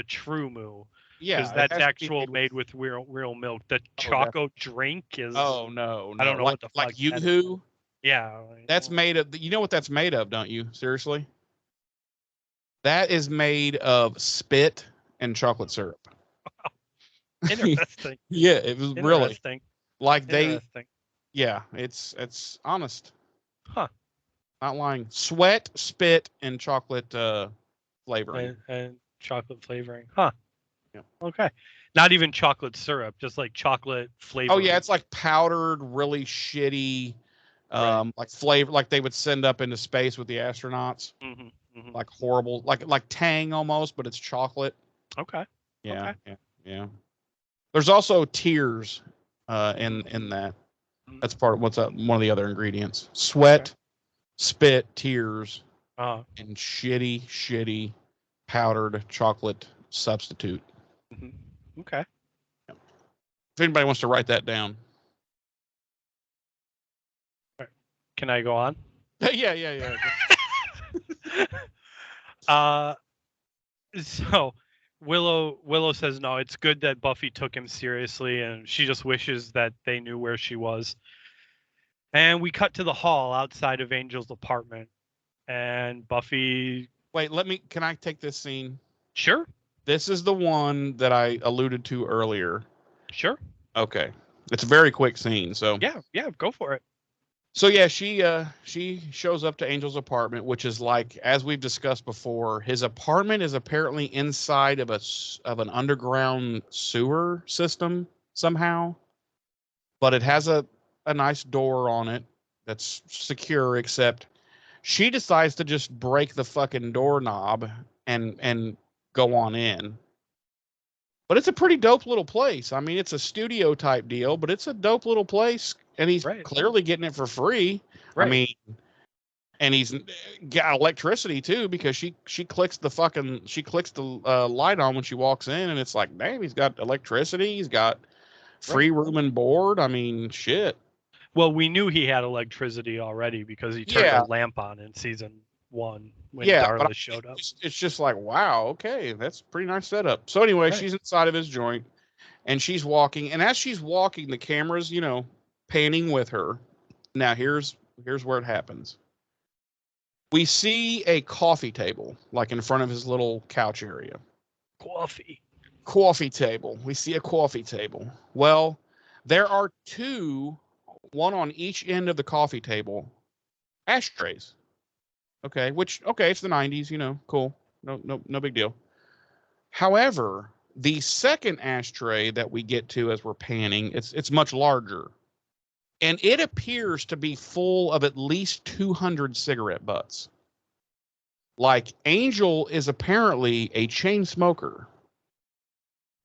True Moo. Yeah, because that's actual made with real milk. The choco drink is. Oh no! I don't know what the fuck. Like Yoo-hoo. Yeah. That's made of. You know what that's made of, don't you? Seriously. That is made of spit and chocolate syrup. Interesting. Yeah, it was really like they. Yeah, it's honest. Huh. Not lying. Sweat, spit, and chocolate flavoring. And chocolate flavoring. Huh. Yeah. Okay. Not even chocolate syrup, just like chocolate flavoring. Oh yeah, it's like powdered, really shitty, like flavor, like they would send up into space with the astronauts. Mm-hmm. Like horrible, like Tang almost, but it's chocolate. Okay. Yeah. There's also tears in that. That's part of one of the other ingredients. Sweat, spit, tears, and shitty powdered chocolate substitute. Mm-hmm. Okay. If anybody wants to write that down. Can I go on? Yeah. So Willow says no, it's good that Buffy took him seriously, and she just wishes that they knew where she was. And we cut to the hall outside of Angel's apartment, and Buffy. Wait, can I take this scene? Sure. This is the one that I alluded to earlier. Sure. Okay. It's a very quick scene, so. Yeah, go for it. So yeah, she shows up to Angel's apartment, which is like, as we've discussed before, his apartment is apparently inside of an underground sewer system somehow, but it has a nice door on it that's secure. Except she decides to just break the fucking doorknob and go on in. But it's a pretty dope little place. I mean, it's a studio type deal, but it's a dope little place, and he's clearly getting it for free. Right. I mean, and he's got electricity too, because she clicks the light on when she walks in, and it's like, damn, he's got electricity. He's got free room and board. I mean, shit. Well, we knew he had electricity already because he turned the lamp on in season 1 when Darla showed up. It's just like, wow, okay, that's a pretty nice setup. So anyway, she's inside of his joint, and she's walking, and as she's walking, the camera's, panning with her. Now here's where it happens. We see a coffee table, like in front of his little couch area. Coffee table. We see a coffee table. Well, there are two, one on each end of the coffee table, ashtrays. Okay, it's the 90s, cool. No big deal. However, the second ashtray that we get to as we're panning, it's much larger. And it appears to be full of at least 200 cigarette butts. Like, Angel is apparently a chain smoker.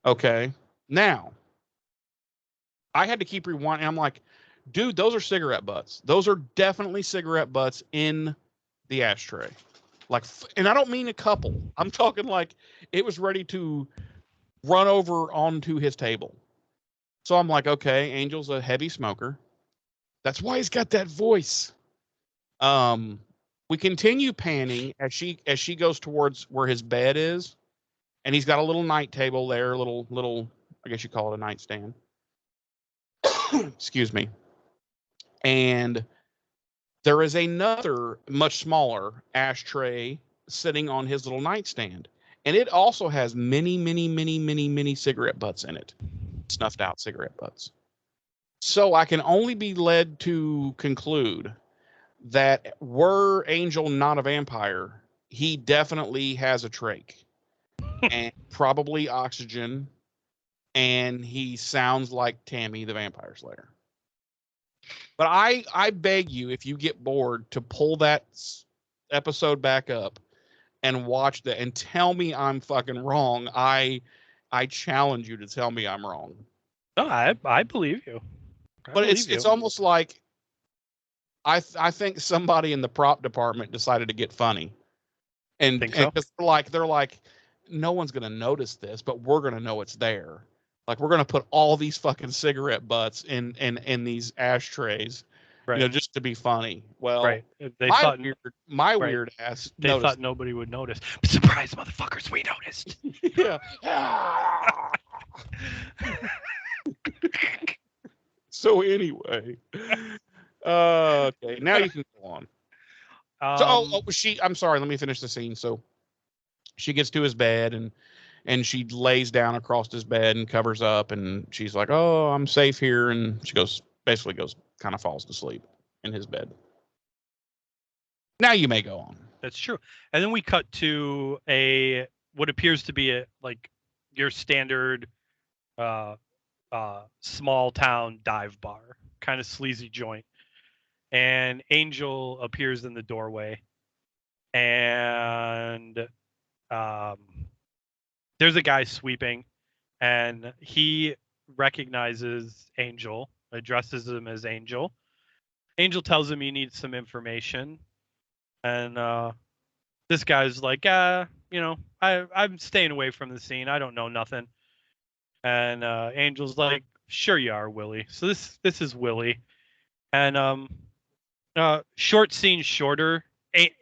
Okay. Now, I had to keep rewinding. I'm like, dude, those are cigarette butts. Those are definitely cigarette butts in the ashtray. Like, and I don't mean a couple. I'm talking like it was ready to run over onto his table. So I'm like, okay, Angel's a heavy smoker. That's why he's got that voice. We continue panning as she goes towards where his bed is, and he's got a little night table there, little I guess you call it a nightstand. Excuse me. And there is another much smaller ashtray sitting on his little nightstand, and it also has many cigarette butts in it, snuffed out cigarette butts. So I can only be led to conclude that were Angel not a vampire, he definitely has a trach and probably oxygen, and he sounds like Tammy the Vampire Slayer. But I beg you, if you get bored, to pull that episode back up and watch that and tell me I'm fucking wrong. I challenge you to tell me I'm wrong. No, I believe you. But it's almost like I think somebody in the prop department decided to get funny, and they're like, no one's gonna notice this, but we're gonna know it's there. Like, we're gonna put all these fucking cigarette butts in these ashtrays, right. Just to be funny. Well, right. They thought weird ass. They thought nobody would notice. Surprise, motherfuckers! We noticed. Yeah. So anyway, okay, now you can go on. I'm sorry. Let me finish the scene. So she gets to his bed and she lays down across his bed and covers up, and she's like, "Oh, I'm safe here," and she kind of falls to sleep in his bed. Now you may go on. That's true. And then we cut to what appears to be your standard small town dive bar, kind of sleazy joint. And Angel appears in the doorway, and there's a guy sweeping, and he recognizes Angel, addresses him as Angel. Angel tells him he needs some information, and this guy's like, I'm staying away from the scene. I don't know nothing. And Angel's like, sure you are, Willie. So this is Willie, and short scene shorter.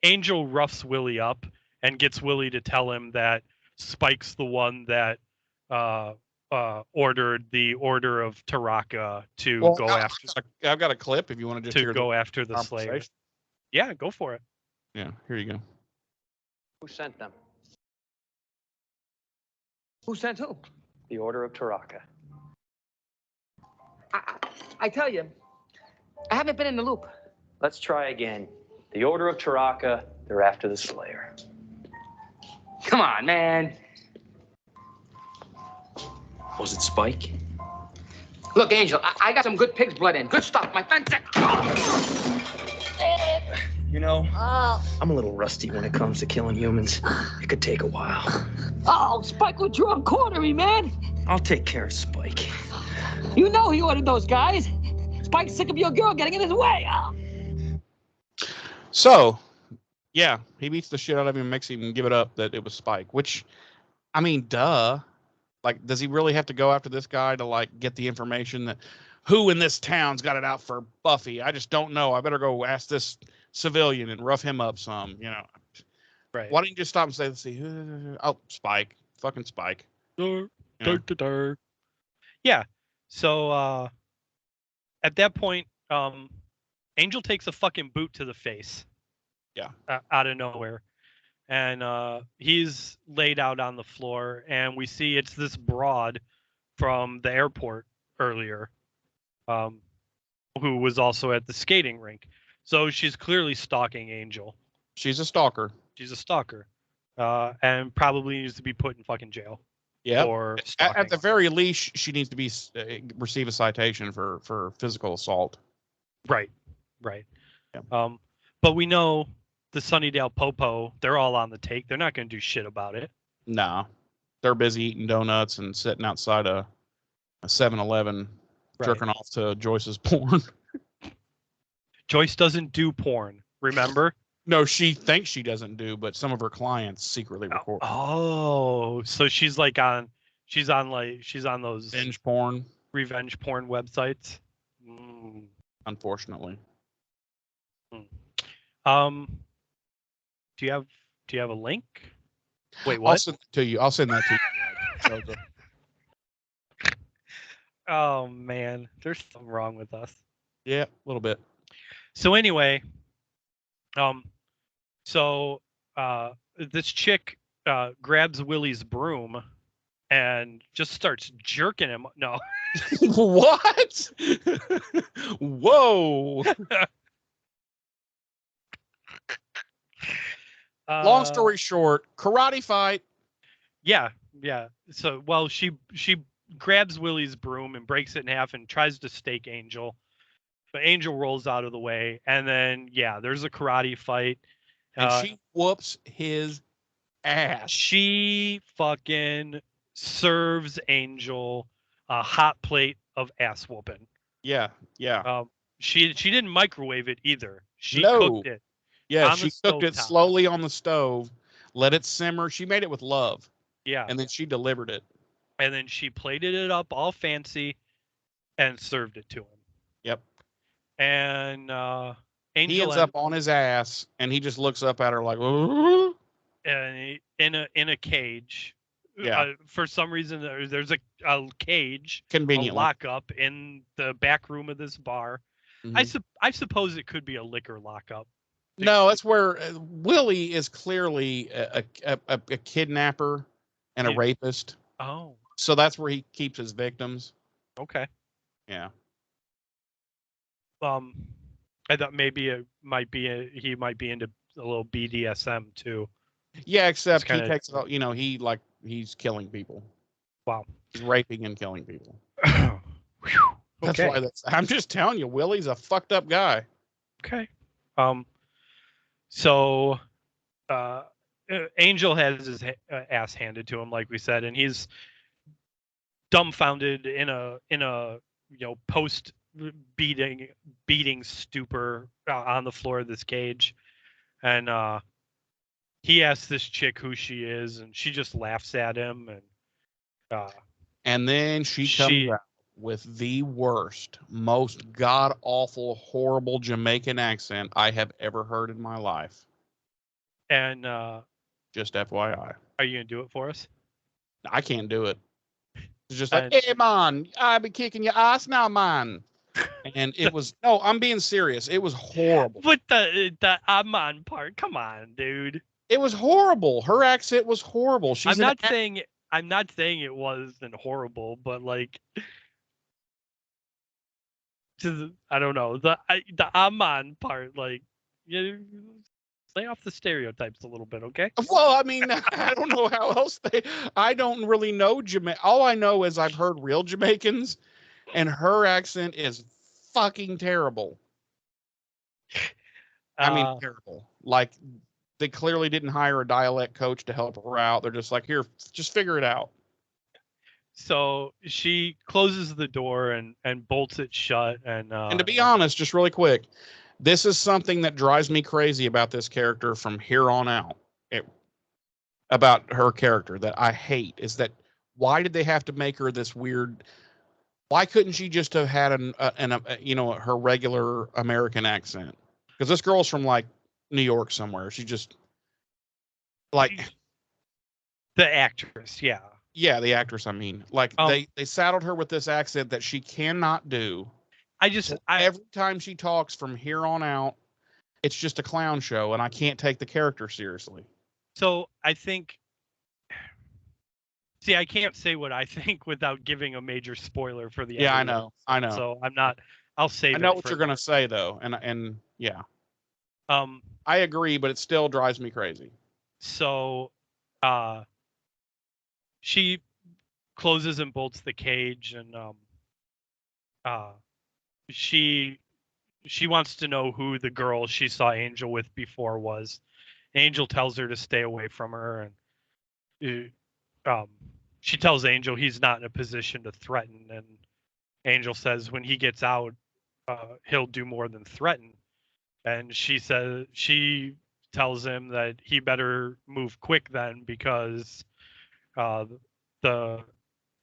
Angel roughs Willie up and gets Willie to tell him that Spike's the one that ordered the Order of Taraka to go after. I've got a clip if you want to just go after the Slayer. Yeah, go for it. Yeah, here you go. Who sent them? Who sent who? The Order of Taraka. I tell you, I haven't been in the loop. Let's try again. The Order of Taraka, they're after the Slayer. Come on, man. Was it Spike? Look, Angel, I got some good pig's blood in. Good stuff, my friend. You know, I'm a little rusty when it comes to killing humans. It could take a while. Oh, Spike would draw and corner me, man. I'll take care of Spike. You know he ordered those guys. Spike's sick of your girl getting in his way. So, yeah, he beats the shit out of him and makes him give it up that it was Spike, which, I mean, duh. Like, does he really have to go after this guy to, like, get the information that who in this town's got it out for Buffy? I just don't know. I better go ask this civilian and rough him up some, Right. Why don't you just stop and say, let's see, Spike. Fucking Spike. Yeah. So, at that point, Angel takes a fucking boot to the face. Yeah. Out of nowhere. And he's laid out on the floor, and we see it's this broad from the airport earlier, who was also at the skating rink. So she's clearly stalking Angel. She's a stalker. And probably needs to be put in fucking jail. Yeah. Or at the very least, she needs to be receive a citation for physical assault. Right. Yeah. But we know the Sunnydale Popo, they're all on the take. They're not going to do shit about it. No. They're busy eating donuts and sitting outside a 7-Eleven, jerking off to Joyce's porn. Joyce doesn't do porn, remember? No, she thinks she doesn't do, but some of her clients secretly record. Oh, so she's on those Binge porn, revenge porn websites. Mm. unfortunately. Do you have a link? Wait, I'll what? send it to you. I'll send that to you. Oh man, there's something wrong with us. Yeah, a little bit. So anyway, this chick grabs Willie's broom and just starts jerking him. No. What? Whoa. Long story short, karate fight. Yeah. So, well, she grabs Willie's broom and breaks it in half and tries to stake Angel, but Angel rolls out of the way, and then there's a karate fight, and she whoops his ass. She fucking serves Angel a hot plate of ass whooping. Yeah. She didn't microwave it either. She No. cooked it. Yeah, she cooked it slowly on the stove, let it simmer. She made it with love. Yeah. And then she delivered it. And then she plated it up all fancy and served it to him. Yep. And Angel he ends up on his ass, and he just looks up at her like, ooh. And in a cage. Yeah. For some reason, there's a cage, conveniently, a lockup in the back room of this bar. Mm-hmm. I suppose it could be a liquor lockup. No, that's where Willie is clearly a kidnapper and a rapist. Oh. So that's where he keeps his victims. Okay. Yeah. I thought maybe he might be into a little BDSM too. Yeah, except he takes it all, he's killing people. Wow. He's raping and killing people. That's why I'm just telling you, Willie's a fucked up guy. Okay. So Angel has his ass handed to him, like we said, and he's dumbfounded in a post beating stupor on the floor of this cage, and he asks this chick who she is, and she just laughs at him, and then she comes out with the worst, most god-awful, horrible Jamaican accent I have ever heard in my life. And just FYI. Are you going to do it for us? I can't do it. It's just like, hey, man, I be kicking your ass now, man. And it was, no, I'm being serious. It was horrible. But the man part, come on, dude. It was horrible. Her accent was horrible. I'm not saying it wasn't horrible, but like, I don't know, the Aman part, like, lay off the stereotypes a little bit, okay? Well, I mean, I don't know how else I don't really know all I know is I've heard real Jamaicans, and her accent is fucking terrible. I mean, terrible. Like, they clearly didn't hire a dialect coach to help her out. They're just like, here, just figure it out. So she closes the door and bolts it shut. And to be honest, just really quick, this is something that drives me crazy about this character from here on out. About her character that I hate is that why did they have to make her this weird? Why couldn't she just have had her regular American accent? Because this girl's from like New York somewhere. She just like the actress, yeah. Yeah, the actress, I mean. Like, they saddled her with this accent that she cannot do. Every time she talks from here on out, it's just a clown show, and I can't take the character seriously. So I think... See, I can't say what I think without giving a major spoiler for the Yeah, I know. So I'm not... I'll save it. I know what you're going to say, though, and yeah. I agree, but it still drives me crazy. So... she closes and bolts the cage, and she wants to know who the girl she saw Angel with before was. Angel tells her to stay away from her, and she tells Angel he's not in a position to threaten, and Angel says when he gets out, he'll do more than threaten. And she tells him that he better move quick then, because the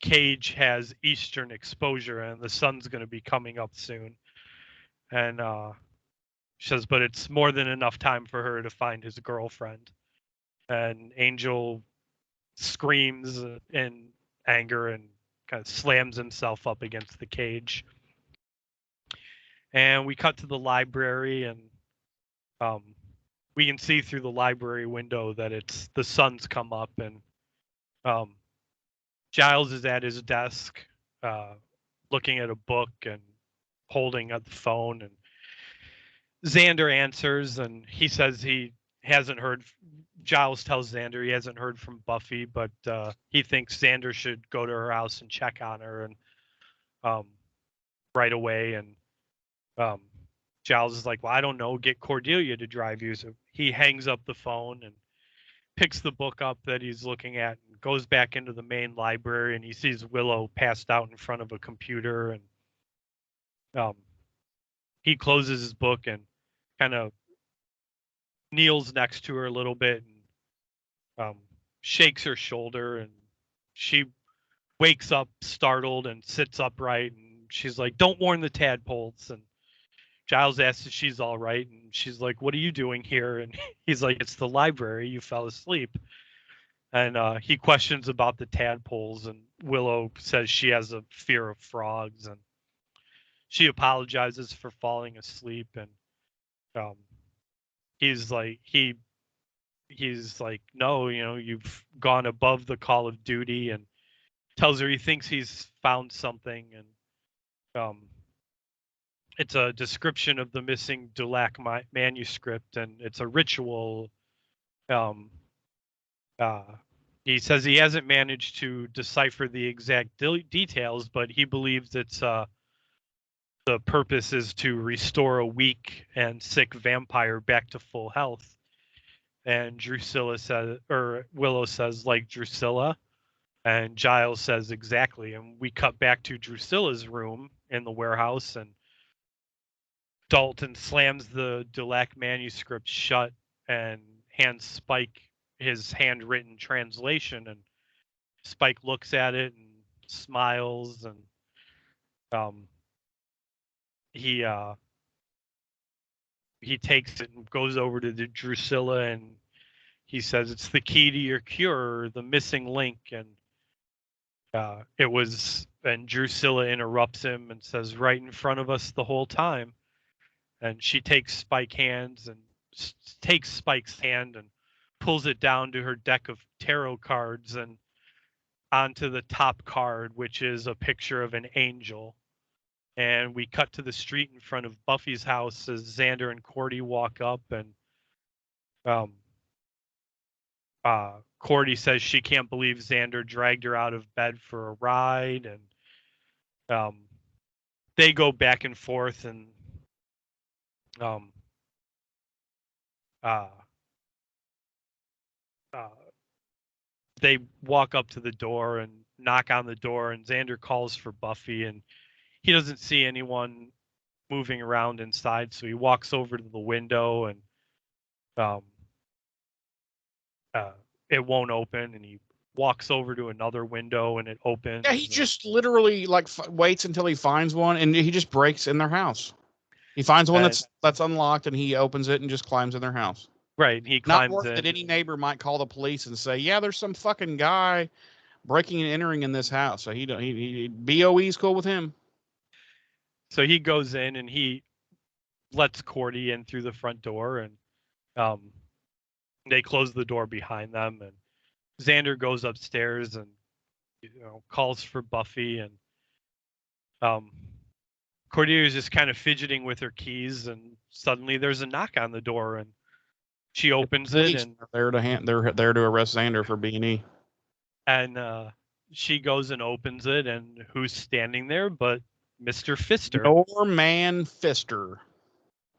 cage has eastern exposure and the sun's going to be coming up soon. And she says, but it's more than enough time for her to find his girlfriend. And Angel screams in anger and kind of slams himself up against the cage. And we cut to the library, and we can see through the library window that it's the sun's come up, and Giles is at his desk looking at a book and holding at the phone, and Xander answers, and he says he hasn't heard. Giles tells Xander he hasn't heard from Buffy, but he thinks Xander should go to her house and check on her, and right away. And Giles is like, well, I don't know, get Cordelia to drive you. So he hangs up the phone and picks the book up that he's looking at and goes back into the main library, and he sees Willow passed out in front of a computer, and he closes his book and kind of kneels next to her a little bit and shakes her shoulder, and she wakes up startled and sits upright, and she's like, don't warn the tadpoles. And Giles asks if she's all right, and she's like, what are you doing here? And he's like, it's the library, you fell asleep. And he questions about the tadpoles, and Willow says she has a fear of frogs, and she apologizes for falling asleep. And he's like, no, you've gone above the call of duty, and tells her he thinks he's found something. And it's a description of the missing Dulac manuscript, and it's a ritual. He says he hasn't managed to decipher the exact details, but he believes it's the purpose is to restore a weak and sick vampire back to full health. And Willow says, like Drusilla, and Giles says exactly. And we cut back to Drusilla's room in the warehouse, and Dalton slams the Dulac manuscript shut and hands Spike his handwritten translation, and Spike looks at it and smiles, and he takes it and goes over to the Drusilla, and he says it's the key to your cure, the missing link. And and Drusilla interrupts him and says, right in front of us the whole time. And she takes Spike's hand and pulls it down to her deck of tarot cards and onto the top card, which is a picture of an angel. And we cut to the street in front of Buffy's house as Xander and Cordy walk up, and Cordy says she can't believe Xander dragged her out of bed for a ride, and they go back and forth, and they walk up to the door and knock on the door, and Xander calls for Buffy, and he doesn't see anyone moving around inside, so he walks over to the window, and it won't open, and he walks over to another window, and it opens. Yeah, he just literally waits until he finds one, and he just breaks in their house. He finds one that's unlocked, and he opens it and just climbs in their house. Right, he climbs Not worth in. that any neighbor might call the police and say, yeah, there's some fucking guy breaking and entering in this house. So he BOE's cool with him. So he goes in and he lets Cordy in through the front door, and they close the door behind them, and Xander goes upstairs and calls for Buffy, and Cordelia's just kind of fidgeting with her keys, and suddenly there's a knock on the door, and she opens it, and they're there to arrest Xander for B&E. And she goes and opens it, and who's standing there but Mr. Pfister? Norman Pfister.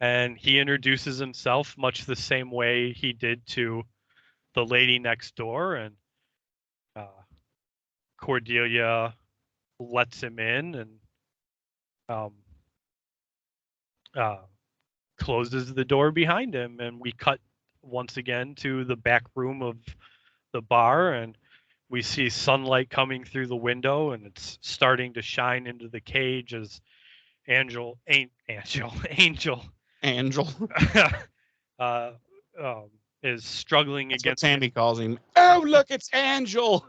And he introduces himself much the same way he did to the lady next door, and Cordelia lets him in and closes the door behind him, and we cut once again to the back room of the bar, and we see sunlight coming through the window, and it's starting to shine into the cage as Angel Angel. uh, um, is struggling That's what against. Tammy calls him. Oh, look, it's Angel.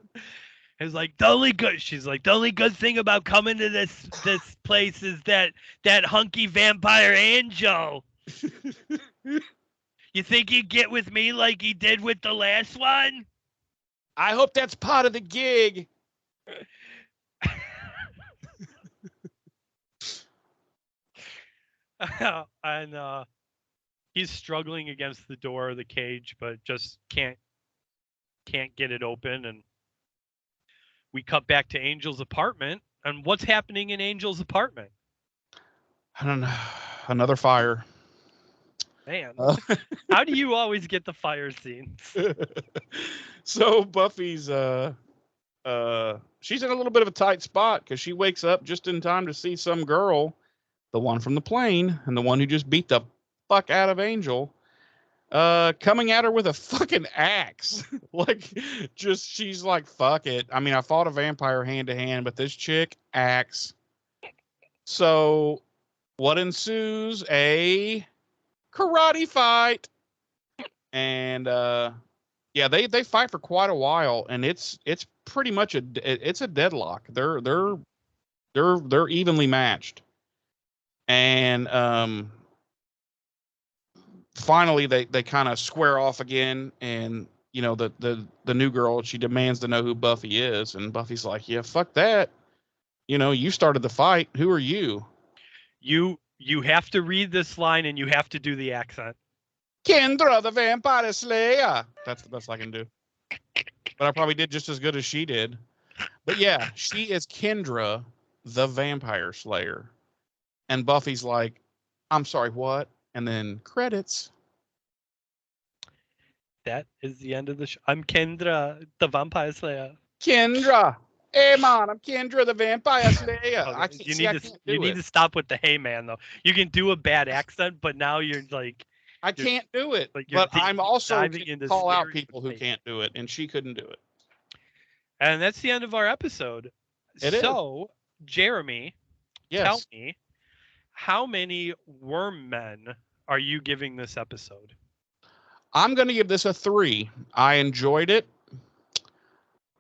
Is like the only good. She's like the only good thing about coming to this place is that hunky vampire Angel. You think he'd get with me like he did with the last one? I hope that's part of the gig. And he's struggling against the door of the cage, but just can't get it open. And we cut back to Angel's apartment. And what's happening in Angel's apartment? I don't know. Another fire. Man, how do you always get the fire scenes? So Buffy's she's in a little bit of a tight spot because she wakes up just in time to see some girl, the one from the plane and the one who just beat the fuck out of Angel, coming at her with a fucking axe. Like, just, she's like, fuck it. I mean, I fought a vampire hand to hand, but this chick, axe. So what ensues? A karate fight. And yeah, they fight for quite a while, and it's pretty much a deadlock. They're evenly matched. And finally they kind of square off again, and you know, the new girl, she demands to know who Buffy is, and Buffy's like, yeah, fuck that. You know, you started the fight. Who are you? You have to read this line and you have to do the accent. Kendra, the Vampire Slayer. That's the best I can do. But I probably did just as good as she did. But yeah, she is Kendra, the Vampire Slayer. And Buffy's like, I'm sorry, what? And then credits. That is the end of the show. I'm Kendra, the Vampire Slayer. Kendra. Hey, man, I'm Kendra, the Vampire Slayer. Okay. You need to stop with the hey, man, though. You can do a bad accent, but now you're like... I can't do it. Like but I'm also call out people who can't do it, and she couldn't do it. And that's the end of our episode. So, Jeremy, tell me, how many worm men are you giving this episode? I'm going to give this a 3. I enjoyed it.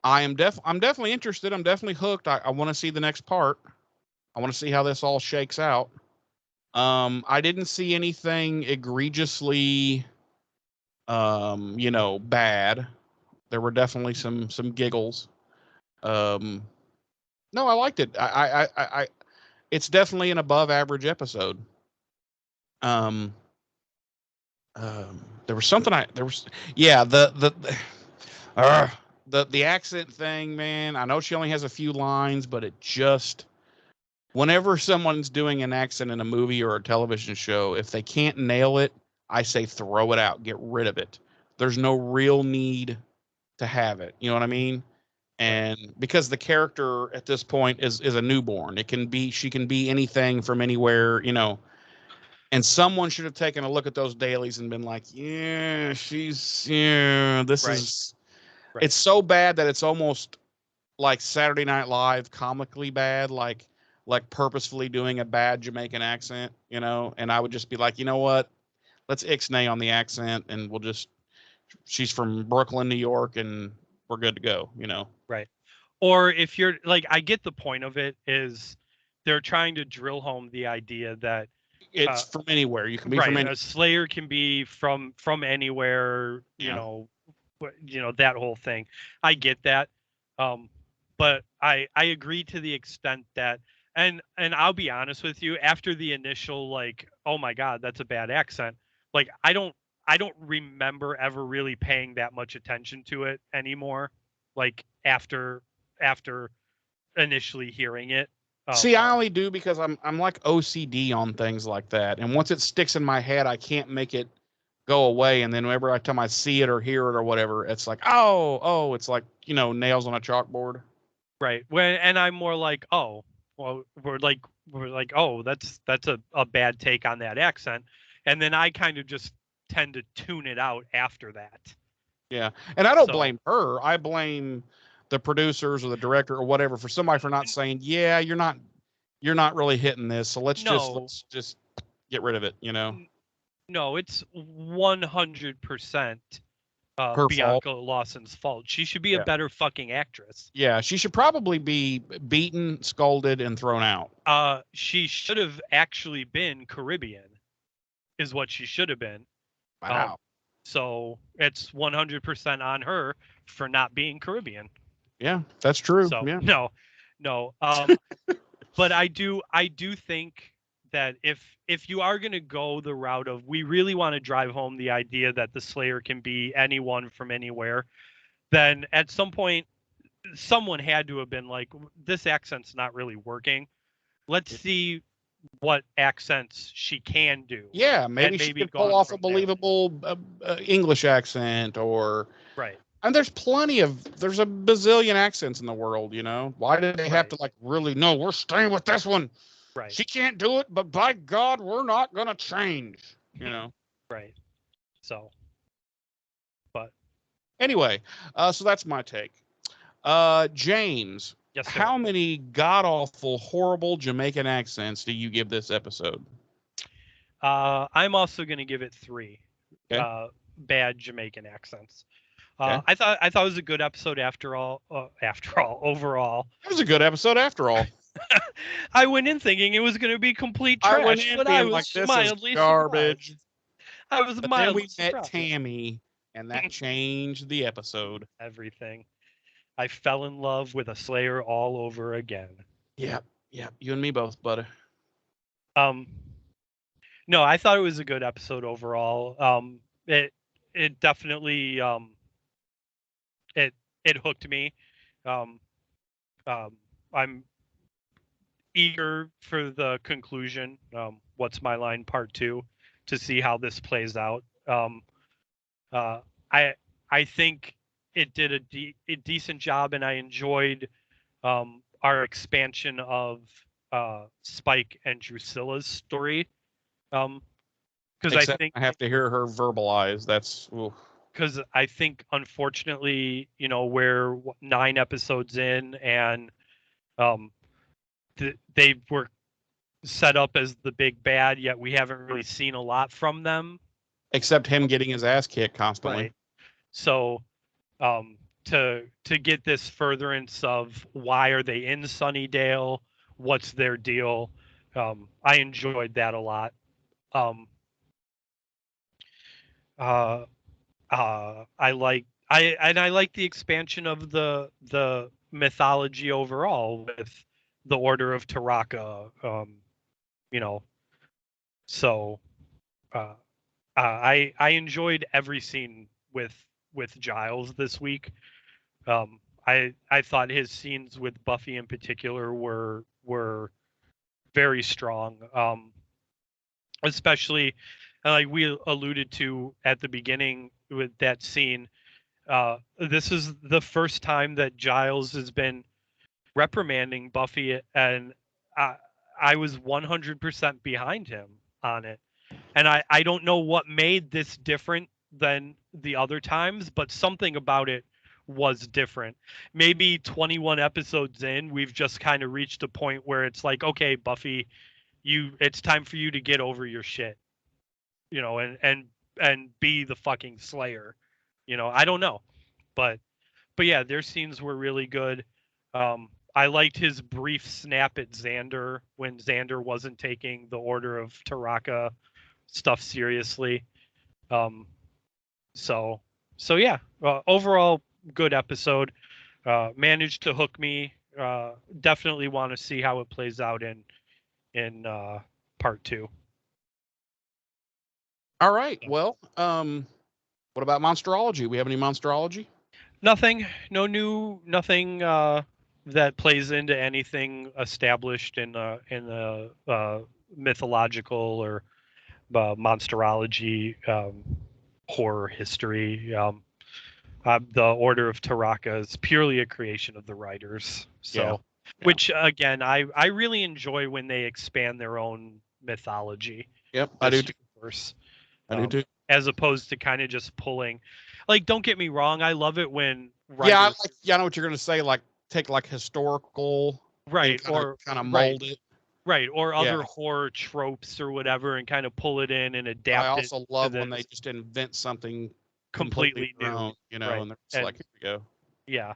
I'm definitely interested. I'm definitely hooked. I want to see the next part. I want to see how this all shakes out. I didn't see anything egregiously, you know, bad. There were definitely some giggles. No, I liked it. It's definitely an above average episode. There was something the accent thing, man. I know she only has a few lines, but it just, whenever someone's doing an accent in a movie or a television show, if they can't nail it, I say throw it out, get rid of it. There's no real need to have it. You know what I mean? And because the character at this point is a newborn, she can be anything from anywhere, you know. And someone should have taken a look at those dailies and been like, yeah, this is, it's so bad that it's almost like Saturday Night Live comically bad, like purposefully doing a bad Jamaican accent, you know. And I would just be like, you know what? Let's ixnay on the accent, and she's from Brooklyn, New York, and we're good to go, you know. Right. Or if you're like, I get the point of it is they're trying to drill home the idea that it's from anywhere. You can be from anywhere. A Slayer can be from anywhere, you know, that whole thing. I get that. But I agree to the extent that, and I'll be honest with you, after the initial, like, oh my God, that's a bad accent. Like, I don't remember ever really paying that much attention to it anymore. Like after initially hearing it. See, I only do because I'm like OCD on things like that. And once it sticks in my head, I can't make it go away. And then whenever time I see it or hear it or whatever, it's like, oh, it's like, you know, nails on a chalkboard. Right. And I'm more like, oh, well, we're like, oh, that's a bad take on that accent. And then I kind of just tend to tune it out after that. Yeah, and I don't So- blame her. I blame the producers or the director or whatever for somebody for not saying, yeah, you're not really hitting this, so let's just get rid of it. You know, No, it's 100% her Bianca fault. Lawson's fault. She should be Yeah. a better fucking actress. Yeah, she should probably be beaten, scolded, and thrown out. She should have actually been Caribbean, is what she should have been. Wow. So it's 100% on her for not being Caribbean. Yeah, that's true. So yeah. no. But I do think that if you are going to go the route of, we really want to drive home the idea that the Slayer can be anyone from anywhere, then at some point someone had to have been like, this accent's not really working. Let's see what accents she can do. Yeah, maybe she could pull off a believable English accent, or right. And there's a bazillion accents in the world, you know. Why do they have to like really? No, we're staying with this one. Right. She can't do it, but by God, we're not gonna change. You know. Right. So. But. Anyway, so that's my take. James, yes, sir. How many god awful, horrible Jamaican accents do you give this episode? I'm also gonna give it 3. Okay. Bad Jamaican accents. Okay. I thought it was a good episode overall. It was a good episode after all. I went in thinking it was going to be complete trash, I went in but being I was like, this mildly is garbage. surprised. I was But mildly then we met surprised. Tammy, and that changed the episode. Everything. I fell in love with a Slayer all over again. Yeah, you and me both, buddy. No, I thought it was a good episode overall. It definitely it hooked me. I'm eager for the conclusion. What's My Line Part 2, to see how this plays out. I think it did a decent job, and I enjoyed our expansion of Spike and Drusilla's story. Because I think I have to hear her verbalize. That's because I think, unfortunately, we're 9 episodes in, and they were set up as the big bad, yet we haven't really seen a lot from them, except him getting his ass kicked constantly. Right. So to get this furtherance of why are they in Sunnydale, what's their deal, I enjoyed that a lot. I like the expansion of the mythology overall with the Order of Taraka. So I enjoyed every scene with Giles this week. I thought his scenes with Buffy in particular were very strong. Especially, like we alluded to at the beginning with that scene, this is the first time that Giles has been reprimanding Buffy, and I was 100% behind him on it. And I don't know what made this different than the other times, but something about it was different. Maybe 21 episodes in, we've just kind of reached a point where it's like, okay, Buffy, it's time for you to get over your shit, and be the fucking Slayer. I don't know, but yeah, their scenes were really good. I liked his brief snap at Xander when Xander wasn't taking the Order of Taraka stuff seriously. So yeah, overall good episode. Managed to hook me. Definitely want to see how it plays out in part 2. All right. Well, what about Monsterology? We have any Monsterology? Nothing. Nothing that plays into anything established in the mythological or monsterology horror history. The Order of Taraka is purely a creation of the writers. So, Yeah. Which again, I really enjoy when they expand their own mythology. Yep, I do too. Universe. I do too. as opposed to kind of just pulling. Like, don't get me wrong, I love it when writers, I know what you're gonna say. Like, take like historical, right, or kind of mold it. Right, or other Yeah. horror tropes or whatever, and kind of pull it in and I adapt it. also love to when they this just invent something completely their new, own, right. and they're just And like, here we go. yeah,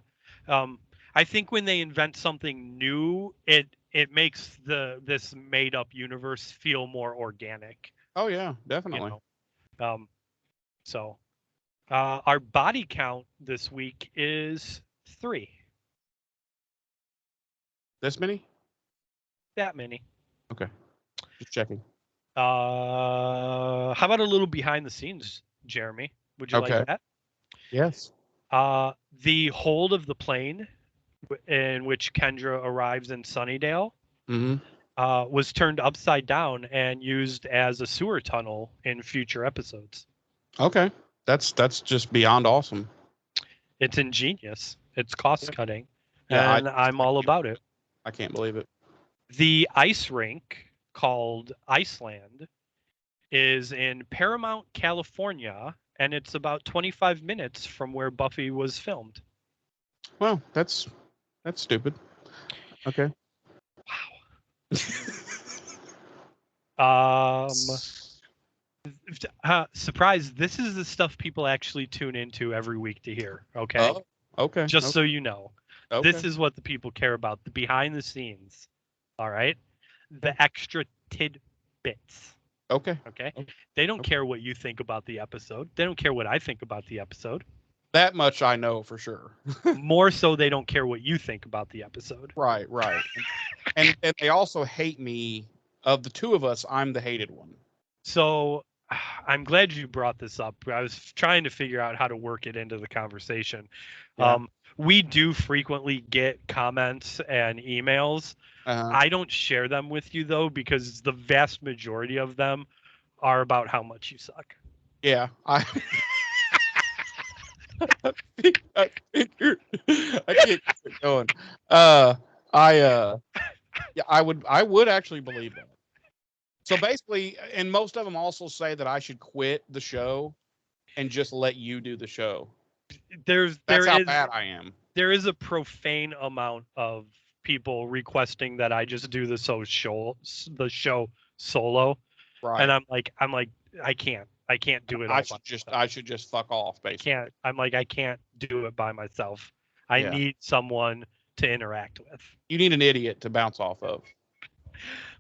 I think when they invent something new, it makes this made up universe feel more organic. Oh yeah, definitely. So our body count this week is 3. This many? That many. Okay, just checking. How about a little behind the scenes, Jeremy? Would you like that? Yes. The hold of the plane in which Kendra arrives in Sunnydale was turned upside down and used as a sewer tunnel in future episodes. Okay, that's just beyond awesome. It's ingenious. It's cost cutting, Yeah, and I'm all about it. I can't believe it. The ice rink called Iceland is in Paramount, California, and it's about 25 minutes from where Buffy was filmed. Well, that's stupid. Okay. Wow. Surprise, this is the stuff people actually tune into every week to hear, okay? Oh, okay. Just so you know. Okay. This is what the people care about, the behind the scenes. All right? The extra tidbits. Okay. Okay? They don't care what you think about the episode. They don't care what I think about the episode. That much I know for sure. More so they don't care what you think about the episode. Right. and they also hate me. Of the two of us, I'm the hated one. So I'm glad you brought this up. I was trying to figure out how to work it into the conversation. Yeah. We do frequently get comments and emails. I don't share them with you, though, because the vast majority of them are about how much you suck. Yeah. I figured I can't keep it going. Yeah, I would actually believe that. So basically, and most of them also say that I should quit the show and just let you do the show. That's how bad I am. There is a profane amount of people requesting that I just do the show solo. Right. And I'm like, I can't do it. I should just fuck off, basically. I can't do it by myself. I need someone to interact with. You need an idiot to bounce off of.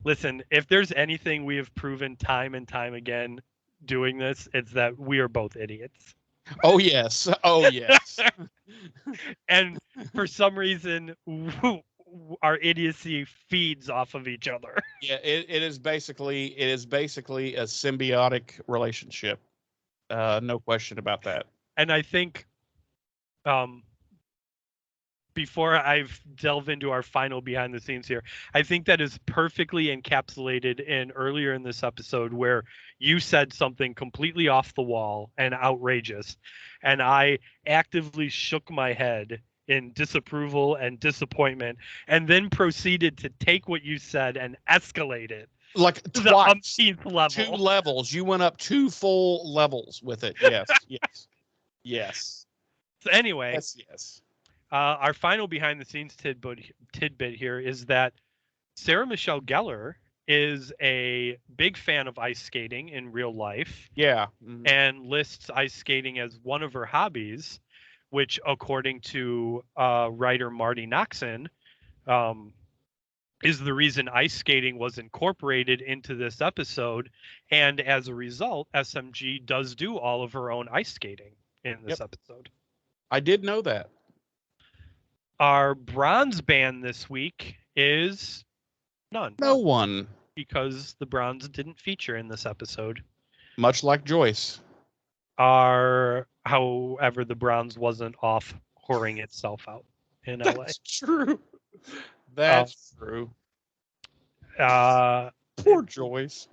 Listen, if there's anything we have proven time and time again doing this, it's that we are both idiots. Oh yes. And for some reason, our idiocy feeds off of each other. Yeah, it is basically a symbiotic relationship. No question about that. And I think before I delve into our final behind the scenes here, I think that is perfectly encapsulated in earlier in this episode where you said something completely off the wall and outrageous, and I actively shook my head in disapproval and disappointment, and then proceeded to take what you said and escalate it like to the umpteenth level. 2 levels. You went up 2 full levels with it. Yes. So anyway, yes. Our final behind the scenes tidbit here is that Sarah Michelle Gellar is a big fan of ice skating in real life. Yeah. And lists ice skating as one of her hobbies, which, according to writer Marty Noxon, is the reason ice skating was incorporated into this episode. And as a result, SMG does do all of her own ice skating in this episode. I did know that. Our bronze band this week is none. No one. Because the bronze didn't feature in this episode. Much like Joyce. However, the bronze wasn't off whoring itself out in LA. That's true. That's true. Poor Joyce.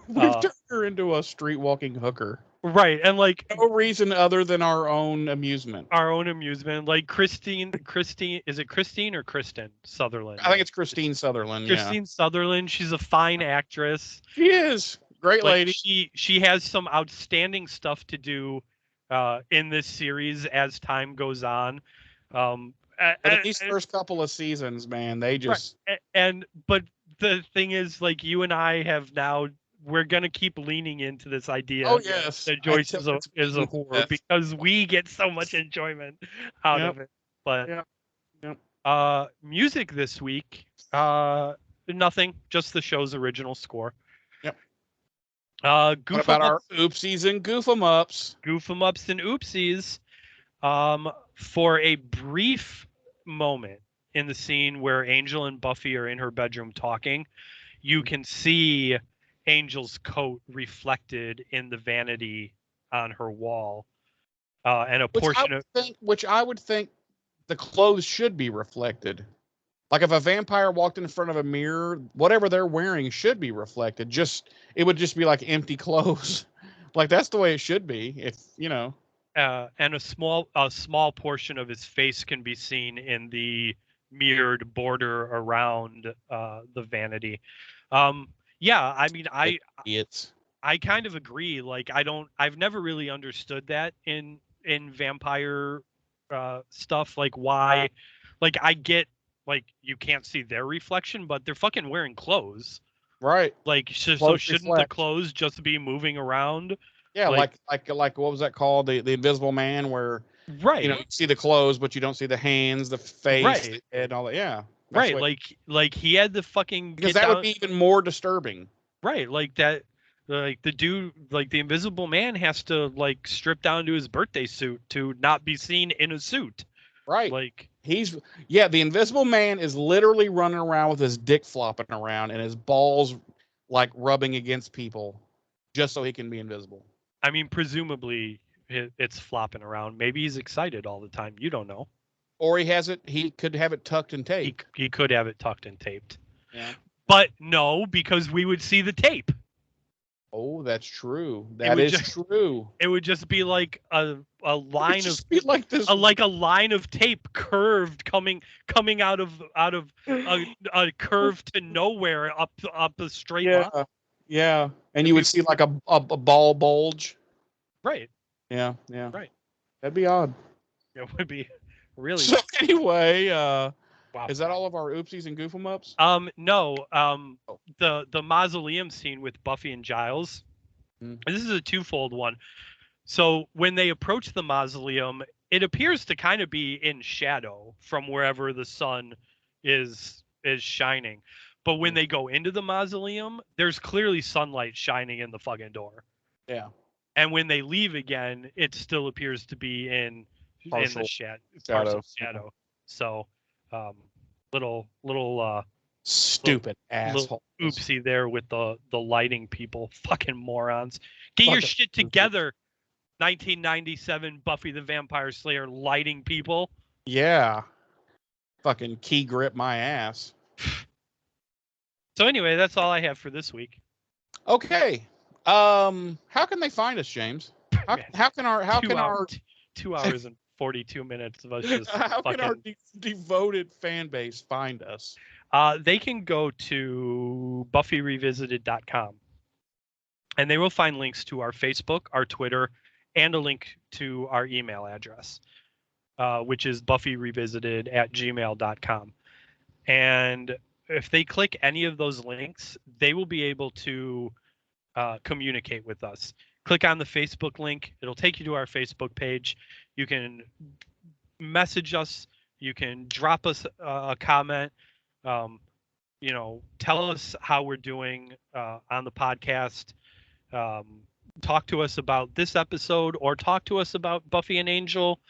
We've turned her into a street walking hooker. Right, and like no reason other than our own amusement. Like Christine, is it Christine or Kristen Sutherland? I think it's Christine Sutherland. Christine Sutherland, she's a fine actress. She is. Great like, lady. She has some outstanding stuff to do in this series as time goes on. But at these first couple of seasons, man, they just but the thing is, like, you and I have now, we're gonna keep leaning into this idea. Oh yes, that Joyce is a whore Yes. because we get so much enjoyment out of it. But music this week, nothing, just the show's original score. Yep. What about our oopsies and goof 'em ups? Goof 'em ups and oopsies. For a brief moment in the scene where Angel and Buffy are in her bedroom talking, you can see Angel's coat reflected in the vanity on her wall, and a portion which I would think the clothes should be reflected. Like if a vampire walked in front of a mirror, whatever they're wearing should be reflected. It would just be like empty clothes. Like that's the way it should be. If you know. And a small portion of his face can be seen in the mirrored border around the vanity. Yeah, I mean, I kind of agree. Like, I've never really understood that in vampire stuff. Like, why? Like, I get, like, you can't see their reflection, but they're fucking wearing clothes, right? Like, so shouldn't the clothes just be moving around? Yeah, like what was that called? The Invisible Man, where you know you see the clothes, but you don't see the hands, the face, the head, all that. Yeah, right. Like he had the fucking because that would be even more disturbing. Right, like that. Like the dude, like the Invisible Man, has to like strip down to his birthday suit to not be seen in a suit. Right. Like the Invisible Man is literally running around with his dick flopping around and his balls like rubbing against people, just so he can be invisible. I mean, presumably it's flopping around. Maybe he's excited all the time. You don't know. Or he could have it tucked and taped. He could have it tucked and taped. Yeah. But no, because we would see the tape. Oh, that's true. That is true. It would just be like a line of like this, a line of tape curved coming out of a curve to nowhere up a straight line. Yeah, and you would see like a ball bulge. Right. Yeah. Right. That'd be odd. It would be really. So anyway, wow. Is that all of our oopsies and goof 'em ups? No. The mausoleum scene with Buffy and Giles. This is a twofold one. So when they approach the mausoleum, it appears to kind of be in shadow from wherever the sun is shining. But when they go into the mausoleum, there's clearly sunlight shining in the fucking door. Yeah. And when they leave again, it still appears to be in the shadow. So, little stupid asshole oopsie there with the lighting people, fucking morons. Get your shit together. 1997 Buffy the Vampire Slayer lighting people. Yeah. Fucking key grip my ass. So anyway, that's all I have for this week. Okay. How can they find us, James? How can our 2 hours and 42 minutes of us just how can our devoted fan base find us? They can go to BuffyRevisited.com, and they will find links to our Facebook, our Twitter, and a link to our email address, which is BuffyRevisited@gmail.com. And if they click any of those links, they will be able to communicate with us. Click on the Facebook link. It'll take you to our Facebook page. You can message us. You can drop us a comment. Tell us how we're doing on the podcast. Talk to us about this episode, or talk to us about Buffy and Angel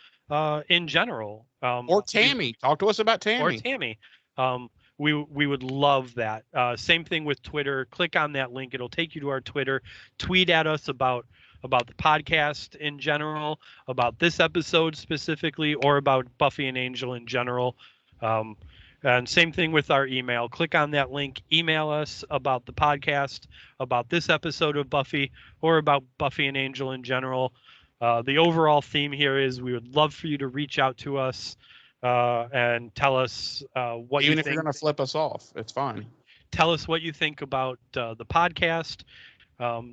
in general. Or Tammy. Talk to us about Tammy. Or Tammy. We would love that. Same thing with Twitter. Click on that link. It'll take you to our Twitter. Tweet at us about the podcast in general, about this episode specifically, or about Buffy and Angel in general. And same thing with our email. Click on that link. Email us about the podcast, about this episode of Buffy, or about Buffy and Angel in general. The overall theme here is we would love for you to reach out to us and tell us what you think. Even if you're going to flip us off, it's fine. Tell us what you think about the podcast.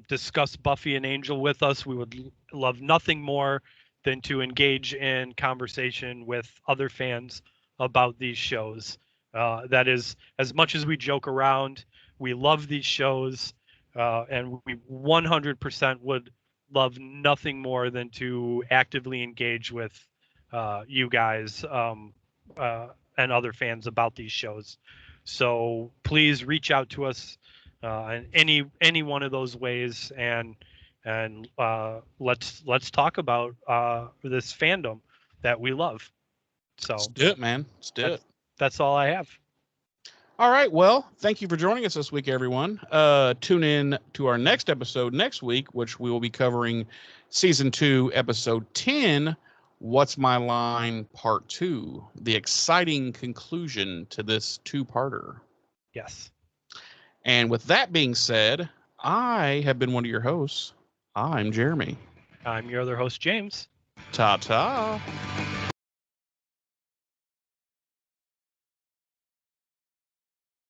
discuss Buffy and Angel with us. We would love nothing more than to engage in conversation with other fans about these shows. That is, as much as we joke around, we love these shows, and we 100% would love nothing more than to actively engage with you guys and other fans about these shows. So please reach out to us in any one of those ways, and let's talk about this fandom that we love. So Let's do it, man. Let's do it. That's all I have. All right. Well, thank you for joining us this week, everyone. Tune in to our next episode next week, which we will be covering season 2, episode 10, What's My Line, part 2, the exciting conclusion to this 2-parter. Yes. And with that being said, I have been one of your hosts. I'm Jeremy. I'm your other host, James. Ta-ta.